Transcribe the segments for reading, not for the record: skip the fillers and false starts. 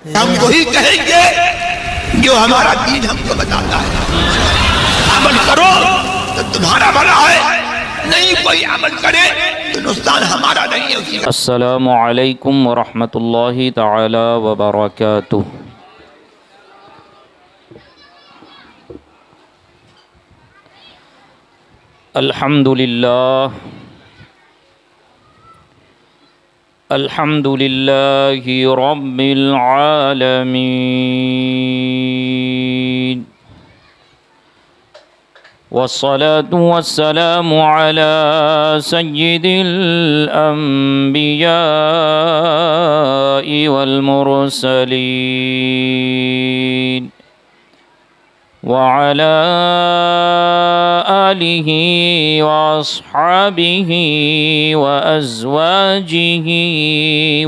हम वही कहेंगे जो हमारा दीन हमको बताता है। अमल करो तो तुम्हारा भला है, नहीं कोई अमल करे तो नुकसान हमारा नहीं है उसमें। अस्सलामु अलैकुम वरहमतुल्लाहि तआला व बरकातुहू। अल्हम्दुलिल्लाह अल्हम्दुलिल्लाहि रब्बिल आलमीन वस्सलातु वस्सलामु अला सय्यिदिल अंबियाइ वल मुरसलीन वअला आलिहि व अस्हाबिहि व अज़वाजिहि व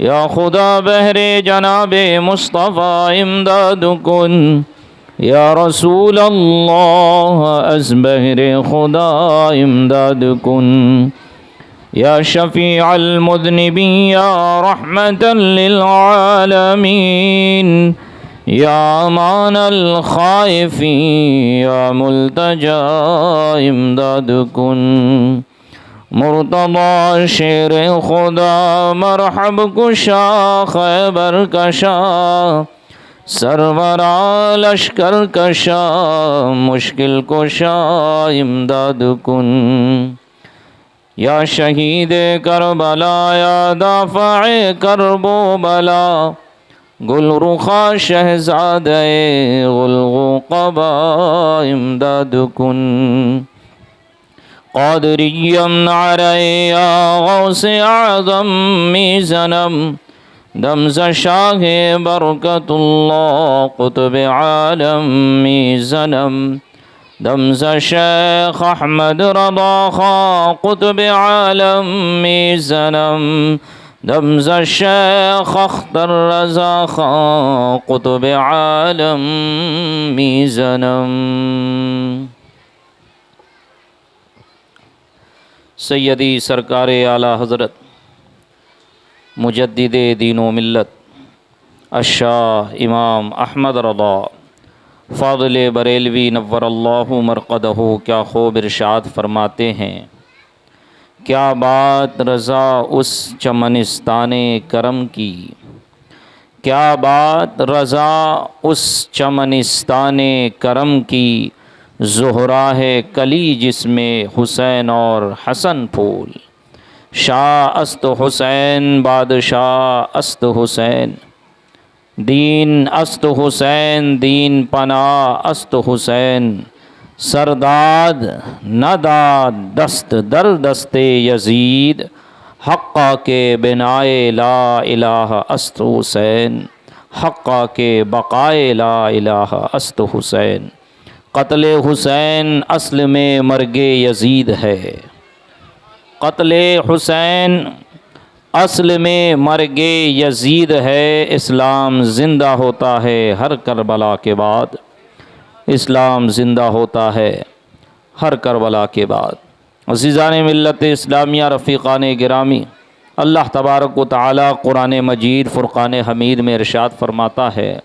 या खुदा बहरे जनाब मुस्तफ़ा इमदाद कुन या रसूल अल्लाह अज़ बहरे खुदा इमदाद कुन या शफ़ी अल मुज़निबीन या रहमतन लिल आलमीन या अमान अल खाइफ़ीन या मुल्तजा इमदाद कुन. मुर्तज़ा शेर खुदा मरहब कुशा खैबर कशा सरवरा लश्कर कशा मुश्किल कुशा इमदाद कुन. या शहीद करबला या दाफ़े करबो बला गुलरुखा शहज़ादे गुलगुक़बा इमदाद कुन. क़ादिरियम नारे या गौसे आज़म मीज़नम दमज़ शाह बरकतुल्लाह क़ुतब आलम मीज़नम दमज़ शेख अहमद रज़ा ख़ां क़ुतब आलम मीज़नम दम्ज़ शेख अख्तर रज़ा खां कुतुब आलम मीज़नम। सैयदी सरकार आला हज़रत मुजद्दिदे दीनो मिल्लत अशाह इमाम अहमद रज़ा फ़ाज़िल बरेलवी नव्वरल्लाहु मरक़दहु क्या खूब इरशाद फरमाते हैं, क्या बात रज़ा उस चमनिस्ताने करम की, क्या बात रज़ा उस चमनिस्ताने करम की, ज़ुहरा है कली जिसमें हुसैन और हसन फूल। शाह अस्त हुसैन बादशाह अस्त हुसैन, दीन अस्त हुसैन दीन पना अस्त हुसैन, सरदाद नदाद दस्त दर दस्ते यजीद, हक्का के बिनाए ला इलाहा अस्त हुसैन, हक्का के बकाए ला इलाहा अस्त हुसैन। क़त्ल हुसैन अस्ल में मर्गे यजीद है, क़त्ल हुसैन असल में मर्गे यजीद है। इस्लाम ज़िंदा होता है हर करबला के बाद, इस्लाम ज़िंदा होता है हर करबला के बाद। अज़ीज़ान मिल्लत इस्लामिया रफ़ीक़ान गिरामी, अल्लाह तबारक व तआला कुरान मजीद फ़ुरक़ान हमीद में इरशाद फरमाता है,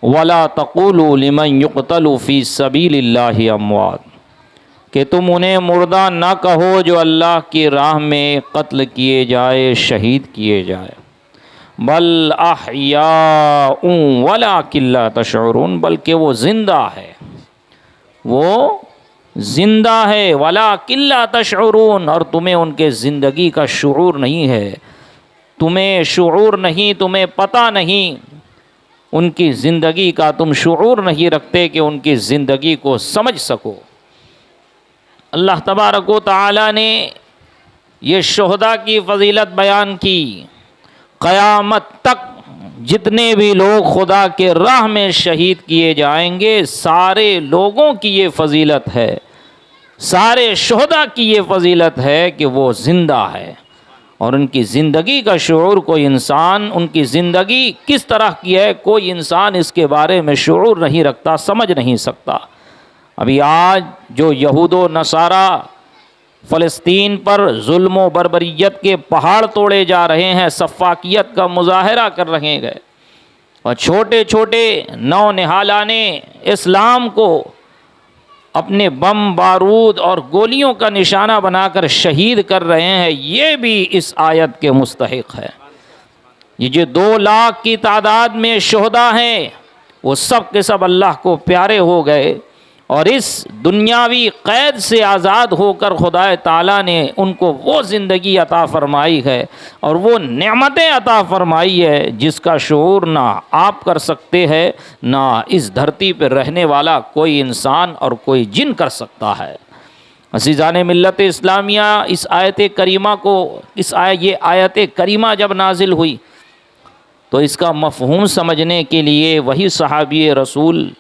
वला तक़ूलू लिमन युक़तलु फ़ी सबीलिल्लाहि अमवात, कि तुम उन्हें मुर्दा ना कहो जो अल्लाह की राह में कत्ल किए जाए, शहीद किए जाए। बल अहयाउं वलाकिन ला तशऊरून, बल्कि वो ज़िंदा है, वो ज़िंदा है। वलाकिन ला तशऊरून, और तुम्हें उनके ज़िंदगी का शुऊर नहीं है, तुम्हें शुऊर नहीं, तुम्हें पता नहीं उनकी ज़िंदगी का, तुम शुऊर नहीं रखते कि उनकी ज़िंदगी को समझ सको। अल्लाह तबारक व तआला ने ये शुहदा की फ़जीलत बयान की। क़यामत तक जितने भी लोग खुदा के राह में शहीद किए जाएंगे, सारे लोगों की ये फ़जीलत है, सारे शुहदा की ये फ़जीलत है कि वो ज़िंदा है और उनकी ज़िंदगी का शऊर, कोई इंसान उनकी ज़िंदगी किस तरह की है, कोई इंसान इसके बारे में शऊर नहीं रखता, समझ नहीं सकता। अभी आज जो यहूदो नसारा फ़लस्तीन पर जुल्म व बर्बरियत के पहाड़ तोड़े जा रहे हैं, सफ़ाकियत का मुजाहरा कर रहे हैं, और छोटे छोटे नौनिहाला ने इस्लाम को अपने बम बारूद और गोलियों का निशाना बनाकर शहीद कर रहे हैं, ये भी इस आयत के मुस्तहिक़ है। ये जो 2 लाख की तादाद में शुहदा हैं, वो सब के सब अल्लाह को प्यारे हो गए और इस दुनियावी क़ैद से आज़ाद होकर खुदा ताला ने उनको वो ज़िंदगी अता फ़रमाई है और वो नेमतें अता फ़रमाई है जिसका शऊर ना आप कर सकते हैं, ना इस धरती पर रहने वाला कोई इंसान और कोई जिन कर सकता है। अज़ीज़ान मिल्लत इस्लामिया, इस आयत करीमा को ये आयत करीमा जब नाजिल हुई तो इसका मफ़हूम समझने के लिए वही सहाबी रसूल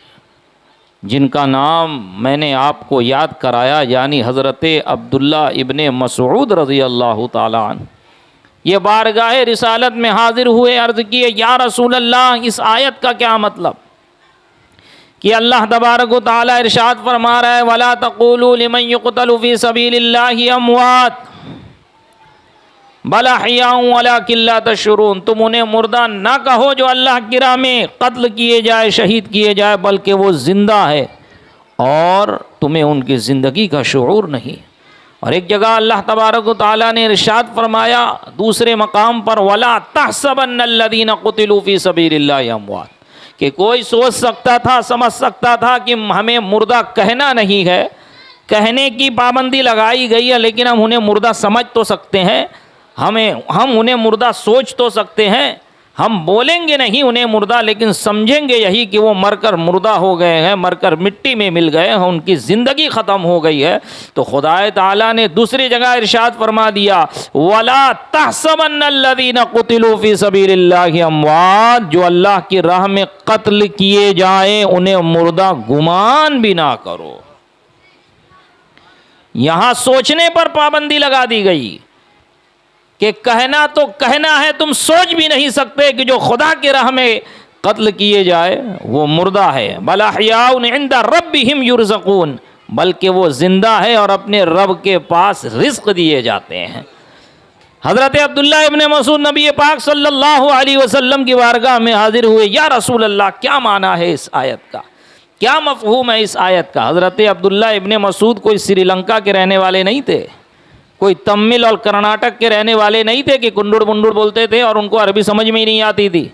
जिनका नाम मैंने आपको याद कराया, यानी हज़रत अब्दुल्ला इब्ने मसऊद रज़ी अल्लाह ताला अन्हु, ये बारगाह रिसालत में हाज़िर हुए, अर्ज़ किए, या रसूल अल्लाह, इस आयत का क्या मतलब कि अल्लाह तबारक व तआला इरशाद फरमा रहा है, वला तक़ूलू लिमन युक़तलु फ़ी सबीलिल्लाहि अमवात बल अहयाउं वलाकिन ला तशऊरून, तुम उन्हें मुर्दा ना कहो जो अल्लाह की राह में कत्ल किए जाए, शहीद किए जाए, बल्कि वो ज़िंदा है और तुम्हें उनकी ज़िंदगी का शऊर नहीं। और एक जगह अल्लाह तबारक व तआला ने इरशाद फरमाया दूसरे मकाम पर, वला तहसबन्नल्लज़ीना क़ुतिलू फ़ी सबीलिल्लाहि अमवात, कि कोई सोच सकता था, समझ सकता था कि हमें मुर्दा कहना नहीं है, कहने की पाबंदी लगाई गई है, लेकिन हम उन्हें मुर्दा समझ तो सकते हैं, हम उन्हें मुर्दा सोच तो सकते हैं, हम बोलेंगे नहीं उन्हें मुर्दा, लेकिन समझेंगे यही कि वो मरकर मुर्दा हो गए हैं, मरकर मिट्टी में मिल गए हैं, उनकी ज़िंदगी ख़त्म हो गई है। तो खुदा ताला ने दूसरी जगह इरशाद फरमा दिया, वला तहसबन्नल्लज़ीना क़ुतिलू फ़ी सबीलिल्लाहि अमवात, जो अल्लाह की राह में कत्ल किए जाएं उन्हें मुर्दा गुमान भी ना करो। यहाँ सोचने पर पाबंदी लगा दी गई कि कहना तो कहना है, तुम सोच भी नहीं सकते कि जो खुदा की राह में कत्ल किए जाए वो मुर्दा है। बल अहयाउन इंदा रब्बिहिम युरज़क़ून, बल्कि वो जिंदा है और अपने रब के पास रिस्क दिए जाते हैं। हज़रत अब्दुल्ला इब्न मसूद नबी पाक सल्लल्लाहु अलैहि वसल्लम की बारगाह में हाजिर हुए। या रसूल अल्लाह, क्या माना है इस आयत का, क्या मफ़हूम है इस आयत का। हज़रत अब्दुल्ला इब्न मसूद कोई श्रीलंका के रहने वाले नहीं थे, कोई तमिल और कर्नाटक के रहने वाले नहीं थे कि कुंडुड़ बुंडुड़ बोलते थे और उनको अरबी समझ में ही नहीं आती थी।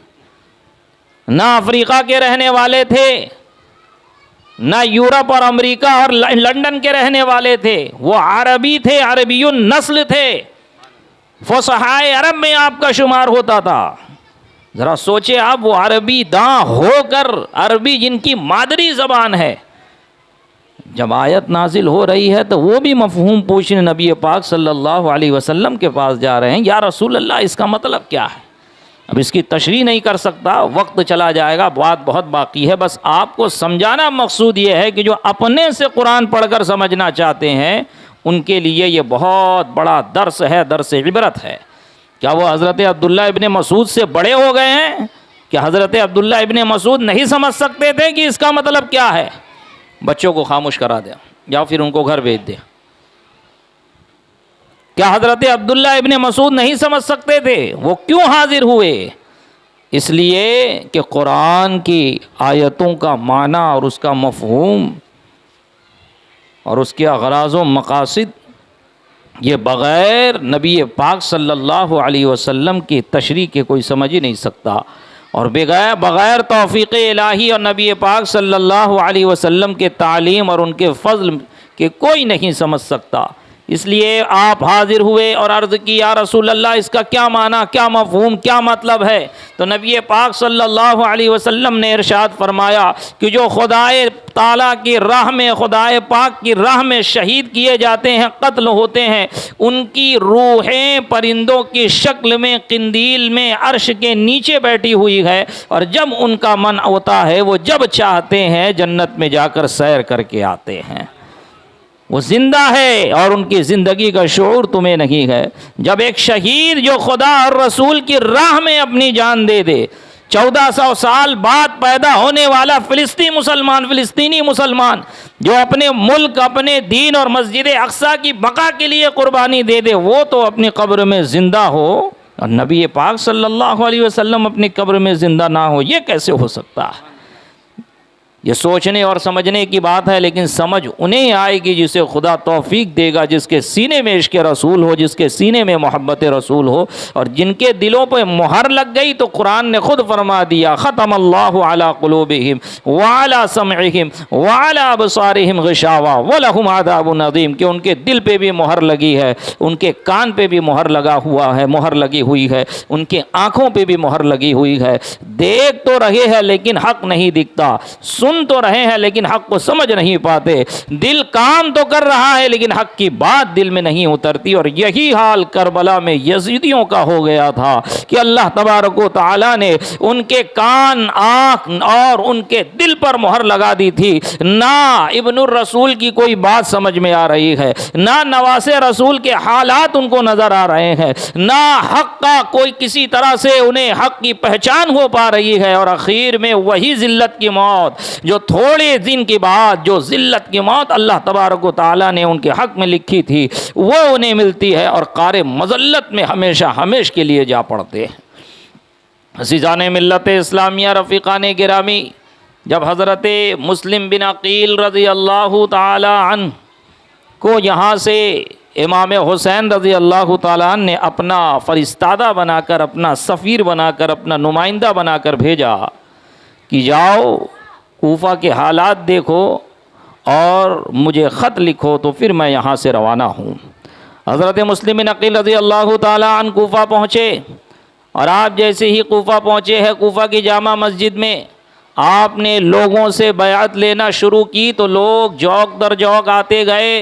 ना अफ्रीका के रहने वाले थे, ना यूरोप और अमेरिका और लंदन के रहने वाले थे। वो अरबी थे, अरबियुन नस्ल थे, फसहाए अरब में आपका शुमार होता था। ज़रा सोचे आप, वो अरबी दां होकर, अरबी जिनकी मादरी ज़बान है, जब आयत नाजिल हो रही है तो वो भी मफ़हूम पूछने नबी पाक सल्लल्लाहु अलैहि वसल्लम के पास जा रहे हैं। या रसूल अल्लाह, इसका मतलब क्या है। अब इसकी तशरीह नहीं कर सकता, वक्त चला जाएगा, बात बहुत बाकी है। बस आपको समझाना मकसूद ये है कि जो अपने से कुरान पढ़कर समझना चाहते हैं उनके लिए ये बहुत बड़ा दर्स है, दर्स इबरत है। क्या वो हज़रत अब्दुल्ला इब्न मसूद से बड़े हो गए हैं? क्या हज़रत अब्दुल्ला इब्न मसूद नहीं समझ सकते थे कि इसका मतलब क्या है? बच्चों को खामोश करा दे या फिर उनको घर भेज दे। क्या हज़रत अब्दुल्ला इब्न मसूद नहीं समझ सकते थे? वो क्यों हाजिर हुए? इसलिए कि कुरान की आयतों का माना और उसका मफ़हूम और उसके अग़राज़ व मक़ासिद ये बग़ैर नबी पाक सल्लल्लाहु अलैहि वसल्लम की तशरीह के कोई समझ ही नहीं सकता, और बग़ैर तौफ़ीक़ इलाही और नबी पाक सल्लल्लाहु अलैहि वसल्लम के तालीम और उनके फ़ज़ल के कोई नहीं समझ सकता। इसलिए आप हाजिर हुए और अर्ज़ की, या रसूल अल्लाह, इसका क्या माना, क्या मफ़हूम, क्या मतलब है। तो नबी पाक सल्लल्लाहु अलैहि वसल्लम ने इरशाद फरमाया कि जो खुदाए ताला की राह में, खुदाए पाक की राह में शहीद किए जाते हैं, कत्ल होते हैं, उनकी रूहें परिंदों की शक्ल में किंदील में अर्श के नीचे बैठी हुई है, और जब उनका मन होता है वो जब चाहते हैं जन्नत में जाकर सैर करके आते हैं। वो ज़िंदा है और उनकी ज़िंदगी का शऊर तुम्हें नहीं है। जब एक शहीद जो खुदा और रसूल की राह में अपनी जान दे दे, 1400 साल बाद पैदा होने वाला फ़िलिस्तीनी मुसलमान जो अपने मुल्क, अपने दीन और मस्जिद अक्सा की बका के लिए कुर्बानी दे दे, वो तो अपनी कब्र में ज़िंदा हो और नबी पाक सल्लल्लाहु अलैहि वसल्लम अपनी कब्र में ज़िंदा ना हो, ये कैसे हो सकता है। ये सोचने और समझने की बात है, लेकिन समझ उन्हें आएगी जिसे खुदा तौफीक देगा, जिसके सीने में इश्क़ रसूल हो, जिसके सीने में मोहब्बत रसूल हो, और जिनके दिलों पर मुहर लग गई। तो कुरान ने खुद फरमा दिया, ख़तमल्लाहु अला क़ुलूबिहिम व अला समइहिम व अला अबसारिहिम ग़िशावा व लहुम अज़ाबुन अज़ीम, कि उनके दिल पे भी मुहर लगी है, उनके कान पे भी मुहर लगा हुआ है, मुहर लगी हुई है, उनके आँखों पे भी मुहर लगी हुई है। देख तो रहे हैं लेकिन हक़ नहीं दिखता, सुन तो रहे हैं लेकिन हक को समझ नहीं पाते, दिल काम तो कर रहा है लेकिन हक की बात दिल में नहीं उतरती। और यही हाल करबला में यजीदियों का हो गया था कि अल्लाह तबारक व तआला ने उनके कान, आँख और उनके दिल पर मुहर लगा दी थी। ना इब्नुर रसूल की कोई बात समझ में आ रही है, ना नवासे रसूल के हालात उनको नजर आ रहे हैं, ना हक का कोई किसी तरह से उन्हें हक की पहचान हो पा रही है। और आखिर में वही जिल्लत की मौत, जो थोड़े दिन के बाद जो जिल्लत की मौत अल्लाह तबारक व तआला ने उनके हक में लिखी थी, वो उन्हें मिलती है और कार मज़ल्लत में हमेशा हमेशा के लिए जा पड़ते हैं। अज़ीज़ान मिल्लत इस्लामिया, रफ़ीक़ान गिरामी, जब हज़रत मुस्लिम बिन अक़ील रज़ी अल्लाह तआला अन्हु को यहाँ से इमाम हुसैन रज़ी अल्लाह तआला अन्हु ने अपना फ़रिस्तादा बनाकर, अपना सफ़ीर बनाकर, अपना नुमाइंदा बनाकर भेजा कि जाओ कूफा के हालात देखो और मुझे ख़त लिखो, तो फिर मैं यहाँ से रवाना हूँ। हज़रत मुस्लिम बिन अक़ील रज़ी अल्लाह तआला अन्हु कूफा पहुँचे, और आप जैसे ही कूफा पहुँचे हैं, कूफा की जामा मस्जिद में आपने लोगों से बैअत लेना शुरू की, तो लोग जौक दर जौक आते गए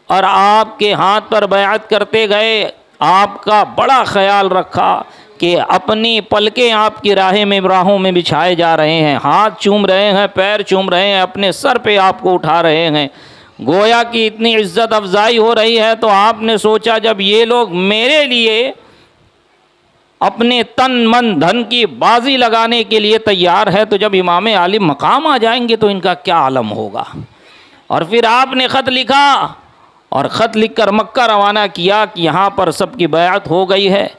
और आपके हाथ पर बैअत करते गए। आपका बड़ा ख्याल रखा कि अपनी पलकें आपकी राहों में बिछाए जा रहे हैं, हाथ चूम रहे हैं, पैर चूम रहे हैं, अपने सर पे आपको उठा रहे हैं, गोया कि इतनी इज़्ज़त अफजाई हो रही है। तो आपने सोचा जब ये लोग मेरे लिए अपने तन मन धन की बाजी लगाने के लिए तैयार है, तो जब इमाम आली मकाम आ जाएंगे तो इनका क्या आलम होगा। और फिर आपने ख़त लिखा और ख़त लिखकर मक्का रवाना किया कि यहाँ पर सबकी बैअत हो गई है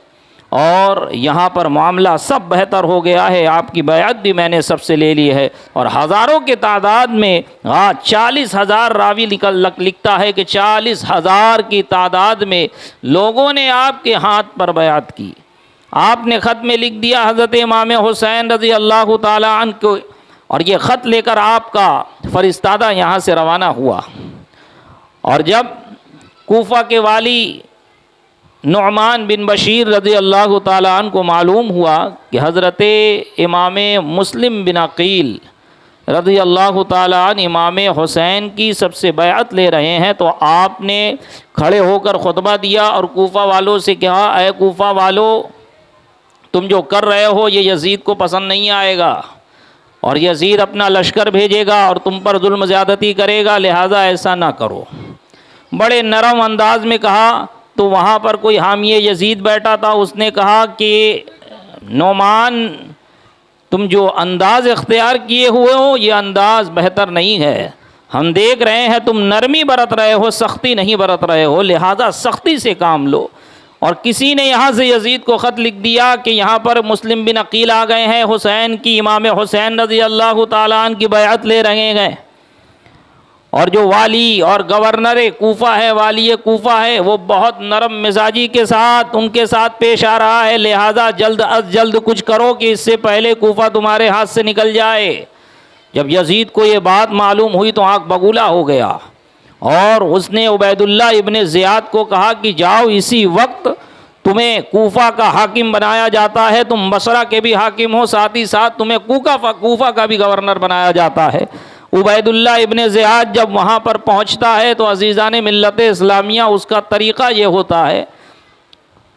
और यहाँ पर मामला सब बेहतर हो गया है, आपकी बैअत भी मैंने सबसे ले ली है। और हज़ारों के तादाद में 40,000 रावी लिखता है कि 40,000 की तादाद में लोगों ने आपके हाथ पर बैअत की। आपने ख़त में लिख दिया हज़रत इमाम हुसैन रज़ी अल्लाह ताला अन्हु को, और ये ख़त लेकर आपका फ़रिश्तादा यहाँ से रवाना हुआ। और जब कूफ़ा के वाली नुअमान बिन बशीर रज़ी अल्लाह ताला अन्हु को मालूम हुआ कि हज़रत इमाम मुस्लिम बिन अक़ील रज़ी अल्लाह ताला अन्हु इमाम हुसैन की सबसे बैअत ले रहे हैं, तो आपने खड़े होकर ख़ुतबा दिया और कूफ़ा वालों से कहा, ऐ कूफ़ा वालों, तुम जो कर रहे हो ये यज़ीद को पसंद नहीं आएगा और यज़ीद अपना लश्कर भेजेगा और तुम पर जुल्म ज़्यादती करेगा, लिहाजा ऐसा ना करो। बड़े नरम अंदाज में कहा। तो वहाँ पर कोई हामी यज़ीद बैठा था, उसने कहा कि नोमान, तुम जो अंदाज़ इख्तियार किए हुए हो ये अंदाज़ बेहतर नहीं है। हम देख रहे हैं तुम नरमी बरत रहे हो, सख्ती नहीं बरत रहे हो, लिहाजा सख्ती से काम लो। और किसी ने यहाँ से यज़ीद को ख़त लिख दिया कि यहाँ पर मुस्लिम बिन अक़ील आ गए हैं, हुसैन की, इमाम हुसैन रज़ी अल्लाह ताला अन्हु की बैअत ले रहे हैं। और जो वाली और गवर्नर कूफ़ा है, वाली कूफ़ा है, वो बहुत नरम मिजाजी के साथ उनके साथ पेश आ रहा है, लिहाजा जल्द अज जल्द कुछ करो कि इससे पहले कूफ़ा तुम्हारे हाथ से निकल जाए। जब यज़ीद को ये बात मालूम हुई तो आँख बगूला हो गया और उसने उबैदुल्लाह इब्ने ज़ियाद को कहा कि जाओ, इसी वक्त तुम्हें कूफ़ा का हाकिम बनाया जाता है, तुम बसरा के भी हाकिम हो, साथ ही साथ तुम्हें कूफ़ा का भी गवर्नर बनाया जाता है। उबैदुल्लाह इब्ने ज़ियाद जब वहाँ पर पहुँचता है तो अज़ीज़ान मिल्लत इस्लामिया उसका तरीक़ा ये होता है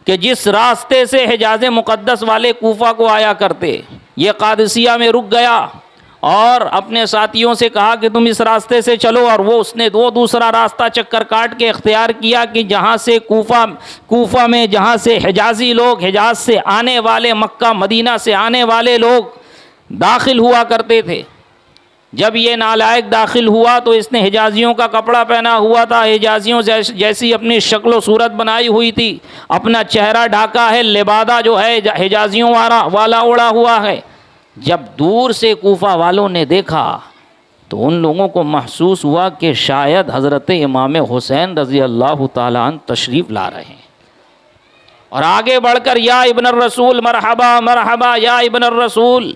कि जिस रास्ते से हिजाज़ मुक़द्दस वाले कूफ़ा को आया करते, ये क़ादिसिया में रुक गया और अपने साथियों से कहा कि तुम इस रास्ते से चलो, और उसने दूसरा रास्ता चक्कर काट के इख्तियार किया कि जहाँ से कूफ़ा में जहाँ से हिजाज़ी लोग, हिजाज़ से आने वाले, मक्का मदीना से आने वाले लोग दाखिल हुआ करते थे। जब ये नालायक दाखिल हुआ तो इसने हिजाजियों का कपड़ा पहना हुआ था, हिजाजियों जैसी अपनी शक्ल सूरत बनाई हुई थी, अपना चेहरा ढाका है, लिबादा जो है हिजाजियों वाला ओढ़ा हुआ है। जब दूर से कूफ़ा वालों ने देखा तो उन लोगों को महसूस हुआ कि शायद हज़रत इमाम हुसैन रज़ी अल्लाह ताला अन्हु तशरीफ़ ला रहे हैं। और आगे बढ़कर या इब्न रसूल मरहबा मरहबा, या इब्न रसूल,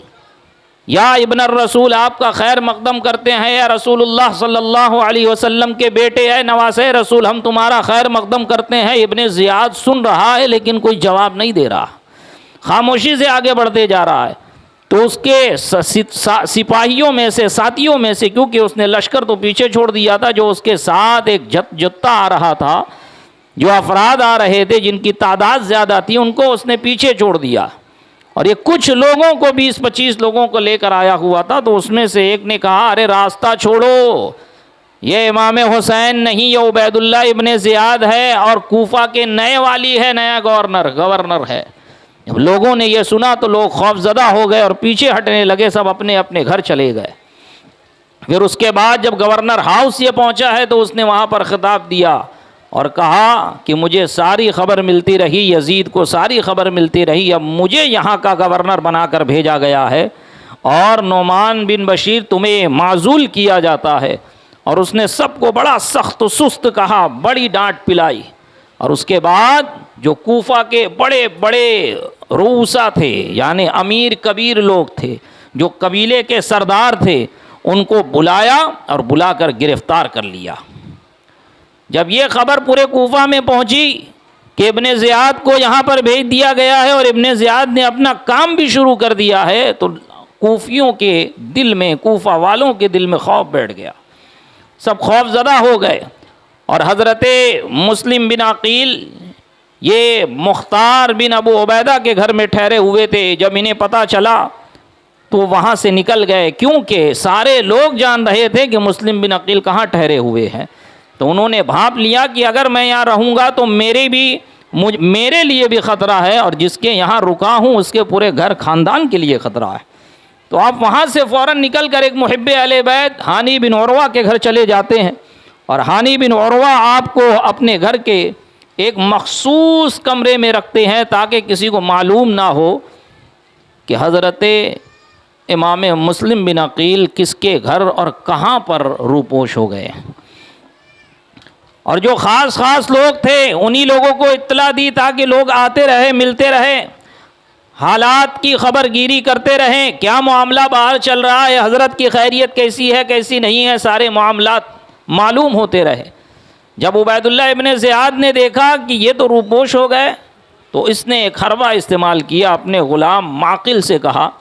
या इब्न रसूल, आपका खैर मकदम करते हैं, या रसूलुल्लाह सल्लल्लाहु अलैहि वसल्लम के बेटे है, नवासे रसूल, हम तुम्हारा खैर मकदम करते हैं। इब्ने ज़ियाद सुन रहा है लेकिन कोई जवाब नहीं दे रहा, खामोशी से आगे बढ़ते जा रहा है। तो उसके सिपाहियों में से, साथियों में से, क्योंकि उसने लश्कर तो पीछे छोड़ दिया था, जो उसके साथ एक जत्था आ रहा था, जो अफराद आ रहे थे जिनकी तादाद ज़्यादा थी, उनको उसने पीछे छोड़ दिया। और ये कुछ लोगों को, 20-25 लोगों को लेकर आया हुआ था। तो उसमें से एक ने कहा, अरे रास्ता छोड़ो, ये इमाम हुसैन नहीं, ये उबैदुल्लाह इब्ने ज़ियाद है और कूफ़ा के नए वाली है, नया गवर्नर है। जब लोगों ने ये सुना तो लोग खौफज़दा हो गए और पीछे हटने लगे, सब अपने अपने घर चले गए। फिर उसके बाद जब गवर्नर हाउस ये पहुंचा है तो उसने वहाँ पर खिताब दिया और कहा कि मुझे सारी ख़बर मिलती रही, यज़ीद को सारी ख़बर मिलती रही, अब मुझे यहाँ का गवर्नर बनाकर भेजा गया है और नोमान बिन बशीर तुम्हें माजूल किया जाता है। और उसने सबको बड़ा सख्त सुस्त कहा, बड़ी डांट पिलाई। और उसके बाद जो कूफ़ा के बड़े बड़े रूसा थे, यानी अमीर कबीर लोग थे, जो कबीले के सरदार थे, उनको बुलाया और बुलाकर गिरफ़्तार कर लिया। जब ये ख़बर पूरे कूफ़ा में पहुंची कि इब्ने ज़ियाद को यहाँ पर भेज दिया गया है और इब्ने ज़ियाद ने अपना काम भी शुरू कर दिया है, तो कूफियों के दिल में, कूफ़ा वालों के दिल में खौफ बैठ गया, सब खौफज़दा हो गए। और हज़रत मुस्लिम बिन अक़ील ये मुख्तार बिन अबू उबैदा के घर में ठहरे हुए थे। जब इन्हें पता चला तो वहाँ से निकल गए, क्योंकि सारे लोग जान रहे थे कि मुस्लिम बिन अक़ील कहाँ ठहरे हुए हैं। तो उन्होंने भांप लिया कि अगर मैं यहाँ रहूँगा तो मेरे भी मेरे लिए भी ख़तरा है और जिसके यहाँ रुका हूँ उसके पूरे घर ख़ानदान के लिए ख़तरा है। तो आप वहाँ से फ़ौरन निकल कर एक मुहिब्बे अहले बैत हानी बिन उरवा के घर चले जाते हैं और हानी बिन उरवा आपको अपने घर के एक मखसूस कमरे में रखते हैं ताकि किसी को मालूम ना हो कि हज़रत इमाम मुस्लिम बिन अकील किसके घर और कहाँ पर रूपोश हो गए। और जो ख़ास लोग थे उन्हीं लोगों को इत्तला दी ताकि लोग आते रहे, मिलते रहे, हालात की खबरगिरी करते रहें, क्या मामला बाहर चल रहा है, हज़रत की खैरियत कैसी है कैसी नहीं है, सारे मामलात मालूम होते रहे। जब उबैदुल्लाह इब्ने ज़ियाद ने देखा कि ये तो रूपोश हो गए तो इसने एक हरवा इस्तेमाल किया, अपने ग़ुलाम माकिल से कहा,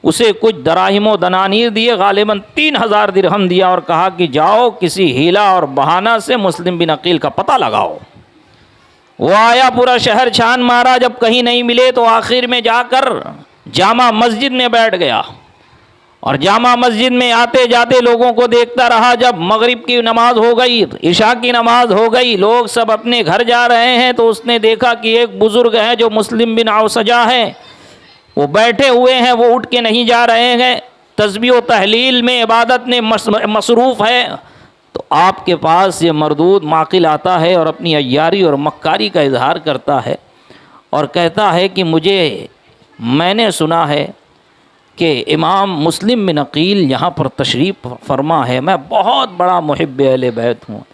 उसे कुछ दराहिमो दनानीर दिए, गालिबन 3000 दिरहम दिया और कहा कि जाओ किसी हीला और बहाना से मुस्लिम बिन अकील का पता लगाओ। वो आया, पूरा शहर छान मारा, जब कहीं नहीं मिले तो आखिर में जाकर जामा मस्जिद में बैठ गया और जामा मस्जिद में आते जाते लोगों को देखता रहा। जब मगरिब की नमाज हो गई, इशा की नमाज हो गई, लोग सब अपने घर जा रहे हैं तो उसने देखा कि एक बुज़ुर्ग है जो मुस्लिम बिन औसजा है, वो बैठे हुए हैं, वो उठ के नहीं जा रहे हैं, तस्बीह व तहलील में इबादत में मसरूफ़ है। तो आपके पास ये मरदूद माकिल आता है और अपनी अय्यारी और मक्कारी का इजहार करता है और कहता है कि मैंने सुना है कि इमाम मुस्लिम बिन अकील यहाँ पर तशरीफ़ फरमा है, मैं बहुत बड़ा मुहिब अहले बैत हूँ,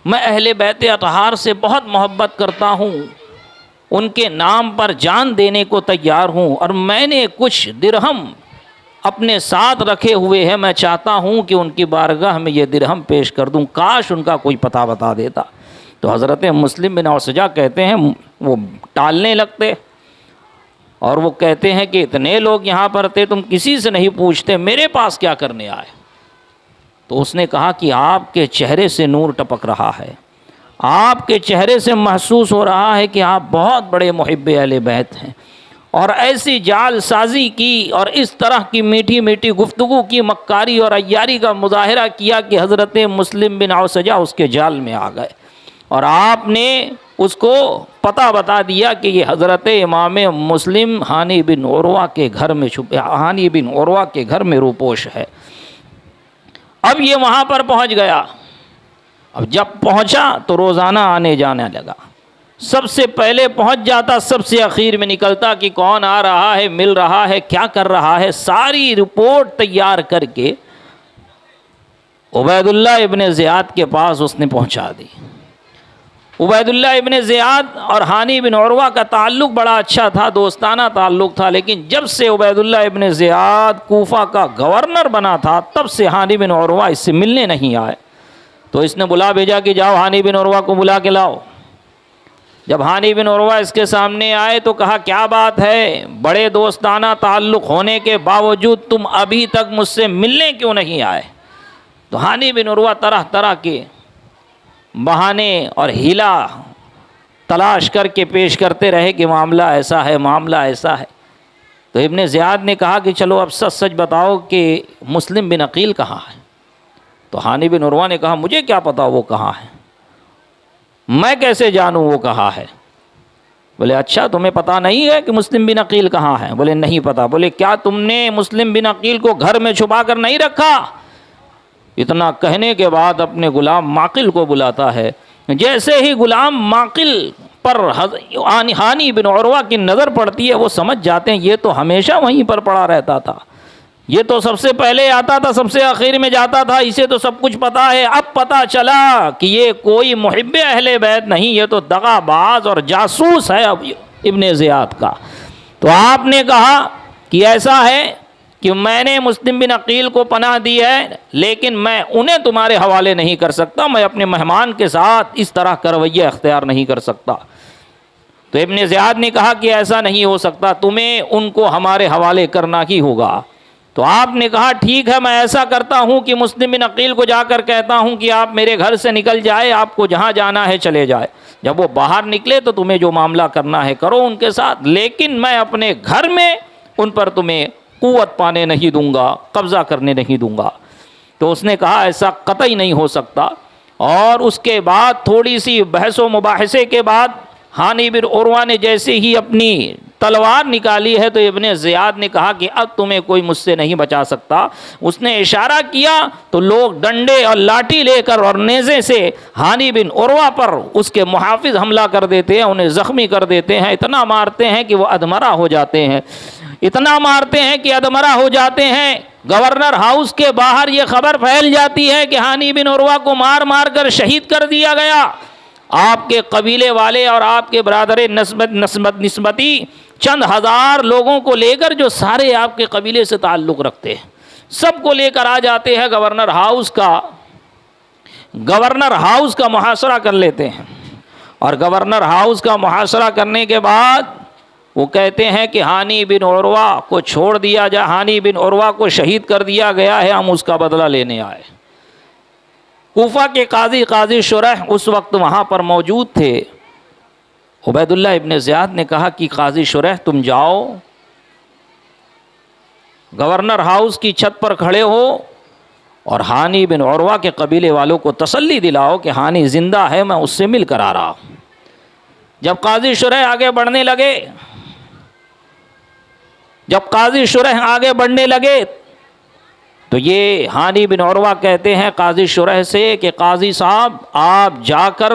मैं अहले बैत अतहार से बहुत मोहब्बत करता हूँ, उनके नाम पर जान देने को तैयार हूँ और मैंने कुछ दिरहम अपने साथ रखे हुए हैं, मैं चाहता हूँ कि उनकी बारगाह में ये दिरहम पेश कर दूँ, काश उनका कोई पता बता देता। तो हज़रत मुस्लिम बिन औसजा कहते हैं, वो टालने लगते और वो कहते हैं कि इतने लोग यहाँ पर थे, तुम किसी से नहीं पूछते, मेरे पास क्या करने आए। तो उसने कहा कि आपके चेहरे से नूर टपक रहा है, आपके चेहरे से महसूस हो रहा है कि आप बहुत बड़े मुहिब्बे अहले बैत हैं और ऐसी जाल साजी की और इस तरह की मीठी मीठी गुफ्तगू की, मक्कारी और अय्यारी का मुजाहिरा किया कि हज़रत मुस्लिम बिन औसजा उसके जाल में आ गए और आपने उसको पता बता दिया कि ये हज़रत इमाम मुस्लिम हानी बिन उरवा के घर में छुपे, हानी बिन उरवा के घर में रूपोश है। अब ये वहाँ पर पहुँच गया। अब जब पहुँचा तो रोज़ाना आने जाने लगा, सबसे पहले पहुँच जाता, सबसे आखिर में निकलता कि कौन आ रहा है, मिल रहा है, क्या कर रहा है, सारी रिपोर्ट तैयार करके उबैदुल्लाह इब्ने ज़ियाद के पास उसने पहुँचा दी। उबैदुल्लाह इब्ने ज़ियाद और हानी बिन उरवा का ताल्लुक़ बड़ा अच्छा था, दोस्ताना ताल्लुक़ था, लेकिन जब से उबैदुल्लाह इब्ने ज़ियाद कूफ़ा का गवर्नर बना था तब से हानी बिन उरवा इससे मिलने नहीं आए। तो इसने बुला भेजा कि जाओ हानी बिन उरवा को बुला के लाओ। जब हानी बिन उरवा इसके सामने आए तो कहा, क्या बात है, बड़े दोस्ताना ताल्लुक़ होने के बावजूद तुम अभी तक मुझसे मिलने क्यों नहीं आए। तो हानी बिन उरवा तरह तरह के बहाने और हीला तलाश करके पेश करते रहे कि मामला ऐसा है, मामला ऐसा है। तो इब्ने ज़ियाद ने कहा कि चलो अब सच सच बताओ कि मुस्लिम बिन अकील कहाँ है। तो हानी बिन उरवा ने कहा, मुझे क्या पता वो कहाँ है, मैं कैसे जानूँ वो कहाँ है। बोले अच्छा, तुम्हें पता नहीं है कि मुस्लिम बिन अकील कहाँ है। बोले नहीं पता। बोले क्या तुमने मुस्लिम बिन अकील को घर में छुपा कर नहीं रखा। इतना कहने के बाद अपने ग़ुलाम माकिल को बुलाता है। जैसे ही ग़ुलाम माकिल पर हानी बिन उरवा की नज़र पड़ती है वो समझ जाते हैं ये तो हमेशा वहीं पर पड़ा रहता था, ये तो सबसे पहले आता था, सबसे आखिर में जाता था, इसे तो सब कुछ पता है। अब पता चला कि ये कोई मुहिब्बे अहले बैत नहीं, ये तो दगाबाज और जासूस है अब इब्ने ज़ियाद का। तो आपने कहा कि ऐसा है कि मैंने मुस्लिम बिन अकील को पनाह दी है, लेकिन मैं उन्हें तुम्हारे हवाले नहीं कर सकता, मैं अपने मेहमान के साथ इस तरह का रवैया अख्तियार नहीं कर सकता। तो इब्ने ज़ियाद ने कहा कि ऐसा नहीं हो सकता, तुम्हें उनको हमारे हवाले करना ही होगा। तो आपने कहा ठीक है, मैं ऐसा करता हूँ कि मुस्लिम बिन अकील को जाकर कहता हूँ कि आप मेरे घर से निकल जाए, आपको जहाँ जाना है चले जाए। जब वो बाहर निकले तो तुम्हें जो मामला करना है करो उनके साथ, लेकिन मैं अपने घर में उन पर तुम्हें क़ुव्वत पाने नहीं दूंगा, कब्ज़ा करने नहीं दूंगा। तो उसने कहा ऐसा कतई नहीं हो सकता। और उसके बाद थोड़ी सी बहस व मुबाहसे के बाद हानी बिन उरवा ने जैसे ही अपनी तलवार निकाली है तो इब्ने ज़ियाद ने कहा कि अब तुम्हें कोई मुझसे नहीं बचा सकता। उसने इशारा किया तो लोग डंडे और लाठी लेकर और नेज़े से हानी बिन उरवा पर उसके मुहाफिज हमला कर देते हैं, उन्हें ज़ख्मी कर देते हैं, इतना मारते हैं कि वो अधमरा हो जाते हैं, इतना मारते हैं कि अधमरा हो जाते हैं। गवर्नर हाउस के बाहर ये खबर फैल जाती है कि हानी बिन उरवा को मार मार कर शहीद कर दिया गया। आपके कबीले वाले और आपके बरादर निस्बती चंद हजार लोगों को लेकर, जो सारे आपके कबीले से ताल्लुक़ रखते हैं, सबको लेकर आ जाते हैं गवर्नर हाउस का मुहासरा कर लेते हैं। और गवर्नर हाउस का मुहासरा करने के बाद वो कहते हैं कि हानी बिन उरवा को छोड़ दिया जाए, हानी बिन उरवा को शहीद कर दिया गया है, हम उसका बदला लेने आए। कूफा के काजी शुरह उस वक्त वहाँ पर मौजूद थे। उबैदुल्लाह इब्ने ज़ियाद ने कहा कि काजी शुरह तुम जाओ, गवर्नर हाउस की छत पर खड़े हो और हानी बिन उरवा के कबीले वालों को तसल्ली दिलाओ कि हानी ज़िंदा है, मैं उससे मिल कर आ रहा हूँ। जब काजी शुरह आगे बढ़ने लगे तो ये हानी बिन उरवा कहते हैं काजी शुरह से कि काजी साहब आप जाकर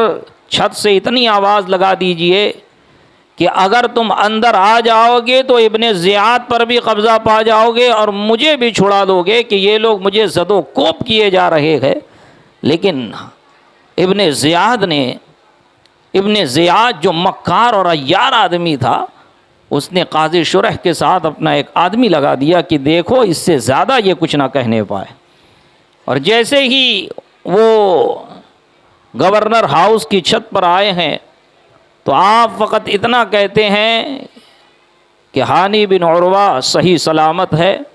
छत से इतनी आवाज़ लगा दीजिए कि अगर तुम अंदर आ जाओगे तो इब्ने ज़ियाद पर भी कब्ज़ा पा जाओगे और मुझे भी छुड़ा दोगे कि ये लोग मुझे ज़दो कोप किए जा रहे हैं। लेकिन इब्ने ज़ियाद जो मक्कार और अय्यार आदमी था, उसने काजी शुरह के साथ अपना एक आदमी लगा दिया कि देखो इससे ज़्यादा ये कुछ ना कहने पाए। और जैसे ही वो गवर्नर हाउस की छत पर आए हैं तो आप फ़कत इतना कहते हैं कि हानी बिन उरवा सही सलामत है,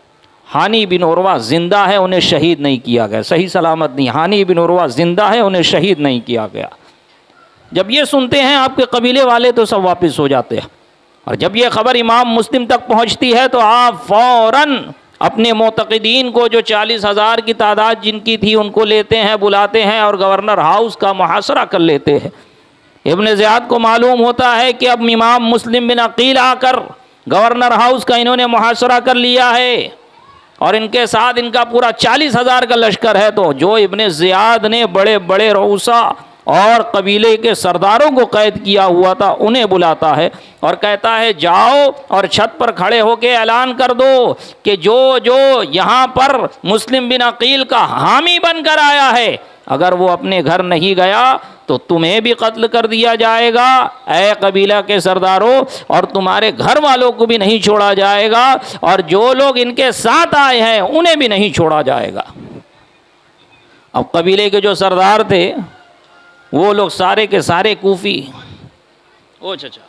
हानी बिन उरवा ज़िंदा है, उन्हें शहीद नहीं किया गया। सही सलामत नहीं, हानी बिन उरवा ज़िंदा है, उन्हें शहीद नहीं किया गया। जब ये सुनते हैं आपके कबीले वाले तो सब वापस हो जाते हैं। और जब ये ख़बर इमाम मुस्लिम तक पहुंचती है तो आप फ़ौरन अपने मोतक़िदीन को, जो 40,000 की तादाद जिनकी थी, उनको लेते हैं, बुलाते हैं और गवर्नर हाउस का मुहासरा कर लेते हैं। इब्ने ज़ियाद को मालूम होता है कि अब इमाम मुस्लिम बिन अकील आकर गवर्नर हाउस का इन्होंने मुहासरा कर लिया है और इनके साथ इनका पूरा 40,000 का लश्कर है। तो जो इब्ने ज़ियाद ने बड़े बड़े रऊसा और कबीले के सरदारों को कैद किया हुआ था, उन्हें बुलाता है और कहता है जाओ और छत पर खड़े होकर ऐलान कर दो कि जो जो यहाँ पर मुस्लिम बिन अकील का हामी बनकर आया है, अगर वो अपने घर नहीं गया तो तुम्हें भी कत्ल कर दिया जाएगा ऐ कबीला के सरदारों, और तुम्हारे घर वालों को भी नहीं छोड़ा जाएगा, और जो लोग इनके साथ आए हैं उन्हें भी नहीं छोड़ा जाएगा। अब कबीले के जो सरदार थे वो लोग सारे के सारे कूफी, ओ चाचा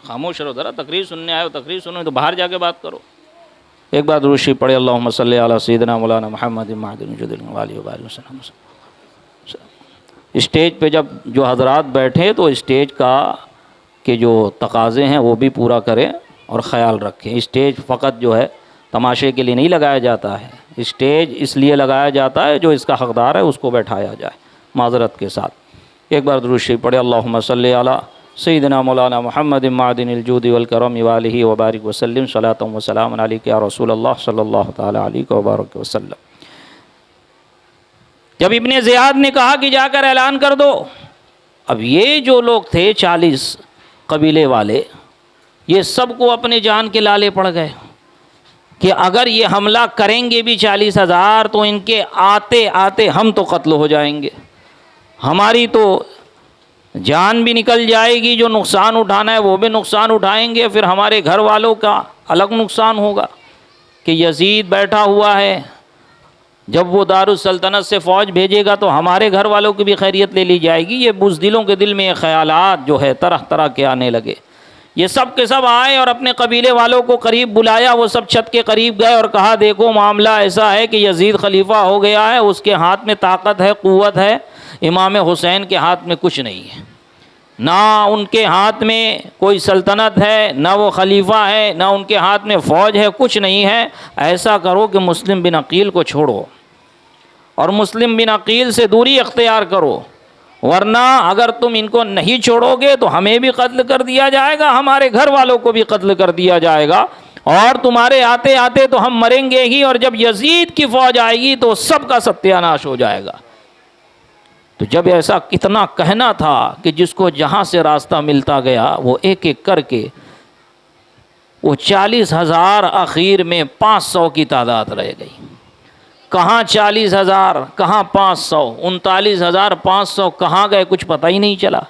खामोश रहो, ज़रा तकरीर सुनने आए हो, तकरीर सुनो तो बाहर जाके बात करो। एक बार दुरूद पढ़े, अल्लाहुम्मा सल्ली अला सय्यिदिना मौलाना मुहम्मद महदिन जुदिल वाली व बारिक वसल्लम। स्टेज पे जब जो हजरात बैठे तो स्टेज का के जो तकाज़े हैं वो भी पूरा करें और ख़याल रखें। स्टेज फ़कत जो है तमाशे के लिए नहीं लगाया जाता है, स्टेज इसलिए लगाया जाता है जो इसका हक़दार है उसको बैठाया जाए माज़रत के साथ। एक बार दुरूद पढ़े, अल्लाहुम्मा सल्ली अला सय्यिदिना मौलाना मुहम्मद मादिनिल जुदी वल करम व आलिहि व बारिक वसल्लम सलातम व सलाम अलैका या रसूलल्लाह सल्लल्लाहु तआला अलैहि व बारक वसल्लम। जब इब्ने ज़ियाद ने कहा कि जाकर ऐलान कर दो, अब ये जो लोग थे 40 कबीले वाले, ये सबको अपने जान के लाले पड़ गए कि अगर ये हमला करेंगे भी 40,000 तो इनके आते आते हम तो कत्ल हो जाएंगे, हमारी तो जान भी निकल जाएगी, जो नुकसान उठाना है वो भी नुकसान उठाएंगे, फिर हमारे घर वालों का अलग नुकसान होगा कि यजीद बैठा हुआ है, जब वो दारुस सल्तनत से फ़ौज भेजेगा तो हमारे घर वालों की भी खैरियत ले ली जाएगी। ये बुज़दिलों के दिल में ये ख़यालात जो है तरह तरह के आने लगे। ये सब के सब आए और अपने कबीले वालों को करीब बुलाया, वो सब छत के करीब गए और कहा देखो मामला ऐसा है कि यजीद खलीफा हो गया है, उसके हाथ में ताकत है, क़ुव्वत है, इमाम हुसैन के हाथ में कुछ नहीं है, ना उनके हाथ में कोई सल्तनत है, ना वो खलीफा है, ना उनके हाथ में फ़ौज है, कुछ नहीं है। ऐसा करो कि मुस्लिम बिन अकील को छोड़ो और मुस्लिम बिन अकील से दूरी अख्तियार करो, वरना अगर तुम इनको नहीं छोड़ोगे तो हमें भी कत्ल कर दिया जाएगा, हमारे घर वालों को भी कत्ल कर दिया जाएगा, और तुम्हारे आते आते तो हम मरेंगे ही, और जब यजीद की फौज आएगी तो सबका सत्यानाश हो जाएगा। तो जब ऐसा कितना कहना था कि जिसको जहाँ से रास्ता मिलता गया वो एक एक करके वो 40,000 आखिर में 500 की तादाद रह गई। कहाँ 40,000, कहाँ 500, 39,500 कहाँ गए कुछ पता ही नहीं चला।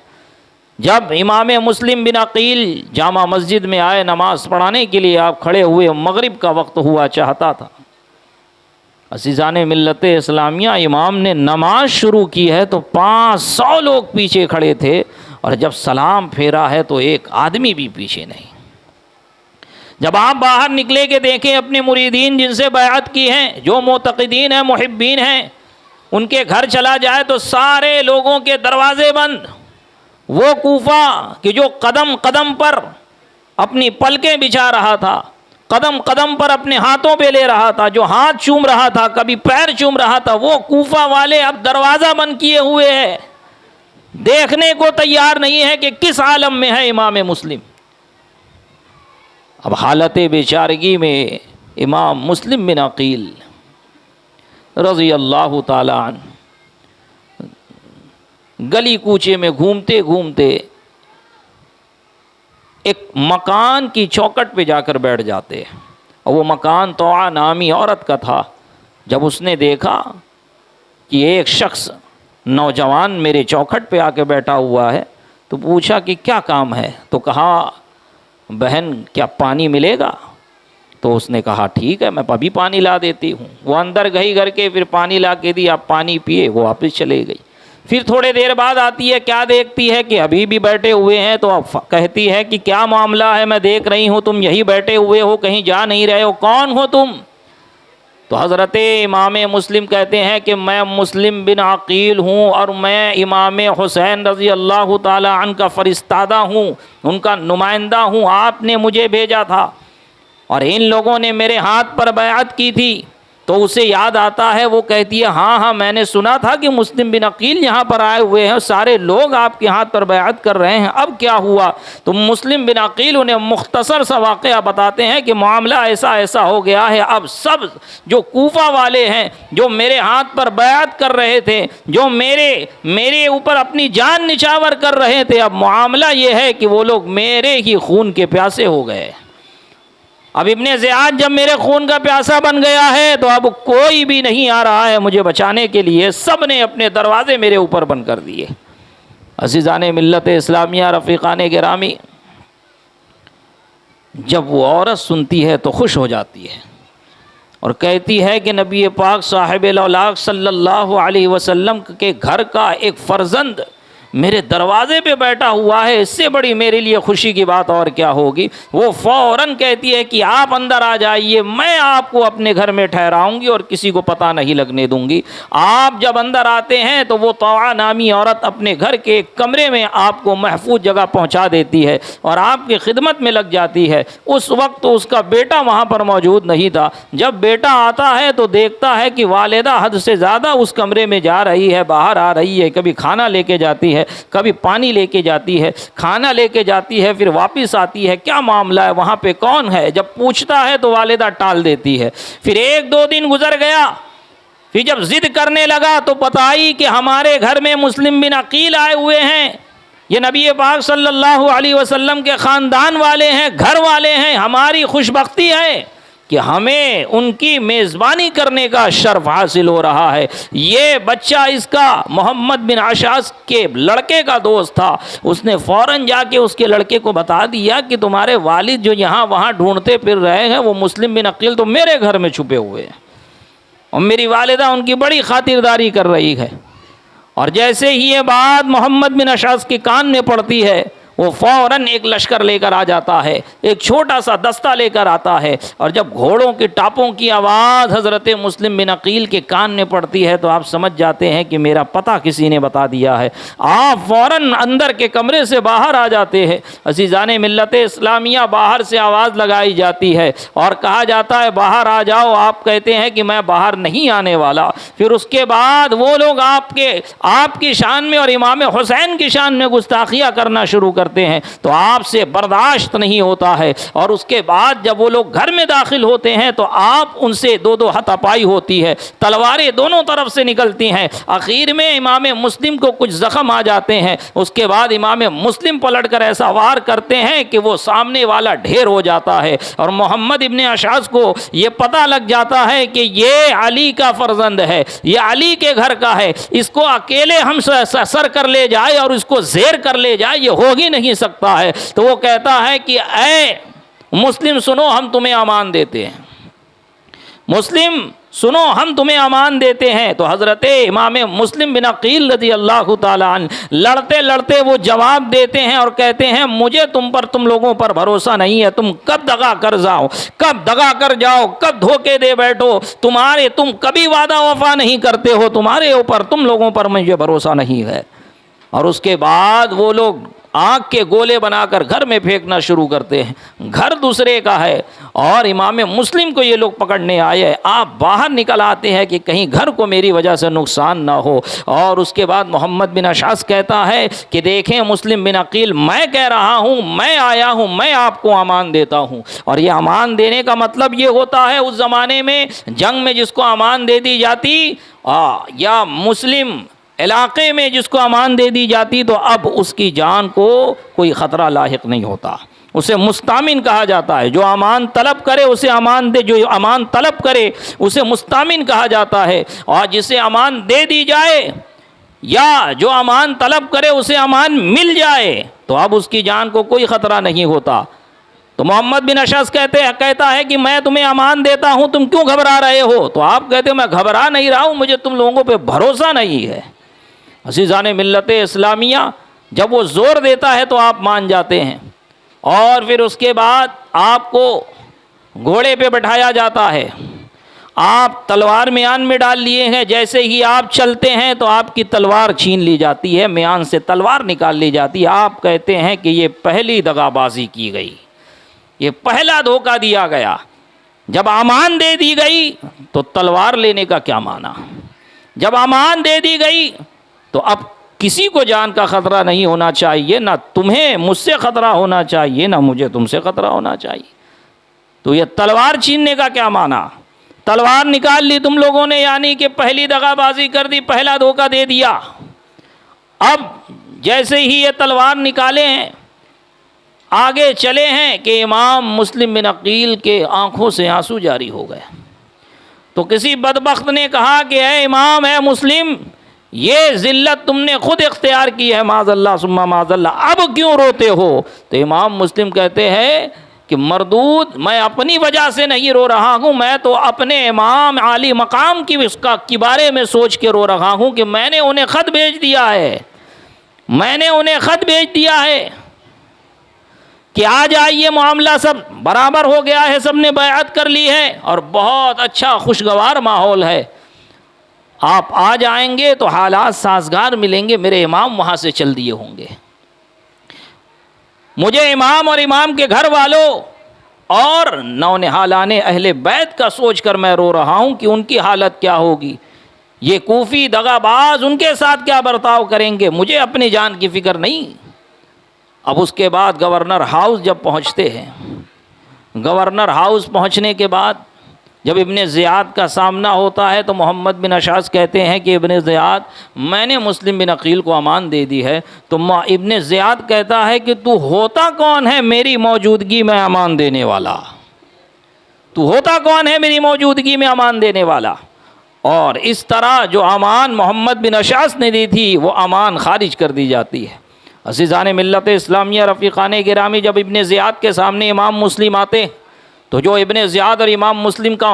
जब इमाम मुस्लिम बिन अकील जामा मस्जिद में आए नमाज पढ़ाने के लिए, आप खड़े हुए, मगरिब का वक्त हुआ चाहता था। अज़ीज़ान मिल्लत इस्लामिया, इमाम ने नमाज शुरू की है तो 500 लोग पीछे खड़े थे, और जब सलाम फेरा है तो एक आदमी भी पीछे नहीं। जब आप बाहर निकले के देखें अपने मुरीदीन जिनसे बैअत की हैं, जो मोतक़िदीन हैं, मुहिब्बीन हैं, उनके घर चला जाए तो सारे लोगों के दरवाजे बंद। वो कूफा कि जो कदम कदम पर अपनी पलकें बिछा रहा था, कदम कदम पर अपने हाथों पे ले रहा था, जो हाथ चूम रहा था, कभी पैर चूम रहा था, वो कूफा वाले अब दरवाज़ा बंद किए हुए हैं, देखने को तैयार नहीं है कि किस आलम में है इमाम मुस्लिम। अब हालत बेचारगी में इमाम मुस्लिम बिन अकील रज़ी अल्लाह ताला अन्हु गली कूचे में घूमते घूमते एक मकान की चौखट पे जाकर बैठ जाते हैं, और वो मकान तोआ नामी औरत का था। जब उसने देखा कि एक शख्स नौजवान मेरे चौखट पे आके बैठा हुआ है तो पूछा कि क्या काम है, तो कहा बहन क्या पानी मिलेगा? तो उसने कहा ठीक है मैं अभी पानी ला देती हूँ। वो अंदर गई घर के, फिर पानी ला के दी, आप पानी पिए, वो वापस चले गई। फिर थोड़े देर बाद आती है, क्या देखती है कि अभी भी बैठे हुए हैं, तो अब कहती है कि क्या मामला है, मैं देख रही हूँ तुम यही बैठे हुए हो, कहीं जा नहीं रहे हो, कौन हो तुम? तो हज़रत इमाम मुस्लिम कहते हैं कि मैं मुस्लिम बिन अकील हूँ और मैं इमाम हुसैन रज़ी अल्लाह ताला अन्हु का फ़रिश्तादा हूँ, उनका नुमाइंदा हूँ, आपने मुझे भेजा था और इन लोगों ने मेरे हाथ पर बैअत की थी। तो उसे याद आता है, वो कहती है हाँ हाँ मैंने सुना था कि मुस्लिम बिन अकील यहाँ पर आए हुए हैं, सारे लोग आपके हाथ पर बैअत कर रहे हैं, अब क्या हुआ? तो मुस्लिम बिन अकील उन्हें मुख्तसर सा वाक़या बताते हैं कि मामला ऐसा ऐसा हो गया है। अब सब जो कूफा वाले हैं, जो मेरे हाथ पर बैअत कर रहे थे, जो मेरे ऊपर अपनी जान निछावर कर रहे थे, अब मामला ये है कि वो लोग मेरे ही खून के प्यासे हो गए। अब इब्ने ज़ियाद जब मेरे खून का प्यासा बन गया है तो अब कोई भी नहीं आ रहा है मुझे बचाने के लिए, सब ने अपने दरवाज़े मेरे ऊपर बंद कर दिए। अज़ीज़ाने मिल्लत इस्लामिया, रफ़ीक़ाने गिरामी, जब वो औरत सुनती है तो खुश हो जाती है और कहती है कि नबी पाक साहिब औलाद सल्लल्लाहु अलैहि वसल्लम के घर का एक फ़र्जंद मेरे दरवाज़े पे बैठा हुआ है, इससे बड़ी मेरे लिए खुशी की बात और क्या होगी। वो फ़ौरन कहती है कि आप अंदर आ जाइए, मैं आपको अपने घर में ठहराऊंगी और किसी को पता नहीं लगने दूंगी। आप जब अंदर आते हैं तो वो तौआ नामी औरत अपने घर के एक कमरे में आपको महफूज जगह पहुंचा देती है और आपकी खिदमत में लग जाती है। उस वक्त तो उसका बेटा वहाँ पर मौजूद नहीं था। जब बेटा आता है तो देखता है कि वालिदा हद से ज़्यादा उस कमरे में जा रही है, बाहर आ रही है, कभी खाना लेके जाती है, कभी पानी लेके जाती है, खाना लेके जाती है, फिर वापस आती है, क्या मामला है, वहाँ पे कौन है? जब पूछता है तो वालिदा टाल देती है। फिर 1-2 दिन गुजर गया, फिर जब जिद करने लगा तो बताई कि हमारे घर में मुस्लिम बिन अकील आए हुए हैं, ये नबी पाक सल्लल्लाहु अलैहि वसल्लम के ख़ानदान वाले हैं, घर वाले हैं, हमारी खुशबख्ती है कि हमें उनकी मेज़बानी करने का शर्फ हासिल हो रहा है। ये बच्चा इसका मोहम्मद बिन आशास के लड़के का दोस्त था, उसने फ़ौरन जाके उसके लड़के को बता दिया कि तुम्हारे वालिद जो यहाँ वहाँ ढूंढते फिर रहे हैं, वो मुस्लिम बिन अकील तो मेरे घर में छुपे हुए हैं और मेरी वालिदा उनकी बड़ी खातिरदारी कर रही है। और जैसे ही ये बात मोहम्मद बिन आशास के कान में पड़ती है, वो फ़ौरन एक लश्कर लेकर आ जाता है, एक छोटा सा दस्ता लेकर आता है। और जब घोड़ों की टापों की आवाज़ हज़रत मुस्लिम बिन अकील के कान में पड़ती है तो आप समझ जाते हैं कि मेरा पता किसी ने बता दिया है। आप फ़ौरन अंदर के कमरे से बाहर आ जाते हैं। अज़ीज़ाने मिल्लत इस्लामिया, बाहर से आवाज़ लगाई जाती है और कहा जाता है बाहर आ जाओ। आप कहते हैं कि मैं बाहर नहीं आने वाला। फिर उसके बाद वो लोग आपकी शान में और इमाम हुसैन की शान में गुस्ताखियाँ करना शुरू करते हैं तो आपसे बर्दाश्त नहीं होता है। और उसके बाद जब वो लोग घर में दाखिल होते हैं तो आप उनसे दो दो हाथापाई होती है, तलवारें दोनों तरफ से निकलती हैं। आखिर में इमाम मुस्लिम को कुछ ज़ख्म आ जाते हैं। उसके बाद इमाम मुस्लिम पलटकर ऐसा वार करते हैं कि वो सामने वाला ढेर हो जाता है। और मोहम्मद इब्ने अशास को ये पता लग जाता है कि ये अली का फर्जंद है, ये अली के घर का है, इसको अकेले हम सर कर ले जाए और इसको ज़ेर कर ले जाए, ये हो ही नहीं सकता है। तो वो कहता है कि ऐ मुस्लिम सुनो, हम तुम्हें अमान देते हैं। मुस्लिम सुनो, हम तुम्हें अमान देते हैं। तो हज़रत इमाम मुस्लिम बिन अकील रज़ी अल्लाह ताला अन्हु लड़ते लड़ते वो जवाब देते हैं और कहते हैं मुझे तुम लोगों पर भरोसा नहीं है। तुम कब दगा कर जाओ, कब दगा कर जाओ, कब धोखे दे बैठो। तुम कभी वादा वफा नहीं करते हो, तुम्हारे ऊपर, तुम लोगों पर मुझे भरोसा नहीं है। और उसके बाद वो लोग आग के गोले बनाकर घर में फेंकना शुरू करते हैं। घर दूसरे का है और इमाम मुस्लिम को ये लोग पकड़ने आए हैं। आप बाहर निकल आते हैं कि कहीं घर को मेरी वजह से नुकसान ना हो। और उसके बाद मोहम्मद बिन अशास कहता है कि देखें मुस्लिम बिन अकील, मैं कह रहा हूँ, मैं आया हूँ, मैं आपको अमान देता हूँ। और ये अमान देने का मतलब ये होता है, उस ज़माने में जंग में जिसको अमान दे दी जाती या मुस्लिम इलाक़े में जिसको अमान दे दी जाती तो अब उसकी जान को कोई ख़तरा लाहिक नहीं होता। उसे मुस्तामिन कहा जाता है। जो अमान तलब करे उसे अमान दे, जो अमान तलब करे उसे मुस्तामिन कहा जाता है। और जिसे अमान दे दी जाए या जो अमान तलब करे उसे अमान मिल जाए तो अब उसकी जान को कोई ख़तरा नहीं होता। तो मोहम्मद बिन अशास कहता है कि मैं तुम्हें अमान देता हूँ, तुम क्यों घबरा रहे हो? तो आप कहते हो मैं घबरा नहीं रहा हूँ, मुझे तुम लोगों पे भरोसा नहीं है। अज़ीज़ाने मिल्लत इस्लामिया, जब वो ज़ोर देता है तो आप मान जाते हैं। और फिर उसके बाद आपको घोड़े पे बैठाया जाता है, आप तलवार म्यान में डाल लिए हैं। जैसे ही आप चलते हैं तो आपकी तलवार छीन ली जाती है, म्यान से तलवार निकाल ली जाती है। आप कहते हैं कि ये पहली दगाबाजी की गई, ये पहला धोखा दिया गया। जब अमान दे दी गई तो तलवार लेने का क्या माना? जब अमान दे दी गई तो अब किसी को जान का ख़तरा नहीं होना चाहिए, ना तुम्हें मुझसे ख़तरा होना चाहिए, ना मुझे तुमसे ख़तरा होना चाहिए। तो ये तलवार छीनने का क्या माना? तलवार निकाल ली तुम लोगों ने, यानी कि पहली दगाबाजी कर दी, पहला धोखा दे दिया। अब जैसे ही ये तलवार निकाले हैं, आगे चले हैं कि इमाम मुस्लिम बिन अकील के आँखों से आंसू जारी हो गए। तो किसी बदबख्त ने कहा कि ऐ इमाम, है मुस्लिम, ये ज़िल्लत तुमने खुद इख्तियार की है, माज़ल्ला सुम्मा माज़ल्ला, अब क्यों रोते हो? तो इमाम मुस्लिम कहते हैं कि मरदूद, मैं अपनी वजह से नहीं रो रहा हूँ, मैं तो अपने इमाम आली मकाम की बारे में सोच के रो रहा हूँ कि मैंने उन्हें ख़त भेज दिया है, मैंने उन्हें ख़त भेज दिया है कि आज आइए, मामला सब बराबर हो गया है, सब ने बैअत कर ली है और बहुत अच्छा खुशगवार माहौल है, आप आ जाएंगे तो हालात साजगार मिलेंगे। मेरे इमाम वहाँ से चल दिए होंगे। मुझे इमाम और इमाम के घर वालों और नौनिहालाने अहले बैत का सोच कर मैं रो रहा हूँ कि उनकी हालत क्या होगी, ये कूफी दगाबाज उनके साथ क्या बर्ताव करेंगे। मुझे अपनी जान की फ़िक्र नहीं। अब उसके बाद गवर्नर हाउस जब पहुँचते हैं, गवर्नर हाउस पहुँचने के बाद जब इब्ने ज़ियाद का सामना होता है तो मोहम्मद बिन अशास कहते हैं कि इब्ने ज़ियाद, मैंने मुस्लिम बिन अकील को अमान दे दी है। तो इब्ने ज़ियाद कहता है कि तू होता कौन है मेरी मौजूदगी में अमान देने वाला? तू होता कौन है मेरी मौजूदगी में अमान देने वाला? और इस तरह जो अमान मोहम्मद बिन अशास ने दी थी वो अमान खारिज कर दी जाती है। अज़ीज़ाने मिल्लत इस्लामिया, रफ़ीक़ाने गिरामी, जब इब्ने ज़ियाद के सामने इमाम मुस्लिम आते तो जो इब्ने ज़ियाद और इमाम मुस्लिम का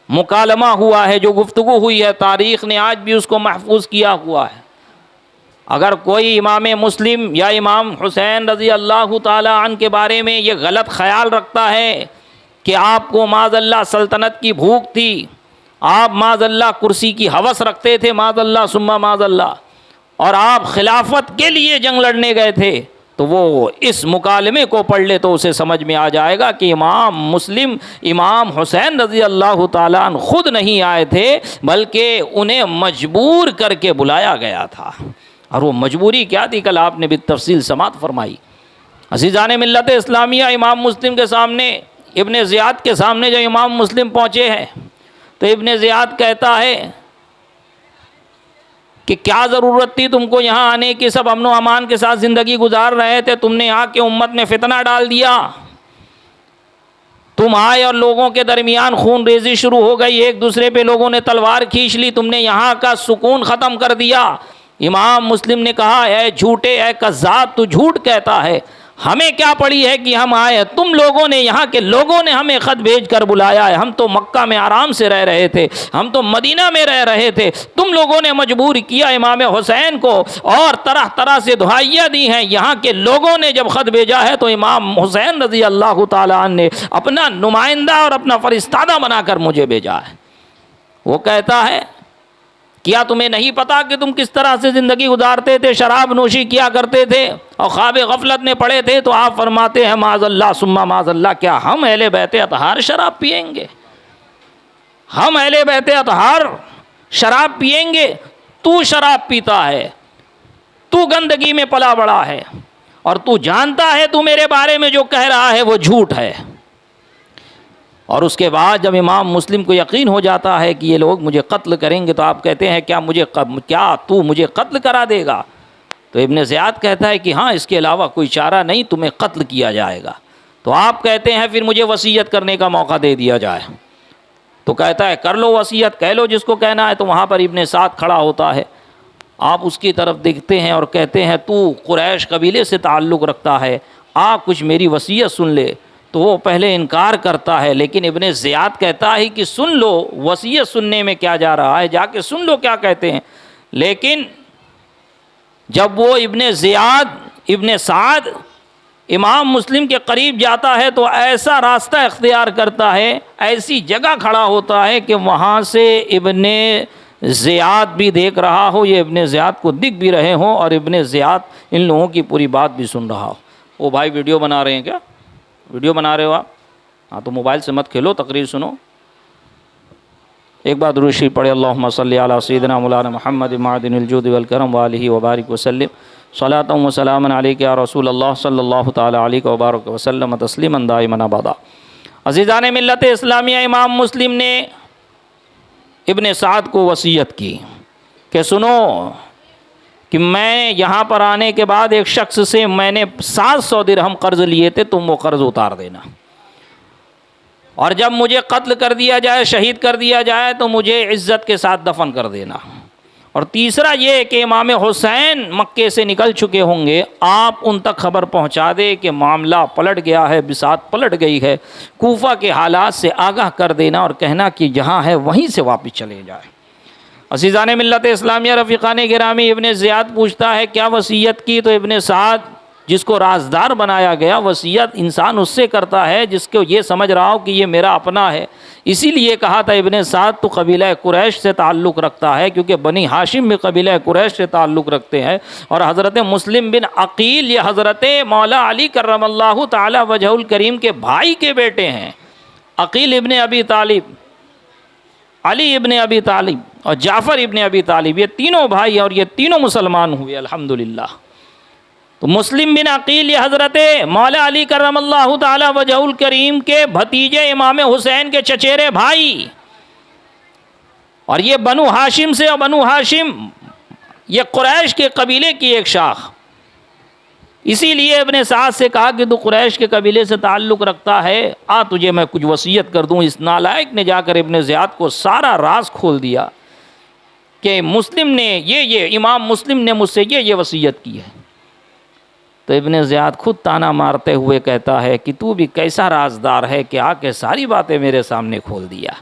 मुकालमा हुआ है, जो गुफ्तगू हुई है, तारीख़ ने आज भी उसको महफूज किया हुआ है। अगर कोई इमाम मुस्लिम या इमाम हुसैन रज़ी अल्लाह ताला अन के बारे में ये गलत ख्याल रखता है कि आपको माज़अल्लाह सल्तनत की भूख थी, आप माज़अल्लाह कुर्सी की हवस रखते थे, माज़अल्लाह सुम्मा माज़अल्लाह, और आप खिलाफत के लिए जंग लड़ने गए थे, तो वो इस मुकालमे को पढ़ ले तो उसे समझ में आ जाएगा कि इमाम मुस्लिम इमाम हुसैन रज़ी अल्लाह ताला अन्हु खुद नहीं आए थे, बल्कि उन्हें मजबूर करके बुलाया गया था। और वो मजबूरी क्या थी, कल आपने भी तफसील समात फरमाई। अज़ीज़ान मिल्लत इस्लामिया, इमाम मुस्लिम के सामने, इब्ने ज़ियाद के सामने जब इमाम मुस्लिम पहुँचे हैं तो इब्ने ज़ियाद कहता है कि क्या ज़रूरत थी तुमको यहाँ आने की, सब अमन व अमान के साथ ज़िंदगी गुजार रहे थे, तुमने यहाँ के उम्मत में फितना डाल दिया, तुम आए और लोगों के दरमियान खून रेजी शुरू हो गई, एक दूसरे पे लोगों ने तलवार खींच ली, तुमने यहाँ का सुकून ख़त्म कर दिया। इमाम मुस्लिम ने कहा, है झूठे, है कज़्ज़ाब, तू झूठ कहता है, हमें क्या पड़ी है कि हम आए, तुम लोगों ने, यहाँ के लोगों ने हमें ख़त भेज कर बुलाया है, हम तो मक्का में आराम से रह रहे थे, हम तो मदीना में रह रहे थे, तुम लोगों ने मजबूर किया इमाम हुसैन को और तरह तरह से दुआइयाँ दी हैं, यहाँ के लोगों ने जब ख़त भेजा है तो इमाम हुसैन रज़ी अल्लाह ताला अन्हु ने अपना नुमाइंदा और अपना फरिस्तादा बनाकर मुझे भेजा है। वो कहता है, क्या तुम्हें नहीं पता कि तुम किस तरह से ज़िंदगी गुजारते थे, शराब नोशी किया करते थे और ख्वाब गफलत में पड़े थे? तो आप फरमाते हैं माज़अल्लाह सुम्मा माज़अल्लाह, क्या हम अहले बैत अतहार शराब पिएंगे? हम अहले बैत अतहार शराब पिएंगे? तू शराब पीता है, तू गंदगी में पला बड़ा है और तू जानता है तू मेरे बारे में जो कह रहा है वो झूठ है। और उसके बाद जब इमाम मुस्लिम को यकीन हो जाता है कि ये लोग मुझे कत्ल करेंगे, तो आप कहते हैं क्या तू मुझे कत्ल करा देगा? तो इब्ने ज़ियाद कहता है कि हाँ, इसके अलावा कोई चारा नहीं, तुम्हें कत्ल किया जाएगा। तो आप कहते हैं फिर मुझे वसीयत करने का मौका दे दिया जाए। तो कहता है कर लो वसीयत, कह लो जिसको कहना है। तो वहाँ पर इब्ने साद खड़ा होता है, आप उसकी तरफ देखते हैं और कहते हैं तू कुरैश कबीले से ताल्लुक़ रखता है, आप कुछ मेरी वसीयत सुन ले। तो वो पहले इनकार करता है, लेकिन इब्ने ज़ियाद कहता है कि सुन लो, वसीयत सुनने में क्या जा रहा है, जाके सुन लो क्या कहते हैं। लेकिन जब वो इब्ने ज़ियाद इब्ने साद इमाम मुस्लिम के करीब जाता है तो ऐसा रास्ता इख्तियार करता है, ऐसी जगह खड़ा होता है कि वहाँ से इब्ने ज़ियाद भी देख रहा हो, ये इब्ने ज़ियाद को दिख भी रहे हों और इब्ने ज़ियाद इन लोगों की पूरी बात भी सुन रहा हो। वो भाई वीडियो बना रहे हैं क्या? वीडियो बना रहे हो आप? हाँ, तो मोबाइल से मत खेलो, तकरीर सुनो। एक बार दुरूद शरीफ पढ़े, अल्लाहुम्मा सल्ली अला सय्यिदिना मौलाना मुहम्मद मादिनिल जुद वल करम व आलिहि व बारिक व सल्लिम सलातन व सलामन अलैका या रसूल अल्लाह सल्लल्लाहु तआला अलैहि व बारक व सल्लम तस्लीमन दाइमन अबदा। अज़ीज़ान मिल्लत इस्लामिया, इमाम मुस्लिम ने इब्ने साद को वसीयत की कि सुनो कि मैं यहाँ पर आने के बाद एक शख्स से मैंने 700 दिरहम कर्ज़ लिए थे, तुम वो कर्ज़ उतार देना, और जब मुझे कत्ल कर दिया जाए, शहीद कर दिया जाए, तो मुझे इज़्ज़त के साथ दफन कर देना। और तीसरा ये कि इमाम हुसैन मक्के से निकल चुके होंगे, आप उन तक खबर पहुँचा दे कि मामला पलट गया है, बिसात पलट गई है, कूफा के हालात से आगाह कर देना और कहना कि जहाँ है वहीं से वापस चले जाए। अज़ीज़ान मिल्लत इस्लामिया, रफ़ीक़ान गिरामी, इब्ने ज़ियाद पूछता है क्या वसीयत की? तो इब्ने साद, जिसको राजदार बनाया गया, वसीयत इंसान उससे करता है जिसको ये समझ रहा हो कि ये मेरा अपना है। इसीलिए कहा था इब्ने साद तो कबीला कुरैश से ताल्लुक़ रखता है, क्योंकि बनी हाशिम में कबीला कुरैश से ताल्लुक़ रखते हैं। और हज़रत मुस्लिम बिन अक़ील ये हज़रत मौला अली करमल्लाहु ताला वजहुल करीम के भाई के बेटे हैं। अक़ील इब्ने अबी तालिब, अली इब्ने अबी तालिब और जाफ़र इब्ने अबी तालिब, ये तीनों भाई और ये तीनों मुसलमान हुए अल्हम्दुलिल्लाह। तो मुस्लिम बिन अक़ील ये हज़रत मौला अली करमल्लाहु ताला वजहुल करीम के भतीजे इमाम हुसैन के चचेरे भाई, और ये बनु हाशिम से, और बनु हाशिम ये कुरैश के कबीले की एक शाख। इसीलिए इब्ने साद से कहा कि तू कुरैश के कबीले से ताल्लुक़ रखता है, आ तुझे मैं कुछ वसीयत कर दूँ। इस नालायक ने जाकर इब्ने ज़ियाद को सारा राज खोल दिया कि मुस्लिम ने ये इमाम मुस्लिम ने मुझसे ये वसीयत की है। तो इब्ने ज़ियाद खुद ताना मारते हुए कहता है कि तू भी कैसा राजदार है कि आके सारी बातें मेरे सामने खोल दिया।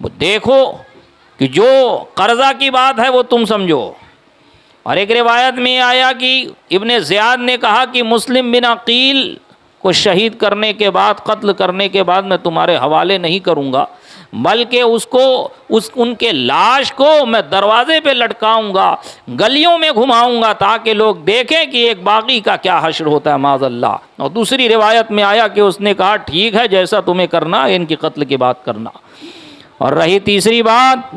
वो देखो कि जो कर्ज़ा की बात है वो तुम समझो, और एक रिवायत में आया कि इब्ने ज़ियाद ने कहा कि मुस्लिम बिन अकील को शहीद करने के बाद, कत्ल करने के बाद मैं तुम्हारे हवाले नहीं करूँगा, बल्कि उनके लाश को मैं दरवाजे पे लटकाऊंगा, गलियों में घुमाऊंगा, ताकि लोग देखें कि एक बागी का क्या हश्र होता है, माज़अल्लाह। और दूसरी रिवायत में आया कि उसने कहा ठीक है, जैसा तुम्हें करना है इनकी कत्ल की बात करना। और रही तीसरी बात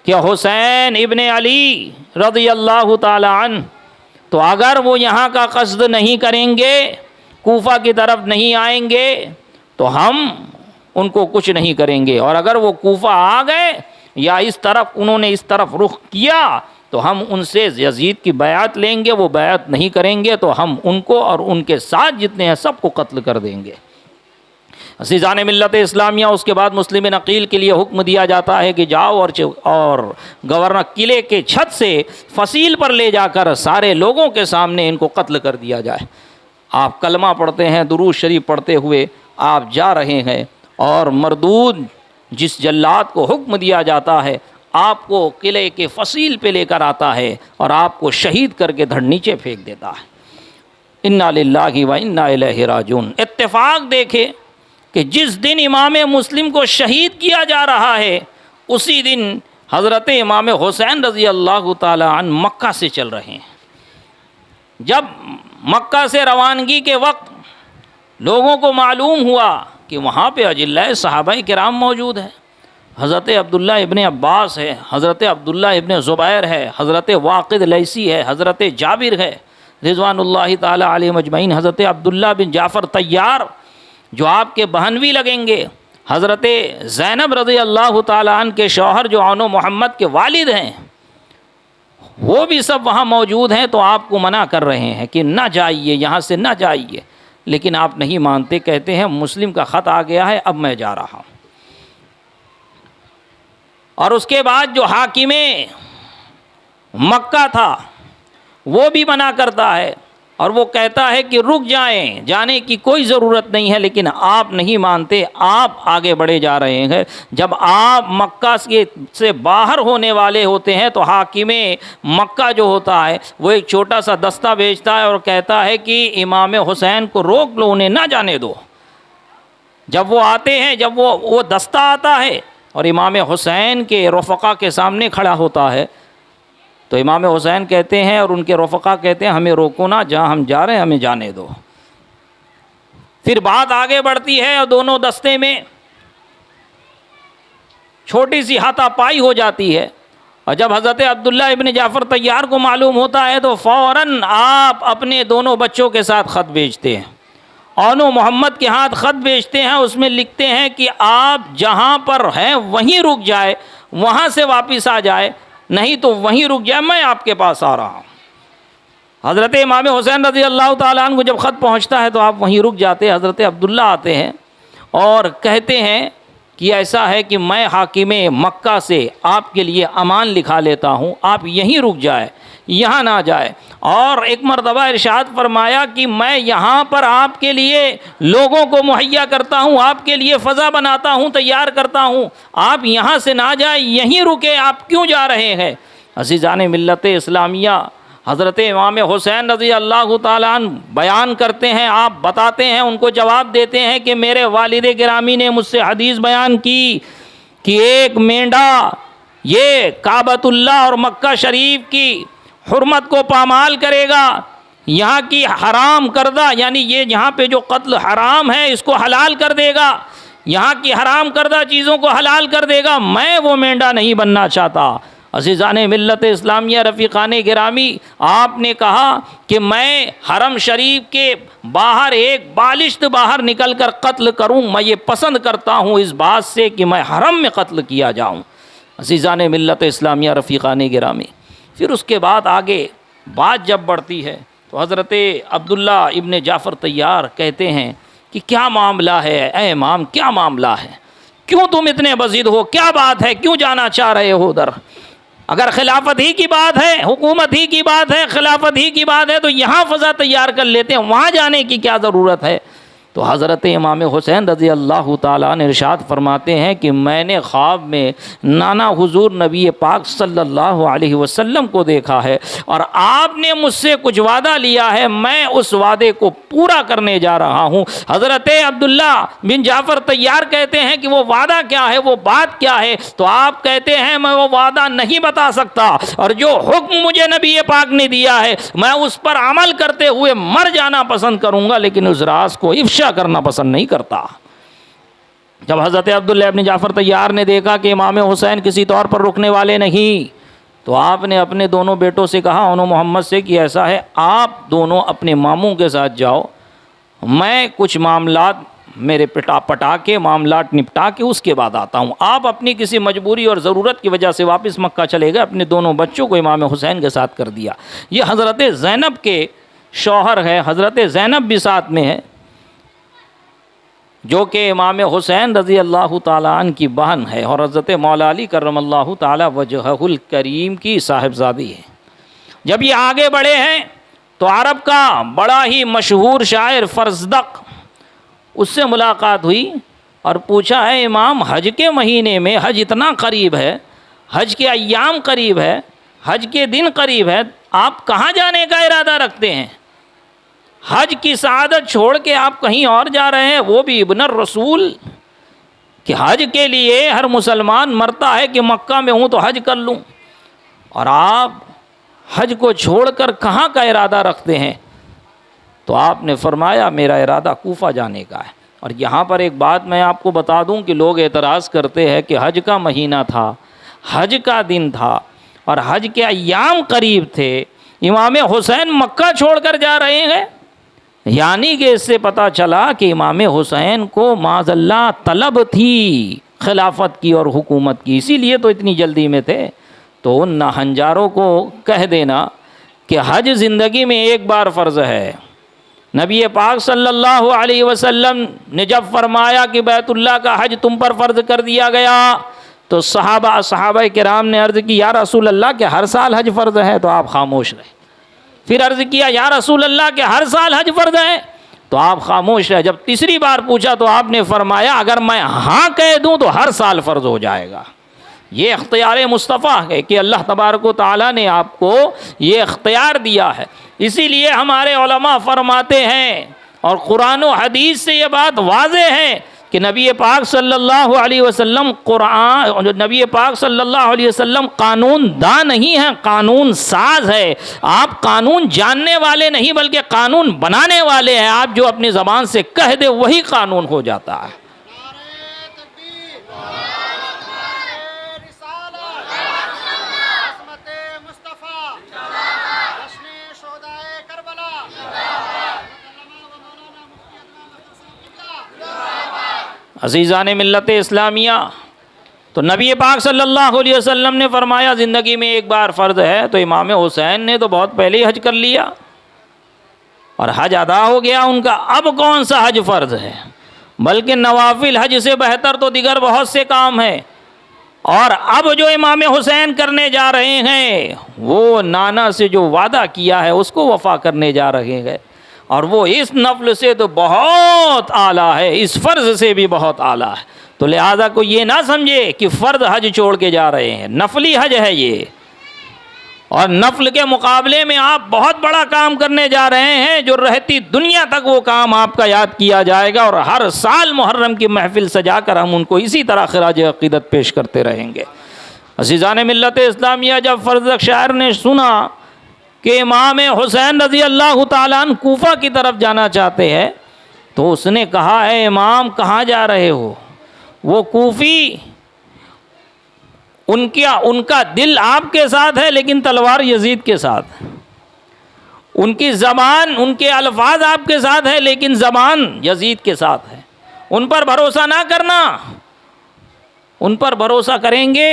कि हुसैन इब्ने अली रज़ियल्लाहु ताला अन्हु, तो अगर वो यहाँ का कस्द नहीं करेंगे, कूफा की तरफ नहीं आएंगे, तो हम उनको कुछ नहीं करेंगे, और अगर वो कूफा आ गए या इस तरफ उन्होंने इस तरफ रुख किया तो हम उनसे यजीद की बैअत लेंगे, वो बैअत नहीं करेंगे तो हम उनको और उनके साथ जितने हैं सबको कत्ल कर देंगे। अज़ीज़ान मिल्लत इस्लामिया, उसके बाद मुस्लिम बिन अकील के लिए हुक्म दिया जाता है कि जाओ और गवर्नर किले के छत से फसील पर ले जाकर सारे लोगों के सामने इनको कत्ल कर दिया जाए। आप कलमा पढ़ते हैं, दुरूद शरीफ पढ़ते हुए आप जा रहे हैं, और मरदूद जिस जल्लाद को हुक्म दिया जाता है आपको किले के फसील पे लेकर आता है और आपको शहीद करके धड़ नीचे फेंक देता है। इन्ना लिल्लाहि व इन्ना इलैहि राजिऊन। इत्तेफाक देखे कि जिस दिन इमाम मुस्लिम को शहीद किया जा रहा है उसी दिन हज़रत इमाम हुसैन रज़ी अल्लाह ताला अन्हु मक्का से चल रहे हैं। जब मक्का से रवानगी के वक्त लोगों को मालूम हुआ कि वहाँ पे अजिल्लाए सहाबाए किराम मौजूद है, हज़रत अब्दुल्ला इब्ने अब्बास है, हज़रत अब्दुल्ला इब्ने ज़ुबैर है, हज़रत वाक़िद लैसी है, हज़रत जाबिर है रिज़वानुल्लाहि ताला अलैहिम अजमईन, हज़रत अब्दुल्ला बिन जाफ़र तैयार जो आपके बहनवी लगेंगे, हज़रत ज़ैनब रज़ी अल्लाह ताला अन्हा के शौहर जो औनो मोहम्मद के वालिद हैं, वो भी सब वहाँ मौजूद हैं। तो आपको मना कर रहे हैं कि ना जाइए, यहाँ से ना जाइए, लेकिन आप नहीं मानते, कहते हैं मुस्लिम का ख़त आ गया है, अब मैं जा रहा हूँ। और उसके बाद जो हाकिमे मक्का था वो भी मना करता है और वो कहता है कि रुक जाएं, जाने की कोई ज़रूरत नहीं है, लेकिन आप नहीं मानते, आप आगे बढ़े जा रहे हैं। जब आप मक्का से बाहर होने वाले होते हैं तो हाकिमे मक्का जो होता है वो एक छोटा सा दस्ता भेजता है और कहता है कि इमाम हुसैन को रोक लो, उन्हें ना जाने दो। जब वो आते हैं, जब वो दस्ता आता है और इमाम हुसैन के रफ़क़ा के सामने खड़ा होता है तो इमाम हुसैन कहते हैं और उनके रफ़क़ा कहते हैं हमें रोको ना, जहाँ हम जा रहे हैं हमें जाने दो। फिर बात आगे बढ़ती है और दोनों दस्ते में छोटी सी हाथापाई हो जाती है। और जब हज़रत अब्दुल्ला इब्न जाफ़र तैयार को मालूम होता है तो फ़ौरन आप अपने दोनों बच्चों के साथ ख़त भेजते हैं, औनो मोहम्मद के हाथ ख़त भेजते हैं। उसमें लिखते हैं कि आप जहाँ पर हैं वहीं रुक जाए, वहाँ से वापस आ जाए, नहीं तो वहीं रुक जाए, मैं आपके पास आ रहा हूँ। हज़रत इमाम हुसैन रज़ी अल्लाह ताला अन्हु को जब ख़त पहुँचता है तो आप वहीं रुक जाते हैं। हज़रत अब्दुल्ला आते हैं और कहते हैं कि ऐसा है कि मैं हाकिमे मक्का से आपके लिए अमान लिखा लेता हूँ, आप यहीं रुक जाए, यहाँ ना जाए। और एक मरतबा इरशाद फरमाया कि मैं यहाँ पर आपके लिए लोगों को मुहैया करता हूँ, आपके लिए फ़ज़ा बनाता हूँ, तैयार करता हूँ, आप यहाँ से ना जाए, यहीं रुके, आप क्यों जा रहे हैं। अज़ीज़ान मिल्लत इस्लामिया, हज़रत इमाम हुसैन रज़ी अल्लाह ताला अन्हु बयान करते हैं, आप बताते हैं, उनको जवाब देते हैं कि मेरे वालिद गिरामी ने मुझसे हदीस बयान की कि एक मेंढा ये काबतुल्लाह और मक्का शरीफ की हुर्मत को पामाल करेगा, यहाँ की हराम करदा यानी ये यहाँ पे जो कत्ल हराम है इसको हलाल कर देगा, यहाँ की हराम करदा चीज़ों को हलाल कर देगा। मैं वो मेंढा नहीं बनना चाहता। अज़ीज़ान मिल्लत इस्लामिया, रफ़ीक़ान गिरामी, आपने कहा कि मैं हरम शरीफ के बाहर एक बालिश्त बाहर निकल कर कत्ल करूँ, मैं ये पसंद करता हूँ इस बात से कि मैं हरम में कत्ल किया जाऊँ। अज़ीज़ान मिल्लत इस्लामिया, रफ़ीक़ान गिरामी, फिर उसके बाद आगे बात जब बढ़ती है तो हज़रत अब्दुल्ला इब्ने जाफ़र तैयार कहते हैं कि क्या मामला है ऐ इमाम, क्या मामला है, क्यों तुम इतने बज़िद हो, क्या बात है, क्यों जाना चाह रहे हो उधर। अगर खिलाफत ही की बात है, हुकूमत ही की बात है, खिलाफत ही की बात है तो यहाँ फ़ज़ा तैयार कर लेते हैं, वहाँ जाने की क्या ज़रूरत है। तो हज़रत इमाम हुसैन रज़ी अल्लाह ताला ने इरशाद फरमाते हैं कि मैंने ख्वाब में नाना हुजूर नबी पाक सल्लल्लाहु अलैहि वसल्लम को देखा है और आपने मुझसे कुछ वादा लिया है, मैं उस वादे को पूरा करने जा रहा हूँ। हज़रत अब्दुल्ला बिन जाफ़र तैयार कहते हैं कि वो वादा क्या है, वो बात क्या है? तो आप कहते हैं मैं वो वादा नहीं बता सकता, और जो हुक्म मुझे नबी पाक ने दिया है मैं उस पर अमल करते हुए मर जाना पसंद करूँगा, लेकिन उस राज को इफ्शा करना पसंद नहीं करता। जब हज़रत अब्दुल्ला इब्न जाफ़र तैयार ने देखा कि इमाम हुसैन किसी तौर पर रुकने वाले नहीं, तो आपने अपने दोनों बेटों से कहा, उन्होंने मोहम्मद से, कि ऐसा है आप दोनों अपने मामू के साथ जाओ, मैं कुछ मामलात मेरे पटा के मामलात निपटा के उसके बाद आता हूँ। आप अपनी किसी मजबूरी और ज़रूरत की वजह से वापस मक्का चले गए, अपने दोनों बच्चों को इमाम हुसैन के साथ कर दिया। ये हज़रत ज़ैनब के शौहर है, हज़रत ज़ैनब भी साथ में है, जो कि इमाम हुसैन रज़ी अल्लाह ताला अन्हु की बहन है और हज़रत मौला अली करमल्लाहु ताला वजहुल करीम की साहिबजादी है। जब ये आगे बढ़े हैं तो अरब का बड़ा ही मशहूर शायर फरज़दक, उससे मुलाकात हुई और पूछा है इमाम, हज के महीने में, हज इतना करीब है, हज के अय्याम करीब है, हज के दिन करीब है, आप कहाँ जाने का इरादा रखते हैं? हज की सआदत छोड़ के आप कहीं और जा रहे हैं, वो भी इब्न रसूल, कि हज के लिए हर मुसलमान मरता है कि मक्का में हूँ तो हज कर लूँ, और आप हज को छोड़कर कहाँ का इरादा रखते हैं? तो आपने फरमाया मेरा इरादा कूफा जाने का है। और यहाँ पर एक बात मैं आपको बता दूँ कि लोग एतराज़ करते हैं कि हज का महीना था, हज का दिन था और हज के अय्याम करीब थे, इमाम हुसैन मक्का छोड़कर जा रहे हैं। यानी कि इससे पता चला कि इमाम हुसैन को माज़अल्लाह तलब थी खिलाफत की और हुकूमत की, इसीलिए तो इतनी जल्दी में थे। तो उन नाहंजारों को कह देना कि हज ज़िंदगी में एक बार फ़र्ज़ है। नबी पाक सल्लल्लाहु अलैहि वसल्लम ने जब फरमाया कि बैतुल्लाह का हज तुम पर फ़र्ज़ कर दिया गया, तो सहाबा किराम ने अर्ज़ की, या रसूल अल्लाह के हर साल हज फ़र्ज़ है? तो आप खामोश रहे। फिर अर्ज़ किया, या रसूल अल्लाह के हर साल हज फ़र्ज़ है? तो आप खामोश रहे। जब तीसरी बार पूछा तो आपने फरमाया, अगर मैं हाँ कह दूँ तो हर साल फ़र्ज़ हो जाएगा। ये इख्तियार मुस्तफ़ा है कि अल्लाह तबारक व तआला ने आपको ये इख्तियार दिया है। इसीलिए हमारे उलमा फरमाते हैं, और कुरान व हदीस से ये बात वाज़ेह है कि नबी पाक सल्लल्लाहु अलैहि वसल्लम नबी पाक सल्लल्लाहु अलैहि वसल्लम कानून दा नहीं है, कानून साज है। आप कानून जानने वाले नहीं बल्कि कानून बनाने वाले हैं। आप जो अपनी ज़बान से कह दे वही कानून हो जाता है। अज़ीज़ान मिल्लत इस्लामिया, तो नबी पाक सल्लल्लाहु अलैहि वसल्लम ने फरमाया ज़िंदगी में एक बार फ़र्ज़ है, तो इमाम हुसैन ने तो बहुत पहले ही हज कर लिया और हज अदा हो गया उनका। अब कौन सा हज फ़र्ज़ है? बल्कि नवाफिल हज से बेहतर तो दिगर बहुत से काम हैं। और अब जो इमाम हुसैन करने जा रहे हैं वो नाना से जो वादा किया है उसको वफ़ा करने जा रहे हैं, और वो इस नफल से तो बहुत आला है, इस फ़र्ज़ से भी बहुत आला है। तो लिहाजा को ये ना समझे कि फ़र्ज़ हज छोड़ के जा रहे हैं, नफली हज है ये, और नफल के मुकाबले में आप बहुत बड़ा काम करने जा रहे हैं, जो रहती दुनिया तक वो काम आपका याद किया जाएगा। और हर साल मुहर्रम की महफिल सजा कर हम उनको इसी तरह खिराज अक़ीदत पेश करते रहेंगे। अज़ीज़ान मिल्लत इस्लामिया, जब फर्ज़क शायर ने सुना कि इमाम हुसैन रज़ी अल्लाह ताला अन्हु कूफा की तरफ जाना चाहते हैं, तो उसने कहा है इमाम कहाँ जा रहे हो? वो कूफ़ी, उनका दिल आपके साथ है लेकिन तलवार यजीद के साथ, उनकी ज़बान, उनके अल्फाज आपके साथ है लेकिन ज़बान यजीद के साथ है। उन पर भरोसा ना करना, उन पर भरोसा करेंगे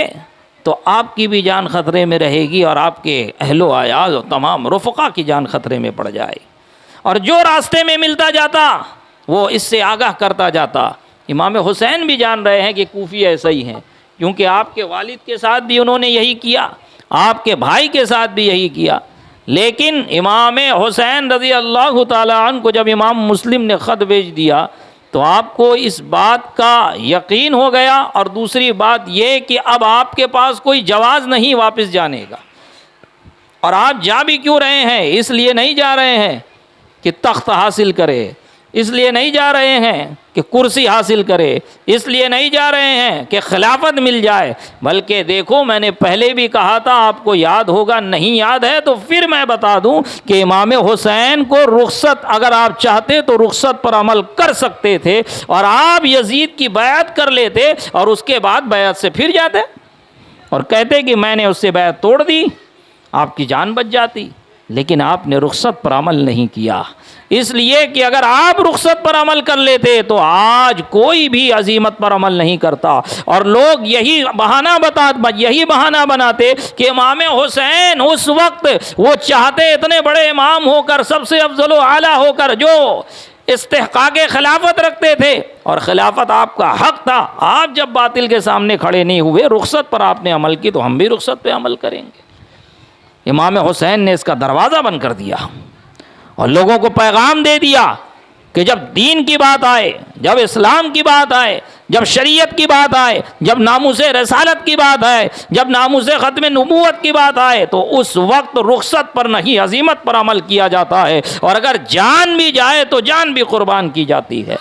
तो आपकी भी जान ख़तरे में रहेगी और आपके अहलो आयाज़ और तमाम रुफ़क़ा की जान ख़तरे में पड़ जाए। और जो रास्ते में मिलता जाता वो इससे आगाह करता जाता। इमाम हुसैन भी जान रहे हैं कि कूफ़ी ऐसा ही हैं, क्योंकि आपके वालिद के साथ भी उन्होंने यही किया, आपके भाई के साथ भी यही किया। लेकिन इमाम हुसैन रज़ी अल्लाह ताला अन्हु को जब इमाम मुस्लिम ने ख़त भेज दिया तो आपको इस बात का यकीन हो गया, और दूसरी बात ये कि अब आपके पास कोई जवाज़ नहीं वापस जाने का। और आप जा भी क्यों रहे हैं? इसलिए नहीं जा रहे हैं कि तख्त हासिल करे, इसलिए नहीं जा रहे हैं कि कुर्सी हासिल करे, इसलिए नहीं जा रहे हैं कि खिलाफत मिल जाए, बल्कि देखो मैंने पहले भी कहा था, आपको याद होगा, नहीं याद है तो फिर मैं बता दूं कि इमाम हुसैन को रुखसत, अगर आप चाहते तो रुखसत पर अमल कर सकते थे और आप यजीद की बैत कर लेते और उसके बाद बैत से फिर जाते और कहते कि मैंने उससे बैत तोड़ दी, आपकी जान बच जाती। लेकिन आपने रुखसत पर अमल नहीं किया, इसलिए कि अगर आप रुखसत पर अमल कर लेते तो आज कोई भी अजीमत पर अमल नहीं करता। और लोग यही बहाना बनाते कि इमाम हुसैन उस वक्त वो चाहते इतने बड़े इमाम होकर, सबसे अफजल आला होकर, जो इस्तेहकाके खिलाफत रखते थे और खिलाफत आपका हक था। आप जब बातिल के सामने खड़े नहीं हुए, रुखसत पर आपने अमल की, तो हम भी रुखसत पर अमल करेंगे। इमाम हुसैन ने इसका दरवाज़ा बंद कर दिया और लोगों को पैगाम दे दिया कि जब दीन की बात आए, जब इस्लाम की बात आए, जब शरीयत की बात आए, जब नामुसे रसालत की बात आए, जब नामुसे ख़त्म नबूवत की बात आए, तो उस वक्त रुखसत पर नहीं अजीमत पर अमल किया जाता है। और अगर जान भी जाए तो जान भी कुर्बान की जाती है।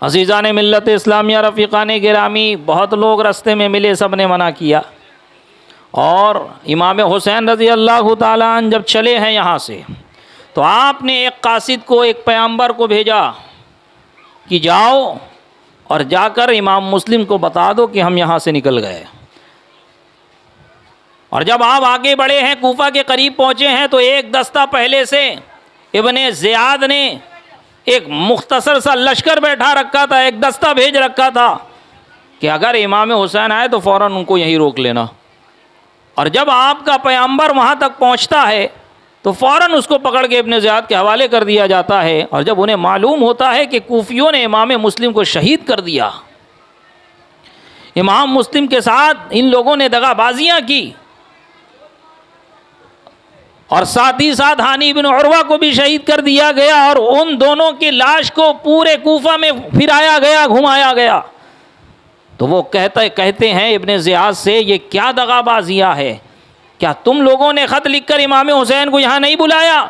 अज़ीज़ान मिल्लत इस्लामिया, रफ़ीक़ान गिरामी, बहुत लोग रास्ते में मिले, सब ने मना किया। और इमाम हुसैन रज़ी अल्लाह ताला अन्हु जब चले हैं यहाँ से, तो आपने एक कासिद को, एक पैगंबर को भेजा कि जाओ और जाकर इमाम मुस्लिम को बता दो कि हम यहाँ से निकल गए। और जब आप आगे बढ़े हैं, कूफा के करीब पहुँचे हैं, तो एक दस्ता पहले से इब्ने ज़ियाद ने एक मुख्तसर सा लश्कर बैठा रखा था, एक दस्ता भेज रखा था कि अगर इमाम हुसैन आए तो फ़ौरन उनको यहीं रोक लेना। और जब आपका पैगंबर वहाँ तक पहुँचता है तो फ़ौरन उसको पकड़ के इब्ने ज़ियाद के हवाले कर दिया जाता है। और जब उन्हें मालूम होता है कि कूफियों ने इमाम मुस्लिम को शहीद कर दिया, इमाम मुस्लिम के साथ इन लोगों ने दगाबाजियाँ की और साथ ही साथ हानी बिन उरवा को भी शहीद कर दिया गया, और उन दोनों की लाश को पूरे कूफा में फिराया गया, घुमाया गया, तो वो कहते हैं इब्ने ज़ियाद से, ये क्या दगाबाजियाँ है? क्या तुम लोगों ने ख़त लिखकर इमाम हुसैन को यहाँ नहीं बुलाया?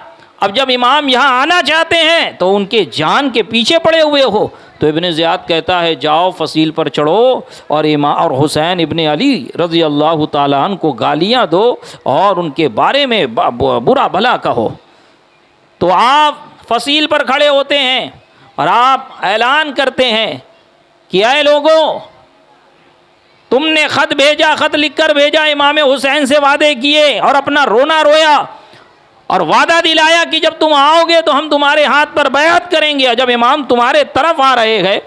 अब जब इमाम यहाँ आना चाहते हैं तो उनके जान के पीछे पड़े हुए हो। तो इब्ने ज़ियाद कहता है, जाओ फसील पर चढ़ो और हुसैन इब्ने अली रज़ी अल्लाह ताला अन्हु को गालियाँ दो और उनके बारे में बुरा भला कहो। तो आप फसील पर खड़े होते हैं और आप ऐलान करते हैं कि ऐ लोगों, तुमने ख़त भेजा, ख़त लिख कर भेजा, इमाम हुसैन से वादे किए और अपना रोना रोया और वादा दिलाया कि जब तुम आओगे तो हम तुम्हारे हाथ पर बैअत करेंगे, और जब इमाम तुम्हारे तरफ आ रहे हैं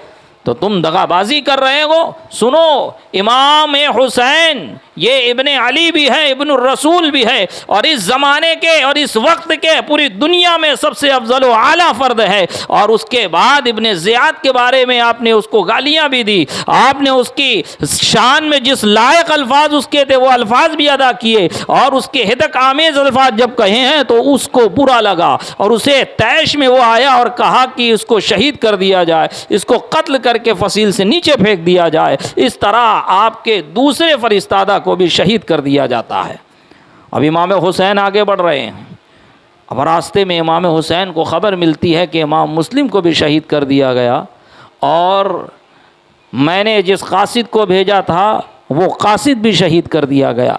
तो तुम दगाबाजी कर रहे हो। सुनो, इमाम हुसैन ये इब्ने अली भी है, इब्न रसूल भी है, और इस ज़माने के और इस वक्त के पूरी दुनिया में सबसे अफजल व आला फ़र्द है। और उसके बाद इब्ने ज़ियाद के बारे में आपने उसको गालियाँ भी दी, आपने उसकी शान में जिस लायक अल्फाज उसके थे वो अल्फाज भी अदा किए, और उसके हिदक आमेज़ अल्फाज जब कहे हैं तो उसको बुरा लगा और उसे तैश में वो आया और कहा कि इसको शहीद कर दिया जाए, इसको कत्ल करके फसील से नीचे फेंक दिया जाए। इस तरह आपके दूसरे फरिश्तादा को भी शहीद कर दिया जाता है। अब इमाम हुसैन आगे बढ़ रहे हैं। अब रास्ते में इमाम हुसैन को ख़बर मिलती है कि इमाम मुस्लिम को भी शहीद कर दिया गया, और मैंने जिस कासिद को भेजा था वो कासिद भी शहीद कर दिया गया।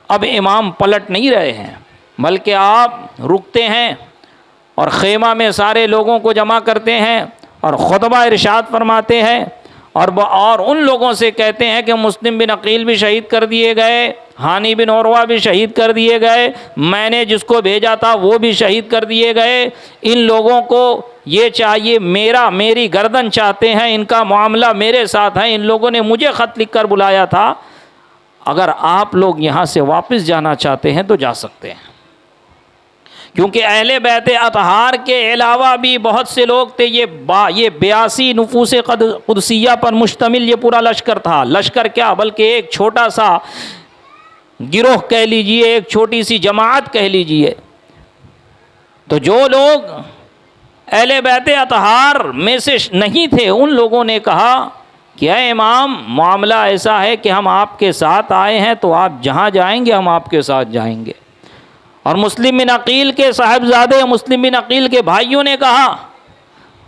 अब इमाम पलट नहीं रहे हैं, बल्कि आप रुकते हैं और ख़ेमा में सारे लोगों को जमा करते हैं और ख़ुतबा इरशाद फरमाते हैं, और उन लोगों से कहते हैं कि मुस्लिम बिन अकील भी शहीद कर दिए गए, हानी बिन उरवा भी शहीद कर दिए गए, मैंने जिसको भेजा था वो भी शहीद कर दिए गए। इन लोगों को ये चाहिए, मेरी गर्दन चाहते हैं, इनका मामला मेरे साथ है, इन लोगों ने मुझे ख़त लिख कर बुलाया था। अगर आप लोग यहाँ से वापस जाना चाहते हैं तो जा सकते हैं, क्योंकि अहले बैत अतहार के अलावा भी बहुत से लोग थे। ये 82 नुफूस कुदसिया पर मुश्तमिल ये पूरा लश्कर था। लश्कर क्या, बल्कि एक छोटा सा गिरोह कह लीजिए, एक छोटी सी जमात कह लीजिए। तो जो लोग अहले बैत अतहार में से नहीं थे, उन लोगों ने कहा कि ऐ इमाम, मामला ऐसा है कि हम आपके साथ आए हैं, तो आप जहाँ जाएंगे हम आपके साथ जाएंगे। और मुस्लिम बिन अकील के साहिबजादे, मुस्लिम बिन अकील के भाइयों ने कहा,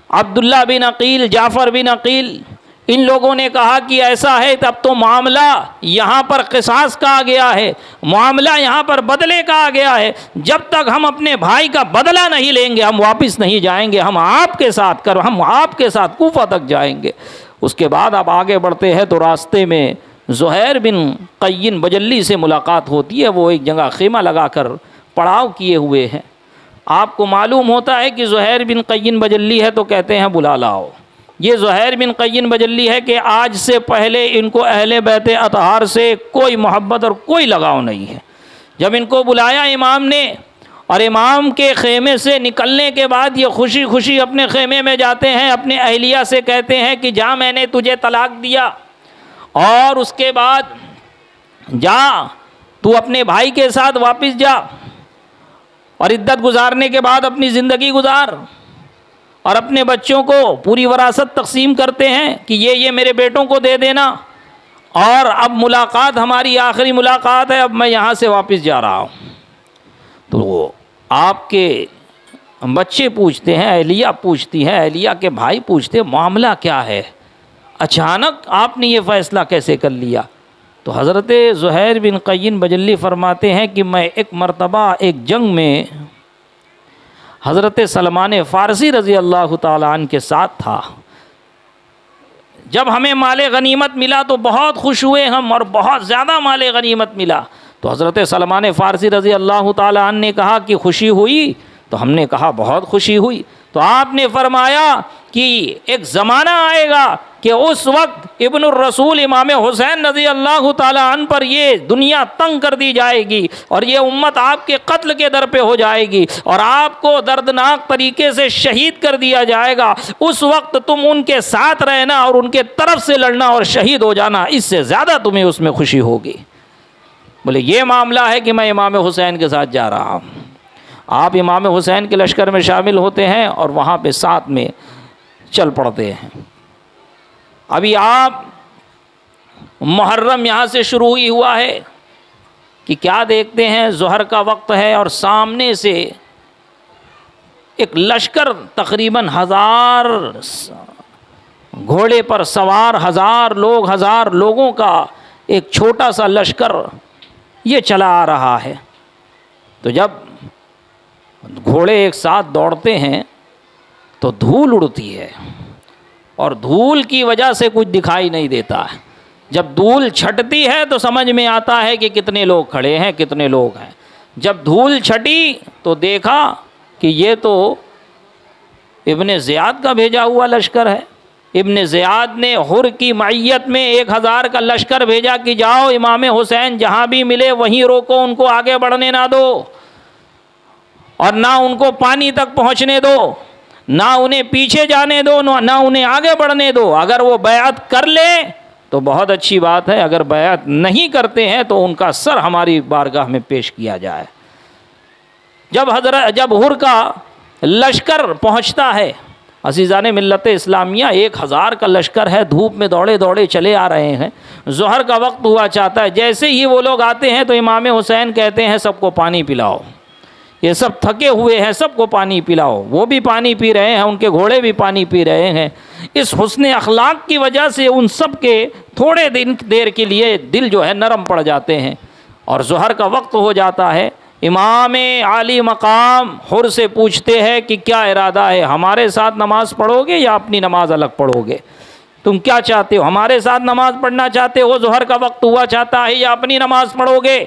अब्दुल्ला बिन अकील, जाफ़र बिन अकील, इन लोगों ने कहा कि ऐसा है तब तो मामला यहाँ पर क़िसास का आ गया है, मामला यहाँ पर बदले का आ गया है। जब तक हम अपने भाई का बदला नहीं लेंगे हम वापस नहीं जाएंगे, हम आपके साथ कूफा तक जाएंगे। उसके बाद अब आगे बढ़ते हैं तो रास्ते में ज़ुहैर बिन क़य्यिन बजल्ली से मुलाकात होती है। वो एक जगह ख़ीमा लगाकर पड़ाव किए हुए हैं। आपको मालूम होता है कि ज़ुहैर बिन क़य्यिन बजल्ली है तो कहते हैं बुला लाओ। ये ज़ुहैर बिन क़य्यिन बजल्ली है कि आज से पहले इनको अहले बैत अतहार से कोई मोहब्बत और कोई लगाव नहीं है। जब इनको बुलाया इमाम ने और इमाम के ख़ेमे से निकलने के बाद ये खुशी खुशी अपने ख़ेमे में जाते हैं, अपने अहलिया से कहते हैं कि जा, मैंने तुझे तलाक दिया और उसके बाद जा तू अपने भाई के साथ वापस जा और इद्दत गुजारने के बाद अपनी ज़िंदगी गुजार। और अपने बच्चों को पूरी वरासत तकसीम करते हैं कि ये मेरे बेटों को दे देना। और अब मुलाकात हमारी आखिरी मुलाकात है, अब मैं यहाँ से वापस जा रहा हूँ। तो आपके बच्चे पूछते हैं, अहलिया पूछती हैं, अहलिया के भाई पूछते हैं मामला क्या है, अचानक आपने ये फ़ैसला कैसे कर लिया? तो हज़रत ज़ुहैर बिन क़य्यिन बजल्ली फरमाते हैं कि मैं एक मरतबा एक जंग में हज़रत सलमान फ़ारसी रज़ी अल्लाह ताला अन्हु के साथ था। जब हमें माले गनीमत मिला तो बहुत खुश हुए हम, और बहुत ज़्यादा माले गनीमत मिला। तो हज़रत सलमान फ़ारसी रज़ी अल्लाह ताला अन्हु ने कहा कि खुशी हुई? तो हमने कहा बहुत खुशी हुई। तो आपने फरमाया कि एक ज़माना आएगा कि उस वक्त इब्नुर रसूल इमाम हुसैन रज़ी अल्लाह ताला अन्हु पर ये दुनिया तंग कर दी जाएगी और ये उम्मत आपके कत्ल के दर पे हो जाएगी और आपको दर्दनाक तरीके से शहीद कर दिया जाएगा। उस वक्त तुम उनके साथ रहना और उनके तरफ से लड़ना और शहीद हो जाना, इससे ज़्यादा तुम्हें उसमें खुशी होगी। बोले ये मामला है कि मैं इमाम हुसैन के साथ जा रहा हूँ। आप इमाम हुसैन के लश्कर में शामिल होते हैं और वहाँ पे साथ में चल पड़ते हैं। अभी आप मुहर्रम यहाँ से शुरू ही हुआ है कि क्या देखते हैं, ज़ोहर का वक्त है और सामने से एक लश्कर तकरीबन 1000 घोड़े पर सवार 1000 लोगों का एक छोटा सा लश्कर ये चला आ रहा है। तो जब घोड़े एक साथ दौड़ते हैं तो धूल उड़ती है और धूल की वजह से कुछ दिखाई नहीं देता है। जब धूल छटती है तो समझ में आता है कि कितने लोग खड़े हैं, कितने लोग हैं। जब धूल छटी तो देखा कि ये तो इब्ने ज़ियाद का भेजा हुआ लश्कर है। इब्ने ज़ियाद ने हुर की मैयत में 1000 का लश्कर भेजा कि जाओ इमाम हुसैन जहाँ भी मिले वहीं रोको, उनको आगे बढ़ने ना दो और ना उनको पानी तक पहुँचने दो, ना उन्हें पीछे जाने दो, ना उन्हें आगे बढ़ने दो। अगर वो बैअत कर ले तो बहुत अच्छी बात है, अगर बैअत नहीं करते हैं तो उनका सर हमारी बारगाह में पेश किया जाए। जब हुर का लश्कर पहुंचता है, अज़ीज़ाने मिल्लत इस्लामिया 1000 का लश्कर है, धूप में दौड़े दौड़े चले आ रहे हैं। ज़ोहर का वक्त हुआ चाहता है। जैसे ही वो लोग आते हैं तो इमाम हुसैन कहते हैं सबको पानी पिलाओ, ये सब थके हुए हैं, सबको पानी पिलाओ। वो भी पानी पी रहे हैं, उनके घोड़े भी पानी पी रहे हैं। इस हुस्न अखलाक की वजह से उन सब के थोड़े देर के लिए दिल जो है नरम पड़ जाते हैं और ज़ोहर का वक्त हो जाता है। इमाम आली मकाम हुर से पूछते हैं कि क्या इरादा है, हमारे साथ नमाज़ पढ़ोगे या अपनी नमाज़ अलग पढ़ोगे? तुम क्या चाहते हो, हमारे साथ नमाज़ पढ़ना चाहते हो, ज़ोहर का वक्त हुआ चाहता है, या अपनी नमाज़ पढ़ोगे?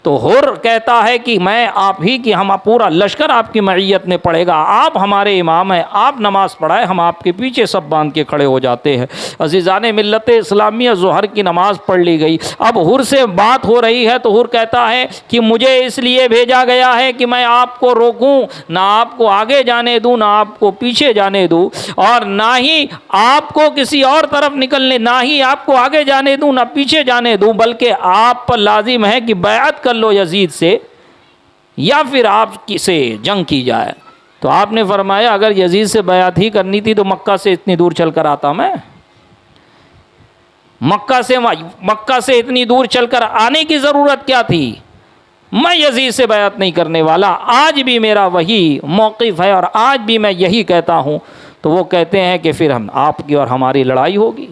तो हुर कहता है कि मैं आप ही की, हम पूरा लश्कर आपकी मईयत में पड़ेगा, आप हमारे इमाम हैं, आप नमाज़ पढ़ाए, हम आपके पीछे सब बांध के खड़े हो जाते हैं। अज़ीज़ान मिल्लत इस्लामिया ज़ोहर की नमाज़ पढ़ ली गई। अब हुर से बात हो रही है तो हुर कहता है कि मुझे इसलिए भेजा गया है कि मैं आपको रोकूं, ना आपको आगे जाने दूं, ना आपको पीछे जाने दूं, और ना ही आपको किसी और तरफ निकलने, ना ही आपको आगे जाने दूं ना पीछे जाने दूं, बल्कि आप पर लाजिम है कि बैअत कर लो यजीद से या फिर आप से जंग की जाए। तो आपने फरमाया अगर यजीद से बैअत ही करनी थी तो मक्का से इतनी दूर चलकर आता मैं? मक्का से इतनी दूर चलकर आने की ज़रूरत क्या थी? मैं यजीद से बैअत नहीं करने वाला। आज भी मेरा वही मौक़िफ़ है और आज भी मैं यही कहता हूँ। तो वो कहते हैं कि फिर हम आपकी और हमारी लड़ाई होगी।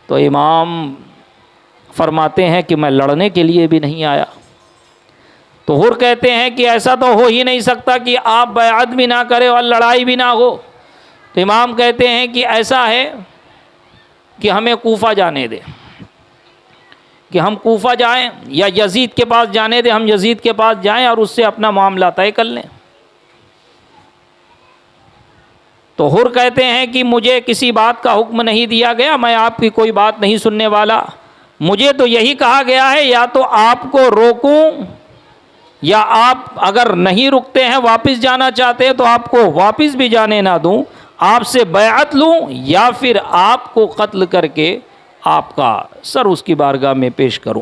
तो इमाम फरमाते हैं कि मैं लड़ने के लिए भी नहीं आया। तो हुर कहते हैं कि ऐसा तो हो ही नहीं सकता कि आप बैअत भी ना करें और लड़ाई भी ना हो। तो इमाम कहते हैं कि ऐसा है कि हमें कूफा जाने दें, कि हम कूफा जाएं या यजीद के पास जाने दें, हम यजीद के पास जाएं और उससे अपना मामला तय कर लें। तो हुर कहते हैं कि मुझे किसी बात का हुक्म नहीं दिया गया, मैं आपकी कोई बात नहीं सुनने वाला। मुझे तो यही कहा गया है या तो आपको रोकूं, या आप अगर नहीं रुकते हैं, वापस जाना चाहते हैं तो आपको वापस भी जाने ना दूं, आपसे बैअत लूं, या फिर आपको कत्ल करके आपका सर उसकी बारगाह में पेश करूं।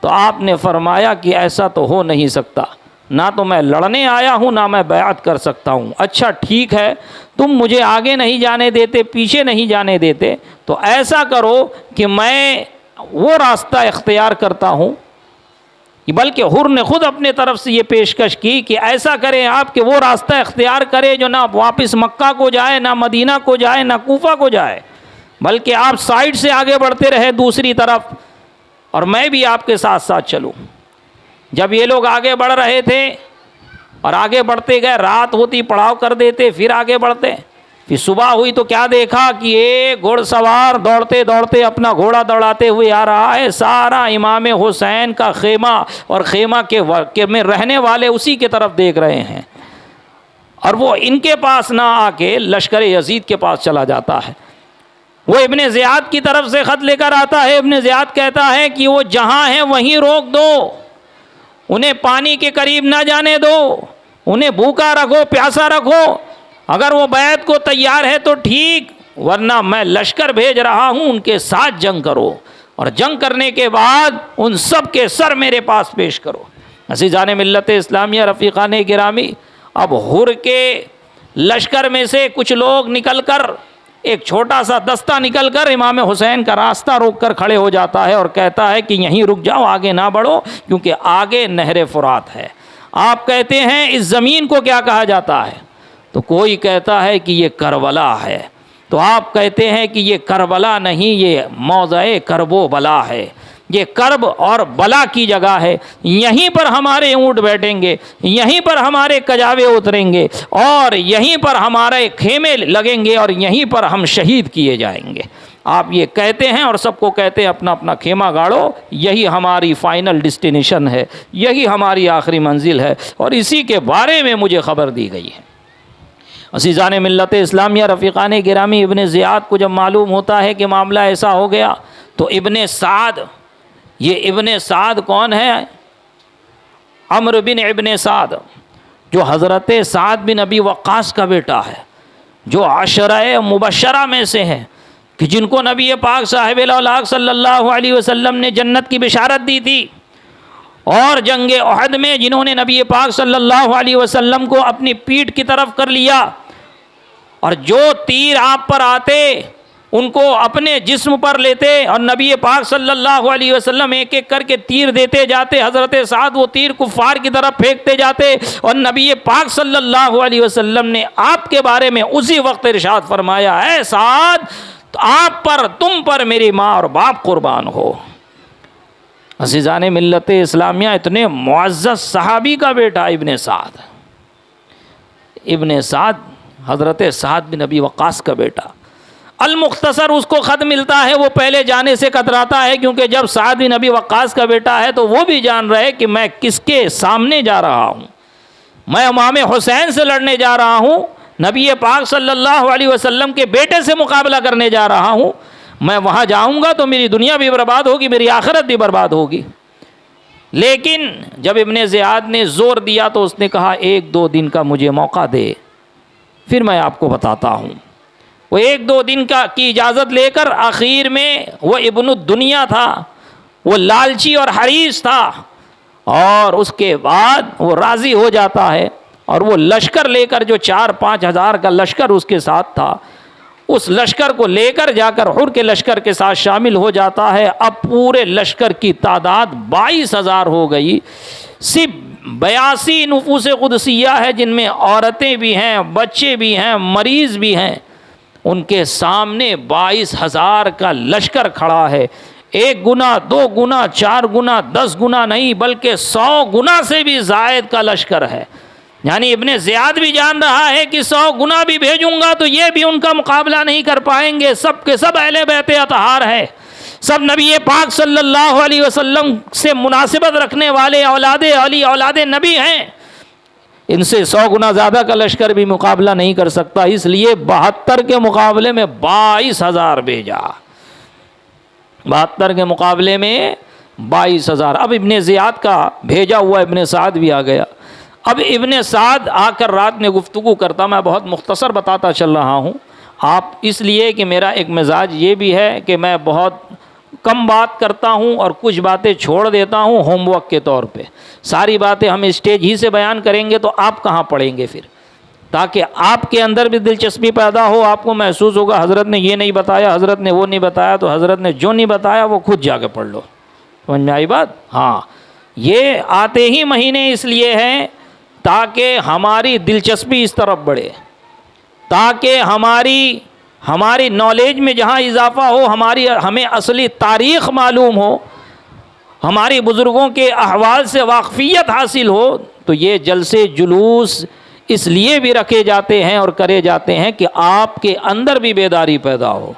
तो आपने फरमाया कि ऐसा तो हो नहीं सकता, ना तो मैं लड़ने आया हूं ना मैं बैअत कर सकता हूं। अच्छा ठीक है, तुम मुझे आगे नहीं जाने देते, पीछे नहीं जाने देते, तो ऐसा करो कि मैं वो रास्ता इख्तियार करता हूं। बल्कि हुर ने खुद अपने तरफ से ये पेशकश की कि ऐसा करें आप कि वो रास्ता इख्तियार करें जो ना वापस मक्का को जाए, ना मदीना को जाए, ना कूफा को जाए, बल्कि आप साइड से आगे बढ़ते रहे दूसरी तरफ और मैं भी आपके साथ साथ चलूं। जब ये लोग आगे बढ़ रहे थे और आगे बढ़ते गए, रात होती पड़ाव कर देते, फिर आगे बढ़ते, फिर सुबह हुई तो क्या देखा कि एक घुड़सवार दौड़ते दौड़ते अपना घोड़ा दौड़ाते हुए आ रहा है। सारा इमाम हुसैन का खेमा और खेमा के में रहने वाले उसी के तरफ देख रहे हैं, और वो इनके पास ना आके लश्कर यजीद के पास चला जाता है। वो इब्ने ज़ियाद की तरफ से ख़त लेकर आता है। इब्ने ज़ियाद कहता है कि वो जहाँ हैं वहीं रोक दो, उन्हें पानी के करीब ना जाने दो, उन्हें भूखा रखो, प्यासा रखो। अगर वो बैत को तैयार है तो ठीक, वरना मैं लश्कर भेज रहा हूँ, उनके साथ जंग करो और जंग करने के बाद उन सब के सर मेरे पास पेश करो। अज़ीज़ान मिल्लत इस्लामिया, रफ़ीक़ान गिरामी, अब हुर के लश्कर में से कुछ लोग निकलकर, एक छोटा सा दस्ता निकलकर इमाम हुसैन का रास्ता रोककर खड़े हो जाता है और कहता है कि यहीं रुक जाओ, आगे ना बढ़ो, क्योंकि आगे नहर फुरात है। आप कहते हैं इस ज़मीन को क्या कहा जाता है? तो कोई कहता है कि ये करबला है। तो आप कहते हैं कि ये करबला नहीं, ये मौज़े करबो बला है, ये करब और बला की जगह है। यहीं पर हमारे ऊँट बैठेंगे, यहीं पर हमारे कजावे उतरेंगे और यहीं पर हमारे खेमे लगेंगे और यहीं पर हम शहीद किए जाएंगे। आप ये कहते हैं और सबको कहते हैं अपना अपना खेमा गाड़ो, यही हमारी फ़ाइनल डेस्टिनेशन है, यही हमारी आखिरी मंजिल है, और इसी के बारे में मुझे ख़बर दी गई है। अज़ीज़ान मिल्लत इस्लामिया, रफ़ीक़ान गिरामी, इब्ने ज़ियाद को जब मालूम होता है कि मामला ऐसा हो गया तो इब्ने साद, ये इब्ने साद कौन है? अम्र बिन इब्ने साद, जो हज़रत साद बिन अबी वक़ास का बेटा है, जो अशरा मुबशरा में से है, कि जिनको नबी पाक साहिब-ए-औलाद सल्लल्लाहु अलैहि वसल्लम ने जन्नत की बिशारत दी थी, और जंग उहद में जिन्होंने नबी पाक सल्लल्लाहु अलैहि वसल्लम को अपनी पीठ की तरफ कर लिया, और जो तीर आप पर आते उनको अपने जिस्म पर लेते और नबी पाक सल्लल्लाहु अलैहि वसल्लम एक एक करके तीर देते जाते। हज़रत साद वो तीर कुफ़ार की तरफ फेंकते जाते और नबी पाक सल्लल्लाहु अलैहि वसल्लम ने आपके बारे में उसी वक्त इरशाद फरमाया, है साद, तो आप पर, तुम पर मेरी माँ और बाप कुर्बान हो। अज़ीज़ान मिल्लत इस्लामिया, इतने मुअज़्ज़ज़ सहाबी का बेटा इब्ने साद, इब्ने साद हज़रत साद बिन अबी वक़ास का बेटा। अल मुख्तसर उसको ख़त मिलता है, वो पहले जाने से कतराता है, क्योंकि जब साद बिन अबी वक्कास का बेटा है तो वो भी जान रहे कि मैं किसके सामने जा रहा हूँ, मैं इमाम हुसैन से लड़ने जा रहा हूँ, नबी पाक सल्लल्लाहु अलैहि वसल्लम के बेटे से मुकाबला करने जा रहा हूँ। मैं वहाँ जाऊँगा तो मेरी दुनिया भी बर्बाद होगी, मेरी आखिरत भी बर्बाद होगी। लेकिन जब इब्ने ज़ियाद ने ज़ोर दिया तो उसने कहा 1-2 दिन का मुझे मौका दे, फिर मैं आपको बताता हूँ। वो 1-2 दिन की इजाज़त लेकर आखिर में वो इब्नु दुनिया था, वो लालची और हरीस था, और उसके बाद वो राज़ी हो जाता है और वो लश्कर लेकर, जो 4-5 हज़ार का लश्कर उसके साथ था, उस लश्कर को लेकर जाकर हुर के लश्कर के साथ शामिल हो जाता है। अब पूरे लश्कर की तादाद 22,000 हो गई। सिर्फ 82 नुफूस कुदसिया है, जिनमें औरतें भी हैं, बच्चे भी हैं, मरीज़ भी हैं। उनके सामने 22,000 का लश्कर खड़ा है। 1 गुना, 2 गुना, 4 गुना, 10 गुना नहीं, बल्कि 100 गुना से भी ज़ायद का लश्कर है। यानी इब्ने ज़ियाद भी जान रहा है कि 100 गुना भी भेजूंगा तो ये भी उनका मुकाबला नहीं कर पाएंगे। सब के सब अहले बैत अतहार है, सब नबी पाक सल्लल्लाहु अलैहि वसल्लम से मुनासिबत रखने वाले औलादे अली, औलादे नबी हैं। इनसे 100 गुना ज़्यादा का लश्कर भी मुकाबला नहीं कर सकता, इसलिए 72 के मुकाबले में 22,000 भेजा। 72 के मुकाबले में 22,000। अब इब्ने ज़ियाद का भेजा हुआ इब्ने साद भी आ गया। अब इब्ने साद आकर रात में गुफ्तगू करता, मैं बहुत मुख्तसर बताता चल रहा हूँ आप, इसलिए कि मेरा एक मिजाज ये भी है कि मैं बहुत कम बात करता हूँ और कुछ बातें छोड़ देता हूँ होमवर्क के तौर पे। सारी बातें हम स्टेज ही से बयान करेंगे तो आप कहाँ पढ़ेंगे फिर, ताकि आपके अंदर भी दिलचस्पी पैदा हो, आपको महसूस होगा हज़रत ने ये नहीं बताया, हज़रत ने वो नहीं बताया, तो हज़रत ने जो नहीं बताया वो खुद जाके पढ़ लो। समझ में आई बात? हाँ, ये आते ही महीने इसलिए हैं ताकि हमारी दिलचस्पी इस तरफ बढ़े, ताकि हमारी नॉलेज में जहाँ इजाफ़ा हो, हमें असली तारीख़ मालूम हो, हमारी बुज़ुर्गों के अहवाल से वाक़फ़ियत हासिल हो। तो ये जलसे जुलूस इसलिए भी रखे जाते हैं और करे जाते हैं कि आपके अंदर भी बेदारी पैदा हो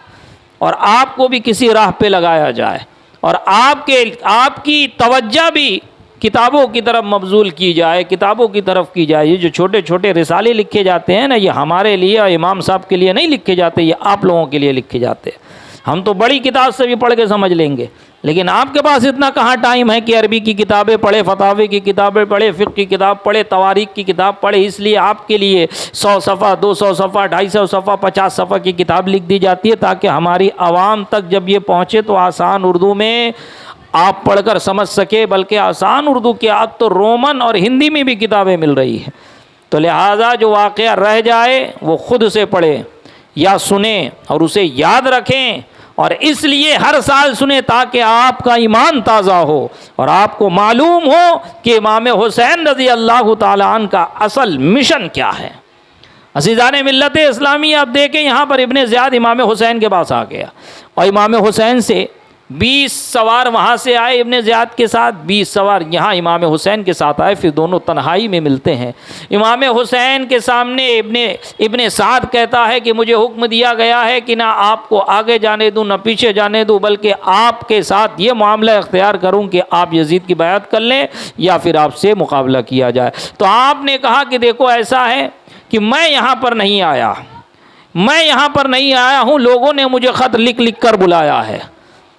और आपको भी किसी राह पे लगाया जाए और आपकी तवज्जो भी किताबों की तरफ मबजूल की जाए, किताबों की तरफ की जाए। ये जो छोटे छोटे रिसाले लिखे जाते हैं ना, ये हमारे लिए और इमाम साहब के लिए नहीं लिखे जाते, ये आप लोगों के लिए लिखे जाते हैं। हम तो बड़ी किताब से भी पढ़ के समझ लेंगे, लेकिन आपके पास इतना कहाँ टाइम है कि अरबी की किताबें पढ़े, फतावे की किताबें पढ़े, फ़िक़्ह की किताब पढ़े, तवारीख़ की किताब पढ़े। इसलिए आपके लिए 100 सफ़ा, 200 सफ़ा, 250 सफ़ा, 50 सफ़ा की किताब लिख दी जाती है, ताकि हमारी आवाम तक जब ये पहुँचे तो आसान उर्दू में आप पढ़कर समझ सके। बल्कि आसान उर्दू के अब तो रोमन और हिंदी में भी किताबें मिल रही हैं। तो लिहाजा जो वाक़या रह जाए वो ख़ुद से पढ़ें या सुने और उसे याद रखें, और इसलिए हर साल सुने ताकि आपका ईमान ताज़ा हो और आपको मालूम हो कि इमाम हुसैन रज़ी अल्लाह ताला अन्हु का असल मिशन क्या है। अज़ीज़ान मिल्लत इस्लामी, आप देखें यहाँ पर इब्ने ज़ियाद इमाम हुसैन के पास आ गया और इमाम हुसैन से 20 सवार वहाँ से आए इब्ने ज़ियाद के साथ, 20 सवार यहाँ इमाम हुसैन के साथ आए। फिर दोनों तन्हाई में मिलते हैं। इमाम हुसैन के सामने इब्ने साद कहता है कि मुझे हुक्म दिया गया है कि ना आपको आगे जाने दूँ ना पीछे जाने दूँ, बल्कि आपके साथ ये मामला इख्तियार करूँ कि आप यजीद की बैत कर लें या फिर आपसे मुकाबला किया जाए। तो आपने कहा कि देखो ऐसा है कि मैं यहाँ पर नहीं आया हूँ, लोगों ने मुझे ख़त लिख लिख कर बुलाया है।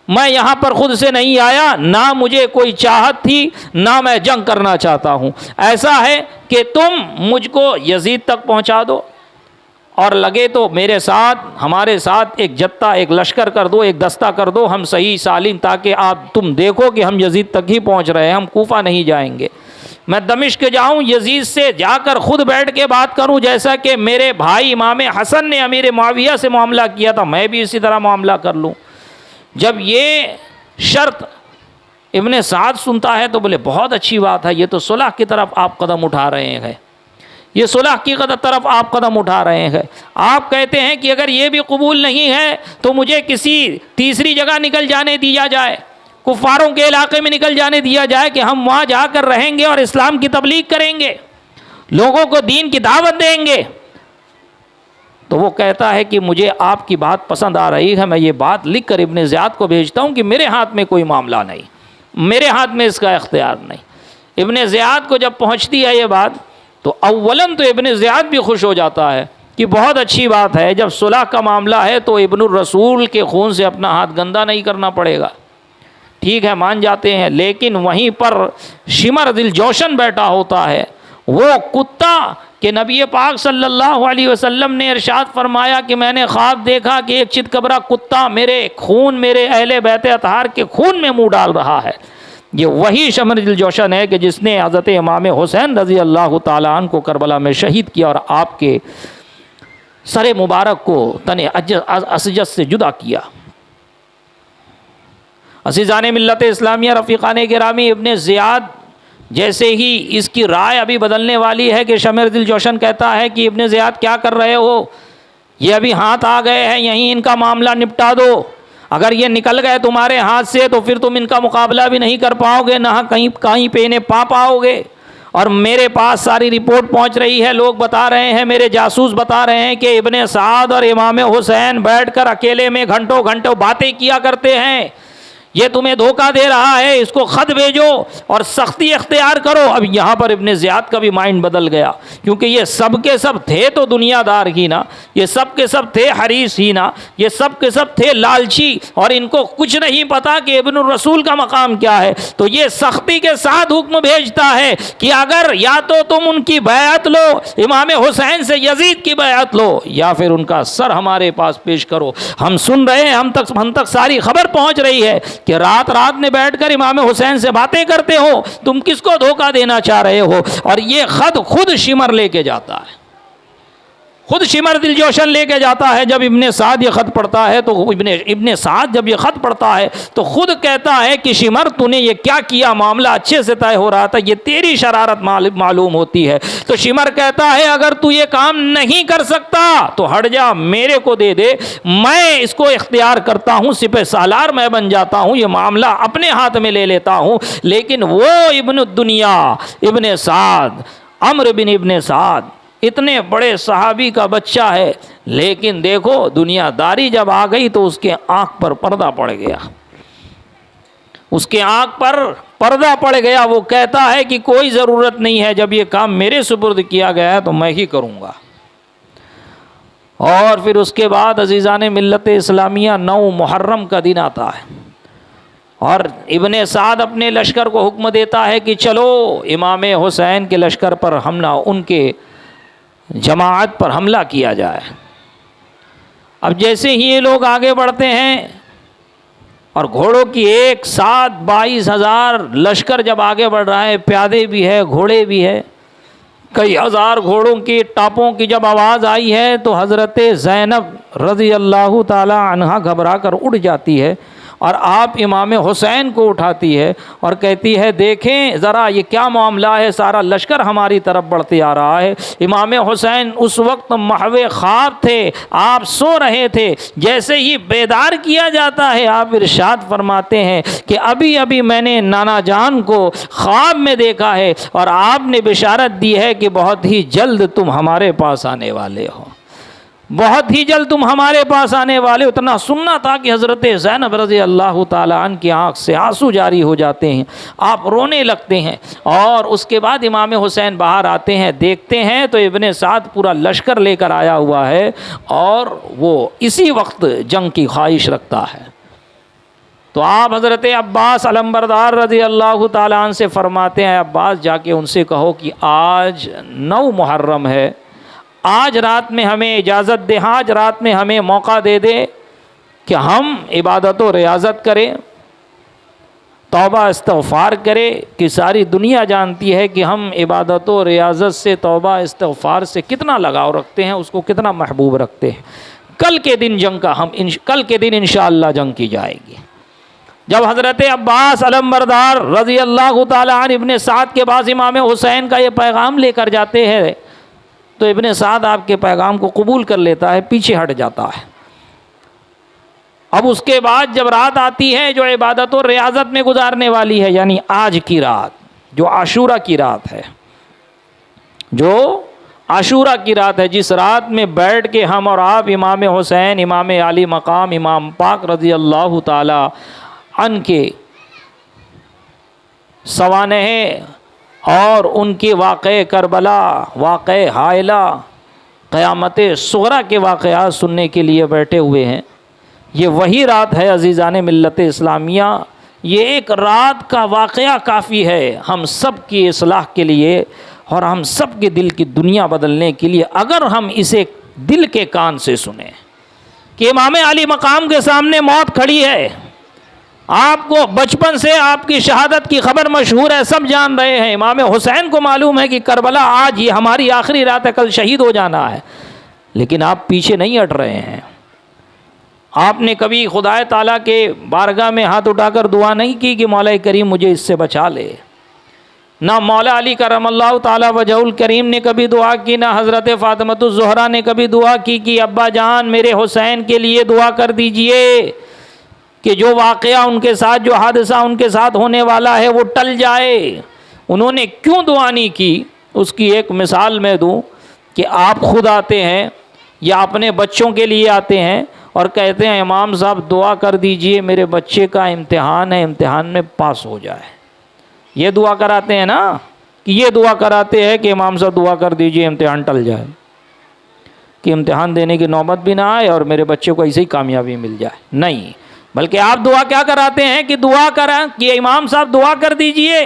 मैं यहाँ पर ख़ुद से नहीं आया, ना मुझे कोई चाहत थी, ना मैं जंग करना चाहता हूँ। ऐसा है कि तुम मुझको यजीद तक पहुँचा दो और लगे तो मेरे साथ, हमारे साथ एक जत्था, एक लश्कर कर दो, एक दस्ता कर दो, हम सही सालिम, ताकि तुम देखो कि हम यजीद तक ही पहुँच रहे हैं, हम कूफा नहीं जाएंगे। मैं दमिश्क जाऊँ, यजीद से जाकर ख़ुद बैठ के बात करूँ, जैसा कि मेरे भाई इमाम हसन ने अमीर मुआविया से मामला किया था, मैं भी इसी तरह मामला कर लूँ। जब ये शर्त इब्ने साद सुनता है तो बोले बहुत अच्छी बात है, ये तो सुलह की तरफ आप कदम उठा रहे हैं, ये सुलह की तरफ आप कदम उठा रहे हैं। आप कहते हैं कि अगर ये भी कबूल नहीं है तो मुझे किसी तीसरी जगह निकल जाने दिया जाए, कुफ़ारों के इलाके में निकल जाने दिया जाए कि हम वहाँ जाकर रहेंगे और इस्लाम की तबलीग करेंगे, लोगों को दीन की दावत देंगे। तो वो कहता है कि मुझे आपकी बात पसंद आ रही है, मैं ये बात लिख कर इब्ने ज़ियाद को भेजता हूँ कि मेरे हाथ में कोई मामला नहीं, मेरे हाथ में इसका इख्तियार नहीं। इब्ने ज़ियाद को जब पहुँचती है ये बात, तो अव्वलन तो इब्ने ज़ियाद भी खुश हो जाता है कि बहुत अच्छी बात है, जब सुलह का मामला है तो इब्नुर रसूल के खून से अपना हाथ गंदा नहीं करना पड़ेगा। ठीक है, मान जाते हैं। लेकिन वहीं पर शिमर दिल जोशन बैठा होता है, वो कुत्ता कि नबी पाक सल्लल्लाहु अलैहि वसल्लम ने इरशाद फरमाया कि मैंने ख्वाब देखा कि एक चितकबरा कुत्ता मेरे खून, मेरे अहले बैत अतहार के खून में मुंह डाल रहा है। ये वही शमर दिल जोशन है कि जिसने हज़रत इमाम हुसैन रज़ी अल्लाह ताला अन्हु को करबला में शहीद किया और आपके सरे मुबारक को तने असजद से जुदा किया। अज़ीज़ान मिल्लत इस्लामिया, रफ़ीक़ान गिरामी, इब्ने ज़ियाद जैसे ही इसकी राय अभी बदलने वाली है कि शमर दिल जोशन कहता है कि इब्ने ज़ियाद क्या कर रहे हो, ये अभी हाथ आ गए हैं, यहीं इनका मामला निपटा दो। अगर ये निकल गए तुम्हारे हाथ से तो फिर तुम इनका मुकाबला भी नहीं कर पाओगे, ना कहीं पे इन्हें पा पाओगे। और मेरे पास सारी रिपोर्ट पहुंच रही है, लोग बता रहे हैं, मेरे जासूस बता रहे हैं कि इब्ने साद और इमाम हुसैन बैठकर अकेले में घंटों घंटों बातें किया करते हैं। ये तुम्हें धोखा दे रहा है, इसको ख़त भेजो और सख्ती इख्तियार करो। अब यहाँ पर इब्ने ज़ियाद का भी माइंड बदल गया, क्योंकि ये सब के सब थे तो दुनियादार ही ना, ये सब के सब थे हरीस ही ना, ये सब के सब थे लालची, और इनको कुछ नहीं पता कि इब्नुर रसूल का मकाम क्या है। तो ये सख्ती के साथ हुक्म भेजता है कि अगर या तो तुम उनकी बैअत लो, इमाम हुसैन से यजीद की बैअत लो, या फिर उनका सर हमारे पास पेश करो। हम सुन रहे हैं, हम तक सारी खबर पहुँच रही है कि रात रात में बैठकर इमाम हुसैन से बातें करते हो, तुम किसको धोखा देना चाह रहे हो। और ये खत खुद शिमर लेके जाता है, खुद शिमर दिल जोशन लेके जाता है। जब इब्ने साद ये ख़त पढ़ता है तो इब्ने साद जब ये ख़त पढ़ता है तो खुद कहता है कि शिमर तूने ये क्या किया, मामला अच्छे से तय हो रहा था, ये तेरी शरारत मालूम होती है। तो शिमर कहता है अगर तू ये काम नहीं कर सकता तो हट जा, मेरे को दे दे, मैं इसको इख्तियार करता हूँ, सिपह सालार मैं बन जाता हूँ, ये मामला अपने हाथ में ले लेता हूँ। लेकिन वो इब्न दुनिया इब्ने साद, अम्र बिन इब्ने साद, इतने बड़े सहाबी का बच्चा है, लेकिन देखो दुनियादारी जब आ गई तो उसके आंख पर पर्दा पड़ गया, उसके आंख पर पर्दा पड़ गया। वो कहता है कि कोई ज़रूरत नहीं है, जब ये काम मेरे सुपुर्द किया गया है तो मैं ही करूँगा। और फिर उसके बाद अज़ीज़ान मिल्लत इस्लामिया 9 मुहर्रम का दिन आता है और इब्ने साद अपने लश्कर को हुक्म देता है कि चलो इमाम हुसैन के लश्कर पर हमला, उनके जमाअत पर हमला किया जाए। अब जैसे ही ये लोग आगे बढ़ते हैं और घोड़ों की एक साथ 22,000 लश्कर जब आगे बढ़ रहा है, प्यादे भी है, घोड़े भी है, कई हज़ार घोड़ों की टापों की जब आवाज़ आई है तो हज़रत ज़ैनब रज़ी अल्लाह ताला अन्हा घबरा कर उड़ जाती है और आप इमाम हुसैन को उठाती है और कहती है देखें ज़रा ये क्या मामला है, सारा लश्कर हमारी तरफ बढ़ते आ रहा है। इमाम हुसैन उस वक्त महवे ख्वाब थे, आप सो रहे थे, जैसे ही बेदार किया जाता है आप इरशाद फरमाते हैं कि अभी अभी मैंने नाना जान को ख्वाब में देखा है और आपने बिशारत दी है कि बहुत ही जल्द तुम हमारे पास आने वाले हो, बहुत ही जल्द तुम हमारे पास आने वाले। उतना सुनना था कि हज़रत ज़ैनब रज़ी अल्लाह ताला अन्हा की आँख से आंसू जारी हो जाते हैं, आप रोने लगते हैं। और उसके बाद इमाम हुसैन बाहर आते हैं, देखते हैं तो इब्ने साद पूरा लश्कर लेकर आया हुआ है और वो इसी वक्त जंग की ख्वाहिश रखता है। तो आप हज़रत अब्बास अलमबरदार रज़ी अल्लाह ताला अन्हु से फरमाते हैं, अब्बास जाके उनसे कहो कि आज 9 मुहर्रम है, आज रात में हमें इजाज़त दे, आज रात में हमें मौका दे दे कि हम इबादत व रियाज़त करें, तौबा इस्तग़फ़ार करें कि सारी दुनिया जानती है कि हम इबादत व रियाज़त से, तौबा इस्तग़फ़ार से कितना लगाव रखते हैं, उसको कितना महबूब रखते हैं। कल के दिन जंग का कल के दिन इंशाअल्लाह जंग की जाएगी। जब हज़रत अब्बास अलमबरदार रज़ी अल्लाह ताला अन्हु इब्ने साद के पास इमाम हुसैन का ये पैगाम लेकर जाते हैं तो इब्ने साद आपके पैगाम को कबूल कर लेता है, पीछे हट जाता है। अब उसके बाद जब रात आती है जो इबादत और रियाज़त में गुजारने वाली है, यानी आज की रात जो आशूरा की रात है, जो आशूरा की रात है, जिस रात में बैठ के हम और आप इमाम हुसैन, इमाम आली मकाम, इमाम पाक रज़ी अल्लाह ताला अन के सवानह और उनके वाक़े करबला, वाक़े हायला, क़यामत सुगरा के वाक़यात सुनने के लिए बैठे हुए हैं। ये वही रात है अज़ीज़ान मिल्लत इस्लामिया। ये एक रात का वाक़या काफ़ी है हम सब की इस्लाह के लिए और हम सब के दिल की दुनिया बदलने के लिए, अगर हम इसे दिल के कान से सुने कि इमाम अली मकाम के सामने मौत खड़ी है। आपको बचपन से आपकी शहादत की खबर मशहूर है, सब जान रहे हैं। इमाम हुसैन को मालूम है कि करबला आज ये हमारी आखिरी रात है, कल शहीद हो जाना है, लेकिन आप पीछे नहीं हट रहे हैं। आपने कभी खुदाए ताला के बारगाह में हाथ उठाकर दुआ नहीं की कि मौला करीम मुझे इससे बचा ले। ना मौला अली करमल्लाहु ताला वजहुल करीम ने कभी दुआ की, ना हज़रत फ़ातिमतुज़ ज़हरा ने कभी दुआ की कि अब्बा जान मेरे हुसैन के लिए दुआ कर दीजिए कि जो वाक़या उनके साथ, जो हादसा उनके साथ होने वाला है वो टल जाए। उन्होंने क्यों दुआ नहीं की, उसकी एक मिसाल मैं दूँ कि आप खुद आते हैं या अपने बच्चों के लिए आते हैं और कहते हैं इमाम साहब दुआ कर दीजिए मेरे बच्चे का इम्तिहान है, इम्तिहान में पास हो जाए। ये दुआ कराते हैं ना, कि ये दुआ कराते हैं कि इमाम साहब दुआ कर दीजिए इम्तिहान टल जाए, कि इम्तिहान देने की नौबत भी ना आए और मेरे बच्चे को ऐसे ही कामयाबी मिल जाए। नहीं, बल्कि आप दुआ क्या कराते हैं कि दुआ करें कि इमाम साहब दुआ कर दीजिए,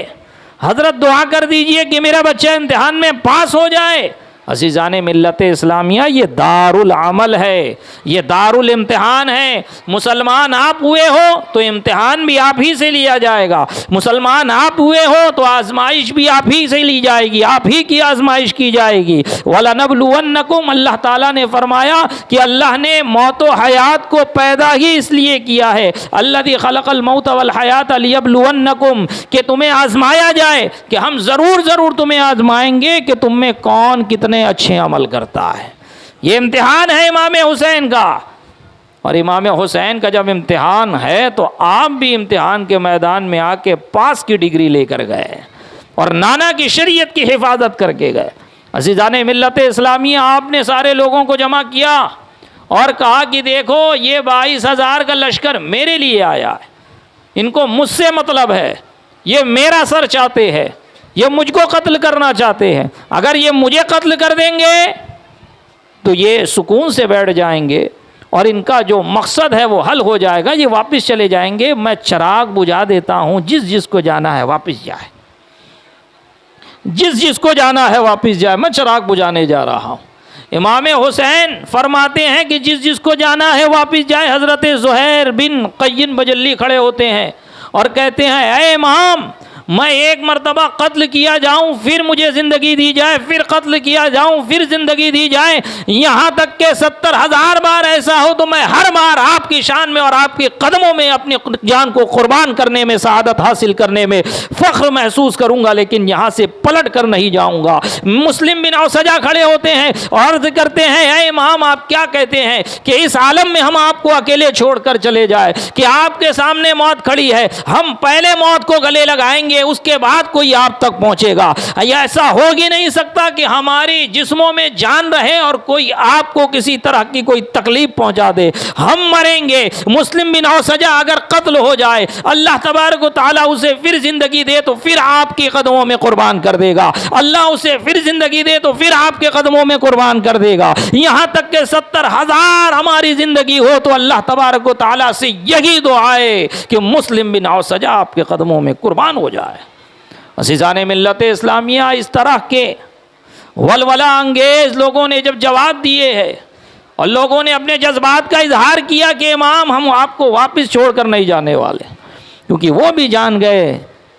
हज़रत दुआ कर दीजिए कि मेरा बच्चा इम्तिहान में पास हो जाए। अज़ीज़ान मिल्लत इस्लामिया, ये दारुल अमल है, ये दारुल इम्तिहान है। मुसलमान आप हुए हो तो इम्तिहान भी आप ही से लिया जाएगा, मुसलमान आप हुए हो तो आजमाइश भी आप ही से ली जाएगी, आप ही की आजमाइश की जाएगी। वलनबलुवन्नकुम, अल्लाह ताला ने फरमाया कि अल्लाह ने मौत व हयात को पैदा ही इसलिए किया है, अल्लज़ी खलक़ल मौत वल हयात लियब्लुवन्नकुम, कि तुम्हें आजमाया जाए, कि हम ज़रूर तुम्हें आजमाएंगे कि तुम में कौन कितने अच्छे अमल करता है। ये इम्तिहान है इमाम हुसैन का। और इमाम हुसैन का जब इम्तिहान है तो आप भी इम्तिहान के मैदान में आके पास की डिग्री लेकर गए और नाना की शरीयत की हिफाजत करके गए। अज़ीज़ान मिल्लत इस्लामिया, आपने सारे लोगों को जमा किया और कहा कि देखो ये 22,000 का लश्कर मेरे लिए आया है, इनको मुझसे मतलब है, ये मेरा सर चाहते हैं, ये मुझको कत्ल करना चाहते हैं। अगर ये मुझे कत्ल कर देंगे तो ये सुकून से बैठ जाएंगे और इनका जो मकसद है वो हल हो जाएगा, ये वापस चले जाएंगे। मैं चिराग बुझा देता हूँ, जिस जिसको जाना है वापस जाए, जिस जिसको जाना है वापस जाए, मैं चिराग बुझाने जा रहा हूँ। इमाम हुसैन फरमाते हैं कि जिस जिसको जाना है वापस जाए। हज़रत ज़ुहैर बिन क़य्यिन बजली खड़े होते हैं और कहते हैं ऐ इमाम, मैं एक मरतबा कत्ल किया जाऊं फिर मुझे ज़िंदगी दी जाए, फिर कत्ल किया जाऊं फिर ज़िंदगी दी जाए, यहाँ तक के 70,000 बार ऐसा हो तो मैं हर बार आपकी शान में और आपके कदमों में अपनी जान को कुर्बान करने में, शहादत हासिल करने में फ़ख्र महसूस करूँगा, लेकिन यहाँ से पलट कर नहीं जाऊँगा। मुस्लिम बिन औसजा खड़े होते हैं और अर्ज़ करते हैं ऐ इमाम, आप क्या कहते हैं कि इस आलम में हम आपको अकेले छोड़कर चले जाए, कि आपके सामने मौत खड़ी है, हम पहले मौत को गले लगाएंगे, उसके बाद कोई आप तक पहुंचेगा। ऐसा हो ही नहीं सकता कि हमारी जिस्मों में जान रहे और कोई आपको किसी तरह की कोई तकलीफ पहुंचा दे, हम मरेंगे। मुस्लिम बिन औसजा अगर कत्ल हो जाए, अल्लाह तबारक व तआला उसे फिर जिंदगी दे तो फिर आपके कदमों में कुर्बान कर देगा, अल्लाह उसे फिर जिंदगी दे तो फिर आपके कदमों में कुर्बान कर देगा। यहां तक के 70,000 हमारी जिंदगी हो तो अल्लाह तबारक व तआला से यही दुआ है कि मुस्लिम बिन औसजा आपके कदमों में कुर्बान हो जाए। अज़ीज़ान मिल्लत इस्लामिया, इस तरह के वलवला अंगेज लोगों ने जब जवाब दिए हैं और लोगों ने अपने जज्बात का इजहार किया कि इमाम हम आपको वापस छोड़कर नहीं जाने वाले, क्योंकि वो भी जान गए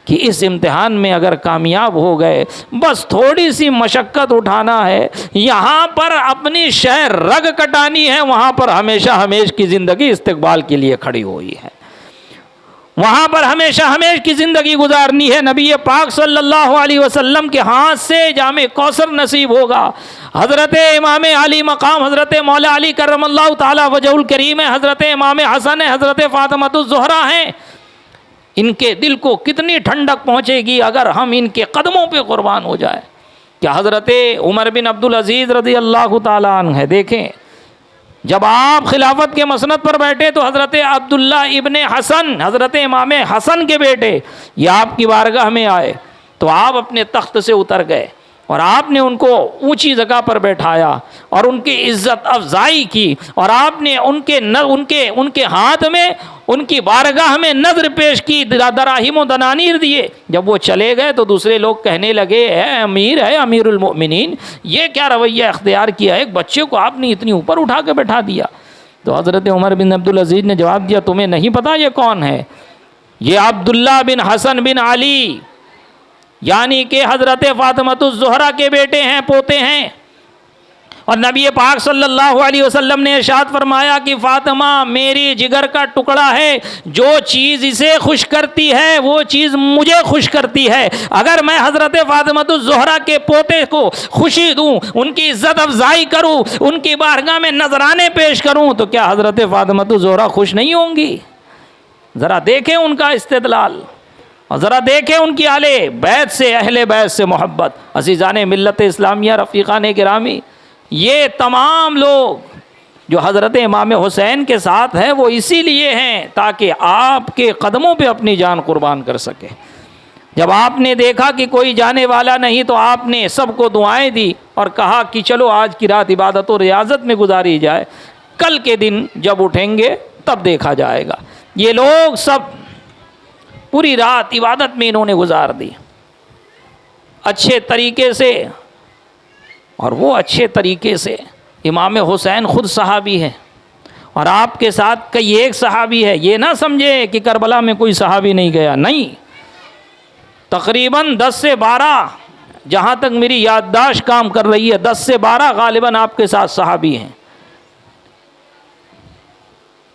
कि इस इम्तिहान में अगर कामयाब हो गए, बस थोड़ी सी मशक्क़त उठाना है, यहाँ पर अपनी शहर रग कटानी है, वहाँ पर हमेशा हमेश की ज़िंदगी इस्तिक़बाल के लिए खड़ी हुई है, वहाँ पर हमेशा हमेश की ज़िंदगी गुजारनी है। नबी पाक सल्लल्लाहु अलैहि वसल्लम के हाथ से जामे कौसर नसीब होगा। हज़रत इमाम अली मकाम हज़रत मौला अली करमल्लाहु ताला वजहुल करीम है, हज़रत इमाम हसन है, हज़रत फ़ातिमतुज़ ज़हरा हैं। इनके दिल को कितनी ठंडक पहुँचेगी अगर हम इनके कदमों पे कुर्बान हो जाए। क्या हज़रत उमर बिन अब्दुल अज़ीज़ रज़ी अल्लाह ताला अन्हु है। देखें, जब आप खिलाफत के मसनद पर बैठे तो हज़रत अब्दुल्ला इब्ने हसन, हज़रत इमाम हसन के बेटे, ये आपकी बारगाह में आए तो आप अपने तख्त से उतर गए और आपने उनको ऊंची जगह पर बैठाया और उनकी इज़्ज़त अफजाई की और आपने उनके हाथ में, उनकी बारगाह में नज़र पेश की, दराहिम दनानीर दिए। जब वो चले गए तो दूसरे लोग कहने लगे, है अमीर, है अमीरुल मोमिनीन, ये क्या रवैया अख्तियार किया है, एक बच्चे को आपने इतनी ऊपर उठा के बैठा दिया। तो हज़रत उमर बिन अब्दुल अज़ीज़ ने जवाब दिया, तुम्हें नहीं पता ये कौन है? ये अब्दुल्ला बिन हसन बिन अली, यानी कि हज़रत फ़ातिमतुज़ ज़हरा के बेटे हैं, पोते हैं। और नबी पाक सल्लल्लाहु अलैहि वसल्लम ने इरशाद फरमाया कि फ़ातिमा मेरी जिगर का टुकड़ा है, जो चीज़ इसे खुश करती है वो चीज़ मुझे खुश करती है। अगर मैं हज़रत फ़ातिमतुज़ ज़हरा के पोते को खुशी दूँ, उनकी इज़्ज़त अफजाई करूँ, उनकी बारगाह में नजराने पेश करूँ, तो क्या हज़रत फ़ातिमतुज़ ज़हरा खुश नहीं होंगी? ज़रा देखें उनका इस्तिदलाल और ज़रा देखें उनकी आले बैत से, अहले बैत से मोहब्बत। अज़ीज़ाने मिल्लत इस्लामिया, रफ़ीक़ाने गिरामी, ये तमाम लोग जो हज़रत इमाम हुसैन के साथ हैं वो इसीलिए हैं ताकि आपके कदमों पे अपनी जान कुर्बान कर सके। जब आपने देखा कि कोई जाने वाला नहीं तो आपने सबको दुआएं दी और कहा कि चलो आज की रात इबादत और रियाज़त में गुजारी जाए, कल के दिन जब उठेंगे तब देखा जाएगा। ये लोग सब पूरी रात इबादत में इन्होंने गुजार दी अच्छे तरीके से, और वो अच्छे तरीके से इमाम हुसैन ख़ुद सहाबी है और आपके साथ कई एक सहाबी है। ये ना समझे कि करबला में कोई सहाबी नहीं गया, नहीं, तकरीबन 10 से 12, जहाँ तक मेरी याददाश्त काम कर रही है, 10 से 12 गालिबन आपके साथ सहाबी हैं।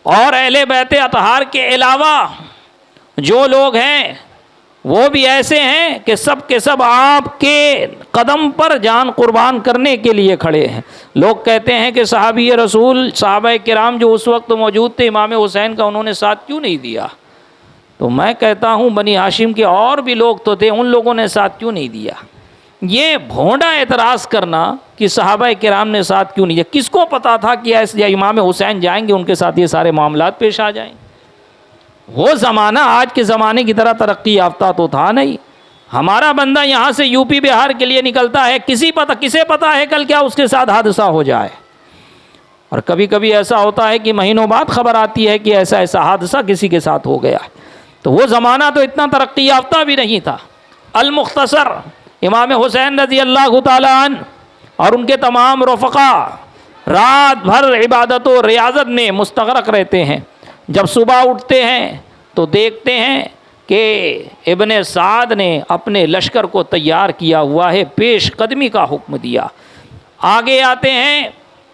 और अहले बैत अतहार के अलावा जो लोग हैं वो भी ऐसे हैं कि सब के सब आपके कदम पर जान कुर्बान करने के लिए खड़े हैं। लोग कहते हैं कि सहाबी रसूल, सहाबा किराम जो उस वक्त मौजूद थे इमाम हुसैन का, उन्होंने साथ क्यों नहीं दिया? तो मैं कहता हूँ बनी हाशिम के और भी लोग तो थे, उन लोगों ने साथ क्यों नहीं दिया? ये भोंडा एतराज़ करना कि सहाबा किराम ने साथ क्यों नहीं दिया, किसको पता था कि ऐसे इमाम हुसैन जाएंगे उनके साथ ये सारे मामलात पेश आ जाएंगे? वो ज़माना आज के ज़माने की तरह तरक्की याफ्ता तो था नहीं। हमारा बंदा यहाँ से यूपी बिहार के लिए निकलता है, किसे पता है कल क्या उसके साथ हादसा हो जाए। और कभी कभी ऐसा होता है कि महीनों बाद खबर आती है कि ऐसा ऐसा हादसा किसी के साथ हो गया। तो वो ज़माना तो इतना तरक्की याफ्ता भी नहीं था। अल-मुख्तसर इमाम हुसैन रज़ी अल्लाह ताला अन्हु और उनके तमाम रफ़क़ा रात भर इबादत और रियाज़त में मुस्तग़रक़ रहते हैं। जब सुबह उठते हैं तो देखते हैं कि इब्ने साद ने अपने लश्कर को तैयार किया हुआ है, पेश कदमी का हुक्म दिया। आगे आते हैं,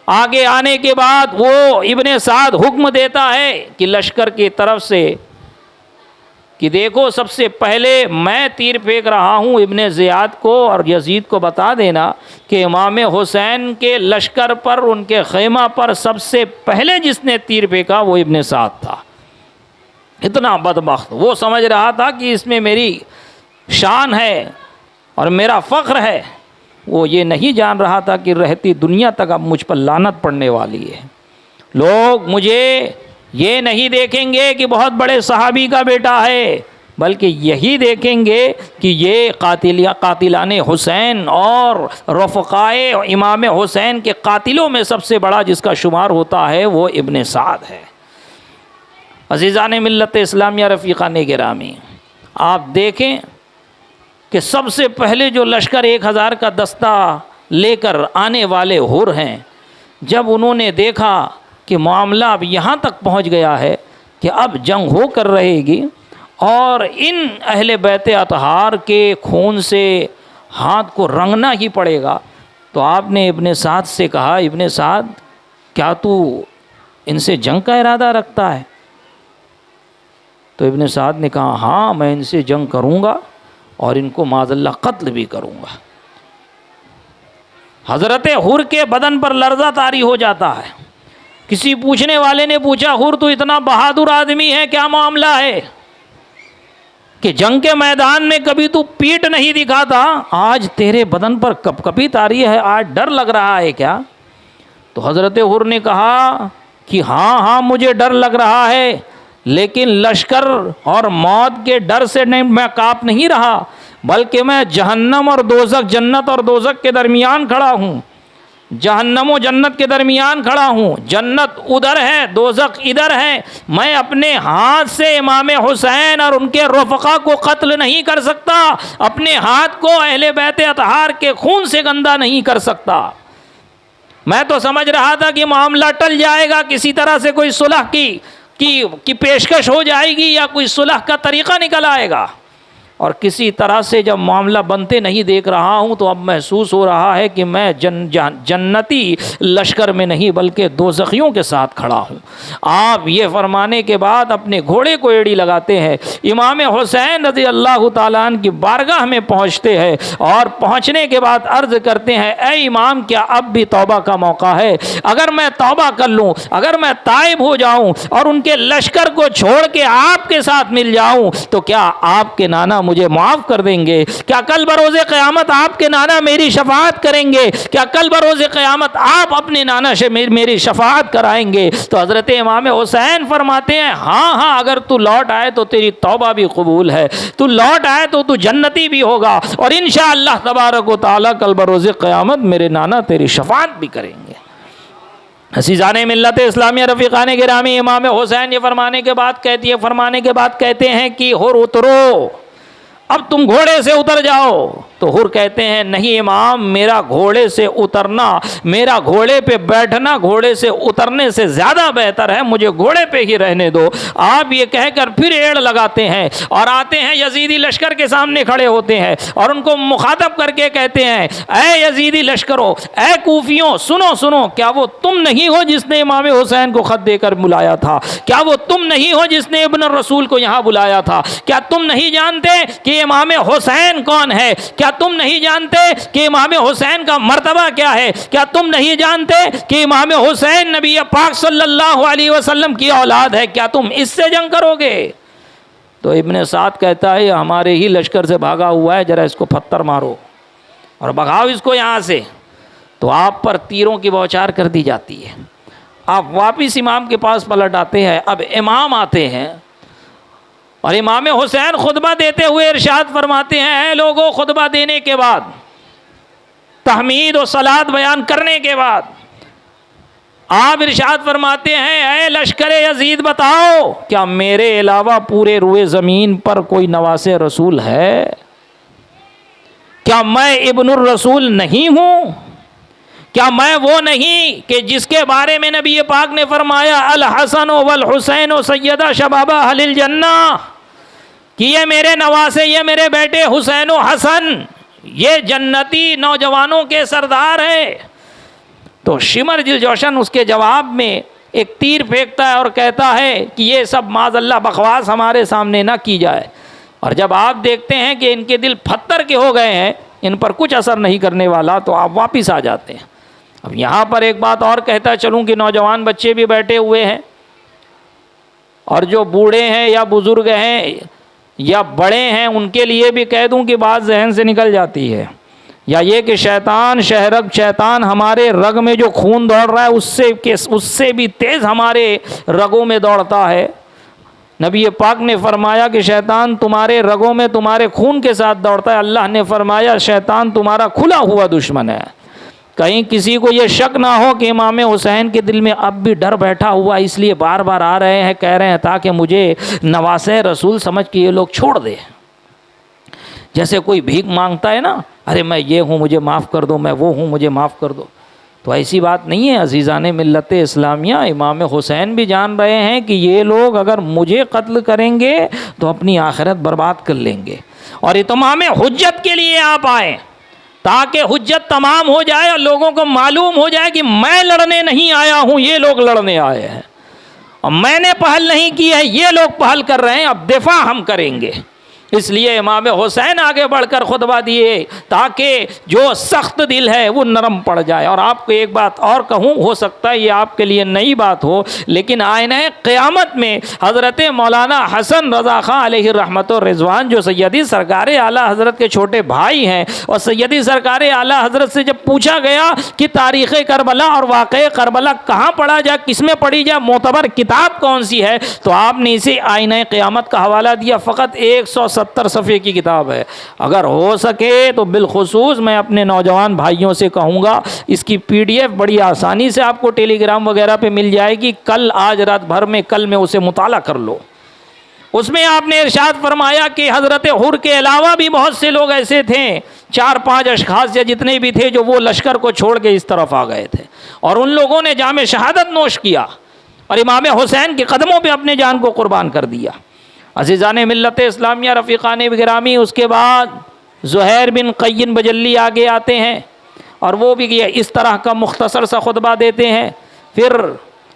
आगे आने के बाद वो इब्ने साद हुक्म देता है कि लश्कर की तरफ से कि देखो सबसे पहले मैं तीर फेंक रहा हूँ, इब्ने ज़ियाद को और यजीद को बता देना कि इमाम हुसैन के लश्कर पर, उनके ख़ैमा पर सबसे पहले जिसने तीर फेंका वो इब्ने साद था। इतना बदबख्त, वो समझ रहा था कि इसमें मेरी शान है और मेरा फ़ख्र है, वो ये नहीं जान रहा था कि रहती दुनिया तक अब मुझ पर लानत पड़ने वाली है। लोग मुझे ये नहीं देखेंगे कि बहुत बड़े सहाबी का बेटा है, बल्कि यही देखेंगे कि ये कातिलाने हुसैन और रफ़क़ाए इमाम हुसैन के कातिलों में सबसे बड़ा जिसका शुमार होता है वो इब्ने साद है। अज़ीज़ाने मिल्लत इस्लामिया, रफ़ीक़ाने गिरामी, आप देखें कि सबसे पहले जो लश्कर 1000 का दस्ता लेकर आने वाले हुर हैं, जब उन्होंने देखा कि मामला अब यहाँ तक पहुँच गया है कि अब जंग हो कर रहेगी और इन अहले बैत अतहार के खून से हाथ को रंगना ही पड़ेगा, तो आपने इब्ने साद से कहा, इब्ने साद क्या तू इनसे जंग का इरादा रखता है? तो इब्ने साद ने कहा हाँ, मैं इनसे जंग करूँगा और इनको माज़ल्लाह कत्ल भी करूँगा। हज़रत हुर के बदन पर लर्ज़ा तारी हो जाता है। किसी पूछने वाले ने पूछा, हुर तो इतना बहादुर आदमी है, क्या मामला है? कि जंग के मैदान में कभी तू पीठ नहीं दिखाता, आज तेरे बदन पर कपकपी तारी है, आज डर लग रहा है क्या? तो हज़रत हुर ने कहा कि हाँ हाँ मुझे डर लग रहा है, लेकिन लश्कर और मौत के डर से नहीं, मैं काँप नहीं रहा, बल्कि मैं जहन्नम और दोज़ख, जन्नत और दोज़ख के दरमियान खड़ा हूँ। जहन्नम और जन्नत के दरमियान खड़ा हूँ, जन्नत उधर है, दोज़ख इधर है। मैं अपने हाथ से इमाम हुसैन और उनके रफ़क़ा को कत्ल नहीं कर सकता, अपने हाथ को अहले बैत अतहार के खून से गंदा नहीं कर सकता। मैं तो समझ रहा था कि मामला टल जाएगा, किसी तरह से कोई सुलह की पेशकश हो जाएगी या कोई सुलह का तरीक़ा निकल आएगा, और किसी तरह से जब मामला बनते नहीं देख रहा हूँ तो अब महसूस हो रहा है कि मैं जन्नती लश्कर में नहीं बल्कि दोज़खियों के साथ खड़ा हूँ। आप ये फरमाने के बाद अपने घोड़े को एड़ी लगाते हैं, इमाम हुसैन रज़ी अल्लाह ताला अन्हु की बारगाह में पहुँचते हैं, और पहुँचने के बाद अर्ज़ करते हैं, ऐ इमाम, क्या अब भी तौबा का मौका है? अगर मैं तौबा कर लूँ, अगर मैं ताइब हो जाऊँ और उनके लश्कर को छोड़ के आपके साथ मिल जाऊँ, तो क्या आपके नाना मुझे माफ़ कर देंगे? क्या कल बरोज़े क़यामत आपके नाना मेरी शफ़ाअत करेंगे? क्या कल बरोज़े क़यामत आप अपने नाना से मेरी शफ़ाअत कराएंगे? तो हज़रत इमाम हुसैन फरमाते हैं, हाँ हाँ, अगर तू लौट आए तो तेरी तौबा भी कबूल है, तू लौट आए तो तू जन्नती भी होगा, और इंशाअल्लाह तबारक व तआला कल बरोज़े क़यामत मेरे नाना तेरी शफ़ाअत भी करेंगे। अज़ीज़ाने मिल्लत इस्लामिया, रफ़ीक़ाने गिरामी, इमाम हुसैन ये फरमाने के बाद कहते हैं कि हुर उतरो, अब तुम घोड़े से उतर जाओ। तो हुर कहते हैं, नहीं इमाम, मेरा घोड़े से उतरना, मेरा घोड़े पे बैठना घोड़े से उतरने से ज़्यादा बेहतर है, मुझे घोड़े पे ही रहने दो। आप ये कहकर फिर एड़ लगाते हैं और आते हैं यजीदी लश्कर के सामने खड़े होते हैं और उनको मुखातब करके कहते हैं, ऐ यजीदी लश्करों, ऐ कूफियों, सुनो सुनो, क्या वो तुम नहीं हो जिसने इमाम हुसैन को ख़त देकर बुलाया था? क्या वो तुम नहीं हो जिसने इब्न रसूल को यहाँ बुलाया था? क्या तुम नहीं जानते कि इमाम हुसैन कौन है? क्या तुम नहीं जानते कि इमाम हुसैन का मर्तबा क्या है? क्या तुम नहीं जानते कि इमाम हुसैन नबी पाक सल्लल्लाहु अलैहि वसल्लम की औलाद है? क्या तुम इससे जंग करोगे? तो इब्न साद कहता है, हमारे ही लश्कर से भागा हुआ है, जरा इसको पत्थर मारो और भगाओ इसको यहाँ से। तो आप पर तीरों की बौछार कर दी जाती है। आप वापिस इमाम के पास पलट आते हैं। अब इमाम आते हैं और इमाम हुसैन खुतबा देते हुए इरशाद फरमाते हैं, ऐ लोगों, खुतबा देने के बाद, तहमीद और सलात बयान करने के बाद आप इरशाद फरमाते हैं, ऐ लश्कर यजीद, बताओ क्या मेरे अलावा पूरे रुए ज़मीन पर कोई नवासे रसूल है? क्या मैं इब्नुर रसूल नहीं हूँ? क्या मैं वो नहीं कि जिसके बारे में नबी पाक ने फरमाया, अल हसन वल हुसैन सैयदा शबाबा अहलिल जन्ना, कि ये मेरे नवासे, ये मेरे बेटे हुसैन व हसन, ये जन्नती नौजवानों के सरदार हैं। तो शिमर जिल जोशन उसके जवाब में एक तीर फेंकता है और कहता है कि ये सब माज़अल्लाह बकवास हमारे सामने ना की जाए। और जब आप देखते हैं कि इनके दिल पत्थर के हो गए हैं, इन पर कुछ असर नहीं करने वाला, तो आप वापस आ जाते हैं। अब यहाँ पर एक बात और कहता चलूँ कि नौजवान बच्चे भी बैठे हुए हैं, और जो बूढ़े हैं या बुज़ुर्ग हैं या बड़े हैं, उनके लिए भी कह दूँ कि बात जहन से निकल जाती है, या ये कि शैतान हमारे रग में जो खून दौड़ रहा है उससे भी तेज़ हमारे रगों में दौड़ता है। नबी पाक ने फरमाया कि शैतान तुम्हारे रगों में तुम्हारे खून के साथ दौड़ता है। अल्लाह ने फरमाया शैतान तुम्हारा खुला हुआ दुश्मन है। कहीं किसी को ये शक ना हो कि इमाम हुसैन के दिल में अब भी डर बैठा हुआ, इसलिए बार बार आ रहे हैं, कह रहे हैं ताकि मुझे नवासे रसूल समझ के ये लोग छोड़ दे। जैसे कोई भीख मांगता है ना, अरे मैं ये हूँ मुझे माफ़ कर दो, मैं वो हूँ मुझे माफ़ कर दो। तो ऐसी बात नहीं है। अज़ीज़ाने मिल्लत इस्लामिया, इमाम हुसैन भी जान रहे हैं कि ये लोग अगर मुझे कत्ल करेंगे तो अपनी आखिरत बर्बाद कर लेंगे, और इत्माम हुज्जत के लिए आप आए ताकि हुज्जत तमाम हो जाए और लोगों को मालूम हो जाए कि मैं लड़ने नहीं आया हूँ, ये लोग लड़ने आए हैं, और मैंने पहल नहीं की है, ये लोग पहल कर रहे हैं, अब दिफा हम करेंगे। इसलिए इमाम हुसैन आगे बढ़कर खुतबा दिए ताकि जो सख्त दिल है वो नरम पड़ जाए। और आपको एक बात और कहूँ, हो सकता है ये आपके लिए नई बात हो, लेकिन आईने क़यामत में हज़रत मौलाना हसन रज़ा ख़ां अलैहि रहमत व रिज़वान जो सैयदी सरकार आला हज़रत के छोटे भाई हैं, और सैयदी सरकार आला हज़रत से जब पूछा गया कि तारीख़ करबला और वाक़े करबला कहाँ पढ़ा जाए, किस में पढ़ी जाए, मोतबर किताब कौन सी है, तो आपने इसे आईने क़यामत का हवाला दिया। फ़कत 170 सफ़े की किताब है। अगर हो सके तो बिलखुसूस मैं अपने नौजवान भाइयों से कहूँगा, इसकी PDF बड़ी आसानी से आपको टेलीग्राम वगैरह पे मिल जाएगी। कल आज रात भर में कल में उसे मुताला कर लो। उसमें आपने इरशाद फरमाया कि हज़रत हुर के अलावा भी बहुत से लोग ऐसे थे, 4-5 अशखास या जितने भी थे, जो वो लश्कर को छोड़ के इस तरफ आ गए थे और उन लोगों ने जामे शहादत नोश किया और इमाम हुसैन के कदमों पे अपने जान को कुर्बान कर दिया। अज़ीज़ान मिल्लत इस्लामिया, रफ़ीक़ान गिरामी, उसके बाद ज़ुहैर बिन क़य्यिन बजल्ली आगे आते हैं और वो भी इस तरह का मुख्तसर सा खुतबा देते हैं। फिर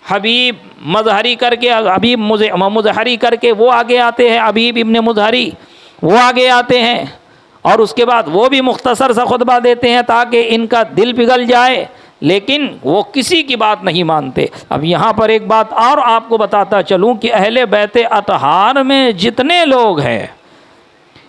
हबीब मज़हरी करके, हबीब मुज़हरी करके वो आगे आते हैं, हबीब इब्न मुज़हरी वो आगे आते हैं और उसके बाद वो भी मुख्तसर सा खुतबा देते हैं ताकि इनका दिल पिघल जाए, लेकिन वो किसी की बात नहीं मानते। अब यहाँ पर एक बात और आपको बताता चलूँ कि अहले बैत अतहार में जितने लोग हैं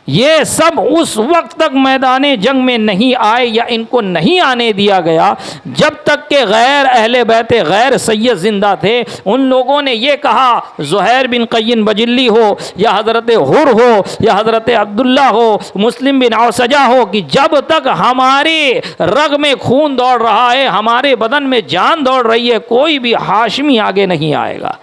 ये सब उस वक्त तक मैदान जंग में नहीं आए या इनको नहीं आने दिया गया जब तक के गैर अहले बैत गैर सैयद ज़िंदा थे। उन लोगों ने ये कहा, ज़ुहैर बिन क़य्यिन बजल्ली हो या हज़रत हुर हो या हज़रत अब्दुल्ला हो, मुस्लिम बिन औसजा हो, कि जब तक हमारे रग में खून दौड़ रहा है, हमारे बदन में जान दौड़ रही है, कोई भी हाशमी आगे नहीं आएगा,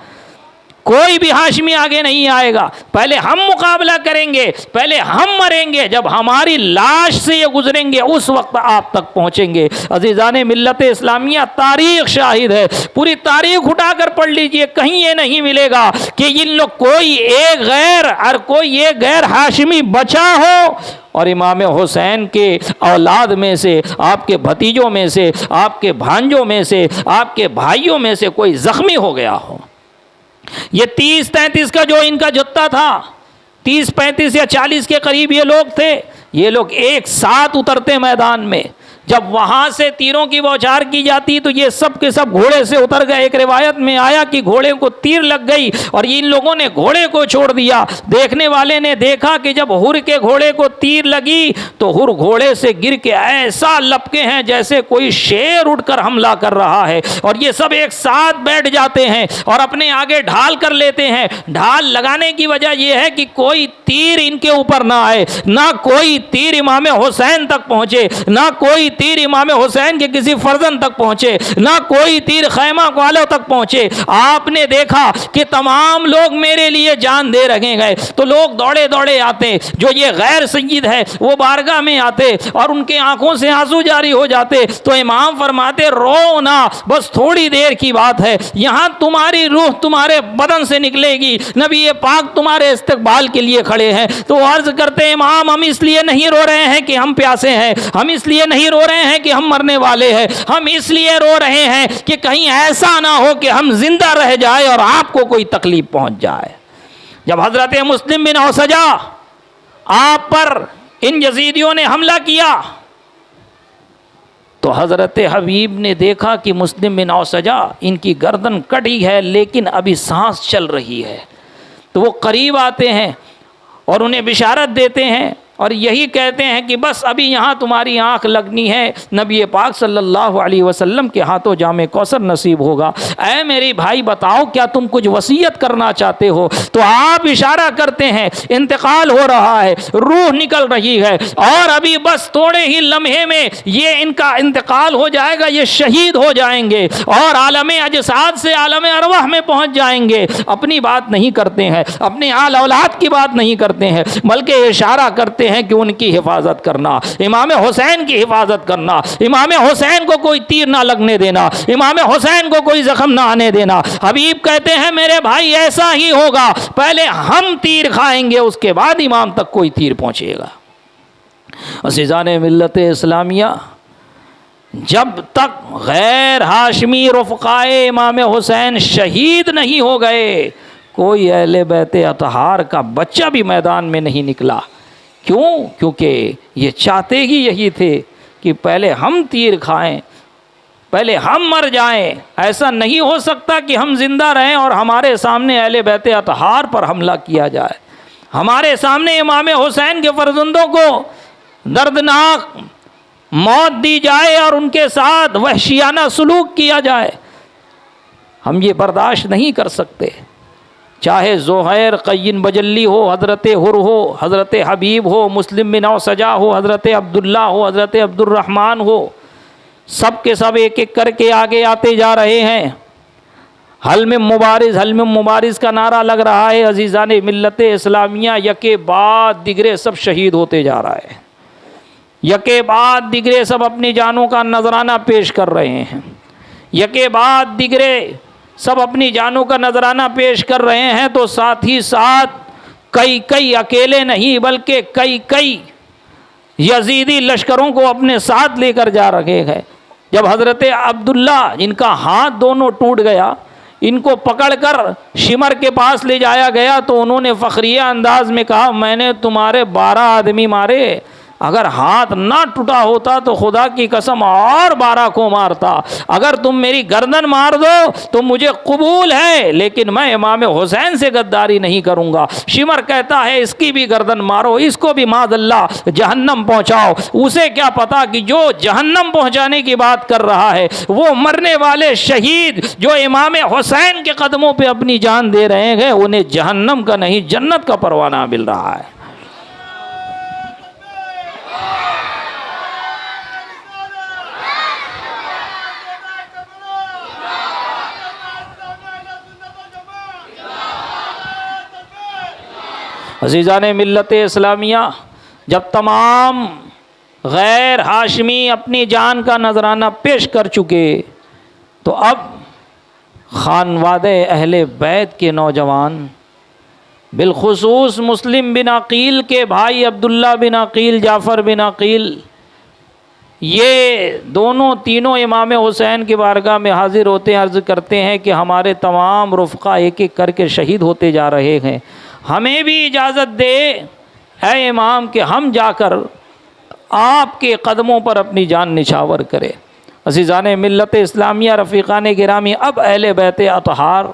कोई भी हाशमी आगे नहीं आएगा। पहले हम मुकाबला करेंगे, पहले हम मरेंगे, जब हमारी लाश से ये गुजरेंगे उस वक्त आप तक पहुंचेंगे। अज़ीज़ाने मिल्लत इस्लामिया, तारीख़ शाहिद है, पूरी तारीख़ उठाकर पढ़ लीजिए, कहीं ये नहीं मिलेगा कि इन लोग कोई एक गैर और कोई एक गैर हाशमी बचा हो और इमाम हुसैन के औलाद में से, आपके भतीजों में से, आपके भांजों में से, आपके भाइयों में से कोई ज़ख्मी हो गया हो। ये 30-33 का जो इनका जत्था था, 30-35 या 40 के करीब ये लोग थे, ये लोग एक साथ उतरते मैदान में। जब वहाँ से तीरों की बौछार की जाती तो ये सब के सब घोड़े से उतर गए। एक रिवायत में आया कि घोड़े को तीर लग गई और इन लोगों ने घोड़े को छोड़ दिया। देखने वाले ने देखा कि जब हुर के घोड़े को तीर लगी तो हुर घोड़े से गिर के ऐसा लपके हैं जैसे कोई शेर उठकर हमला कर रहा है, और ये सब एक साथ बैठ जाते हैं और अपने आगे ढाल कर लेते हैं। ढाल लगाने की वजह यह है कि कोई तीर इनके ऊपर ना आए, ना कोई तीर इमाम हुसैन तक पहुँचे, ना कोई तीर इमाम हुसैन के किसी फर्जन तक पहुंचे, ना कोई तीर खैमा वालों तक पहुंचे। आपने देखा कि तमाम लोग मेरे लिए जान दे रखे गए तो लोग दौड़े दौड़े आते, जो ये गैर सय्यद है वो बारगाह में आते और उनके आंखों से आंसू जारी हो जाते। तो इमाम फरमाते, रो ना, बस थोड़ी देर की बात है, यहाँ तुम्हारी रूह तुम्हारे बदन से निकलेगी, नबी पाक तुम्हारे इस्तकबाल के लिए खड़े हैं। तो अर्ज करते, इमाम हम इसलिए नहीं रो रहे हैं कि हम प्यासे हैं, हम इसलिए नहीं रो रहे हैं कि हम मरने वाले हैं, हम इसलिए रो रहे हैं कि कहीं ऐसा ना हो कि हम जिंदा रह जाए और आपको कोई तकलीफ पहुंच जाए। जब हजरत मुस्लिम बिन औसजा आप पर इन यजीदियों ने हमला किया तो हजरत हबीब ने देखा कि मुस्लिम बिन औसजा इनकी गर्दन कटी है लेकिन अभी सांस चल रही है। तो वो करीब आते हैं और उन्हें बिशारत देते हैं और यही कहते हैं कि बस अभी यहाँ तुम्हारी आँख लगनी है, नबी पाक सल्लल्लाहु अलैहि वसल्लम के हाथों जामे कौसर नसीब होगा। ऐ मेरे भाई बताओ क्या तुम कुछ वसीयत करना चाहते हो? तो आप इशारा करते हैं, इंतकाल हो रहा है, रूह निकल रही है और अभी बस थोड़े ही लम्हे में ये इनका इंतकाल हो जाएगा, ये शहीद हो जाएंगे और आलम अजसाद से आलम अरवाह में पहुँच जाएंगे। अपनी बात नहीं करते हैं, अपने आल औलाद की बात नहीं करते हैं, बल्कि इशारा करते हैं कि उनकी हिफाजत करना, इमाम हुसैन की हिफाजत करना, इमाम हुसैन को कोई तीर ना लगने देना, इमाम हुसैन को कोई जख्म ना आने देना। हबीब कहते हैं मेरे भाई ऐसा ही होगा, पहले हम तीर खाएंगे उसके बाद इमाम तक कोई तीर पहुंचेगा। अज़ीज़ाने मिल्लत इस्लामिया, जब तक गैर हाशमी रफ़क़ाए इमाम हुसैन शहीद नहीं हो गए कोई अहले बैत अतहार का बच्चा भी मैदान में नहीं निकला। क्यों? क्योंकि ये चाहते ही यही थे कि पहले हम तीर खाएं, पहले हम मर जाएं। ऐसा नहीं हो सकता कि हम जिंदा रहें और हमारे सामने अहले बैत अतहार पर हमला किया जाए, हमारे सामने इमाम हुसैन के फर्जंदों को दर्दनाक मौत दी जाए और उनके साथ वहशियाना सलूक किया जाए। हम ये बर्दाश्त नहीं कर सकते। चाहे ज़ुहैर क़य्यिन बजल्ली हो, हज़रत हुर हो, हज़रत हबीब हो, मुस्लिम बिन सजा हो, हज़रत अब्दुल्ला हो, हज़रत अब्दुर्रहमान हो, सब के सब एक एक करके आगे आते जा रहे हैं। हल में मुबारिज़ का नारा लग रहा है। अजीज़ान मिल्लत इस्लामिया यके बाद दिगरे सब शहीद होते जा रहा है, यके बाद दिगरे सब अपनी जानों का नजराना पेश कर रहे हैं, यके बाद दिगरे सब अपनी जानों का नजराना पेश कर रहे हैं। तो साथ ही साथ कई अकेले नहीं बल्कि कई यजीदी लश्करों को अपने साथ लेकर जा रहे हैं। जब हज़रत अब्दुल्ला, जिनका हाथ दोनों टूट गया, इनको पकड़कर शिमर के पास ले जाया गया तो उन्होंने फ़ख्रिया अंदाज में कहा, मैंने तुम्हारे 12 आदमी मारे, अगर हाथ ना टूटा होता तो खुदा की कसम और 12 को मारता। अगर तुम मेरी गर्दन मार दो तो मुझे कबूल है, लेकिन मैं इमाम हुसैन से गद्दारी नहीं करूँगा। शिमर कहता है इसकी भी गर्दन मारो, इसको भी माज़अल्लाह जहन्नम पहुँचाओ। उसे क्या पता कि जो जहन्नम पहुँचाने की बात कर रहा है वो मरने वाले शहीद जो इमाम हुसैन के कदमों पर अपनी जान दे रहे हैं, उन्हें जहन्नम का नहीं जन्नत का परवाना मिल रहा है। अज़ीज़ान मिल्लत इस्लामिया, जब तमाम गैर हाशमी अपनी जान का नजराना पेश कर चुके तो अब खानवादे अहले बैत के नौजवान, बिलखुसूस मुस्लिम बिन अकील के भाई अब्दुल्ला बिन अकील, जाफ़र बिन अकील, ये दोनों तीनों इमाम हुसैन की बारगाह में हाजिर होते हैं, अर्ज़ करते हैं कि हमारे तमाम रुफ़क़ा एक एक करके शहीद होते जा रहे हैं, हमें भी इजाज़त दे है इमाम कि हम जाकर आपके कदमों पर अपनी जान निछावर करें। अज़ीज़ान मिल्लत इस्लामिया, रफ़ीक़ान गिरामी, अब अहले बैत अतहार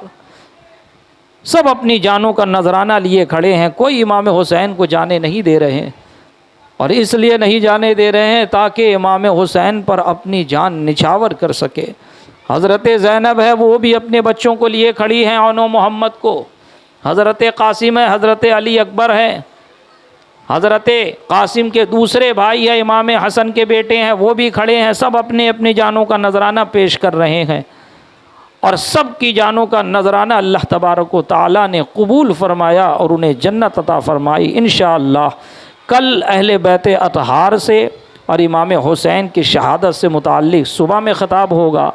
सब अपनी जानों का नजराना लिए खड़े हैं। कोई इमाम हुसैन को जाने नहीं दे रहे हैं, और इसलिए नहीं जाने दे रहे हैं ताकि इमाम हुसैन पर अपनी जान निछावर कर सके। हज़रत ज़ैनब है, वो भी अपने बच्चों को लिए खड़ी हैं, औनो मोहम्मद को। हज़रत कासिम है, हज़रत अली अकबर है, हज़रत कासिम के दूसरे भाई है, इमाम हसन के बेटे हैं, वो भी खड़े हैं। सब अपने अपनी जानों का नजराना पेश कर रहे हैं और सब की जानों का नजराना अल्लाह तबारक व तआला ने कबूल फरमाया और उन्हें जन्नत अता फरमाई। इंशाअल्लाह कल अहले बैत अतहार से और इमाम हुसैन की शहादत से मुताल्लिक़ सुबह में ख़िताब होगा।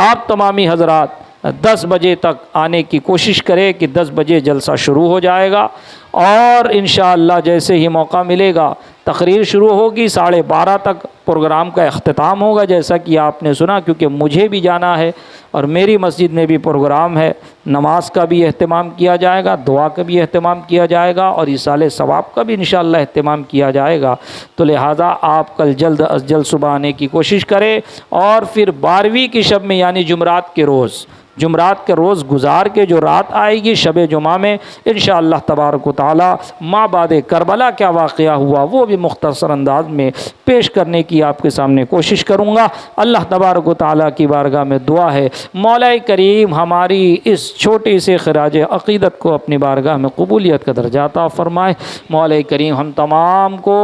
आप तमामी हज़रात 10 बजे तक आने की कोशिश करें कि 10 बजे जलसा शुरू हो जाएगा और इंशाअल्लाह जैसे ही मौका मिलेगा तकरीर शुरू होगी। 12:30 तक प्रोग्राम का अख्तिताम होगा, जैसा कि आपने सुना, क्योंकि मुझे भी जाना है और मेरी मस्जिद में भी प्रोग्राम है। नमाज का भी अहतमाम किया जाएगा, दुआ का भी अहतमाम किया जाएगा और इसाले सवाब का भी इंशाअल्लाह अहतमाम किया जाएगा। तो लिहाजा आप कल जल्द अज जल्द सुबह आने की कोशिश करें और फिर 12वीं की शब में यानी जुमरात के रोज़ गुजार के जो रात आएगी शब जुमा में इंशाअल्लाह तबारक व तआला माँ बाद करबला क्या वाक़या हुआ वो भी मुख्तसर अंदाज में पेश करने की आपके सामने कोशिश करूँगा। अल्लाह तबारक व तआला की बारगाह में दुआ है मौला करीम हमारी इस छोटी से खराज अक़ीदत को अपनी बारगाह में कबूलियत का दर्जा अता फ़रमाए। मौला करीम हम तमाम को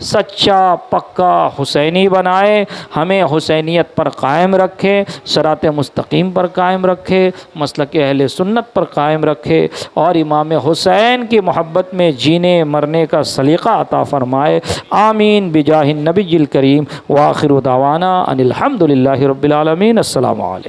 सच्चा पक्का हुसैनी बनाए, हमें हुसैनियत पर कायम रखे, सिरात मुस्तकीम पर कायम रखे, मसलक अहले सुन्नत पर कायम रखे और इमाम हुसैन की मोहब्बत में जीने मरने का सलीक़ा अता फ़रमाए। आमीन बिजाहिन नबील करीम व आखिर दावाना अनिल हम्दुलिल्लाहि रब्बिल आलमीन। अस्सलामु अलैकुम।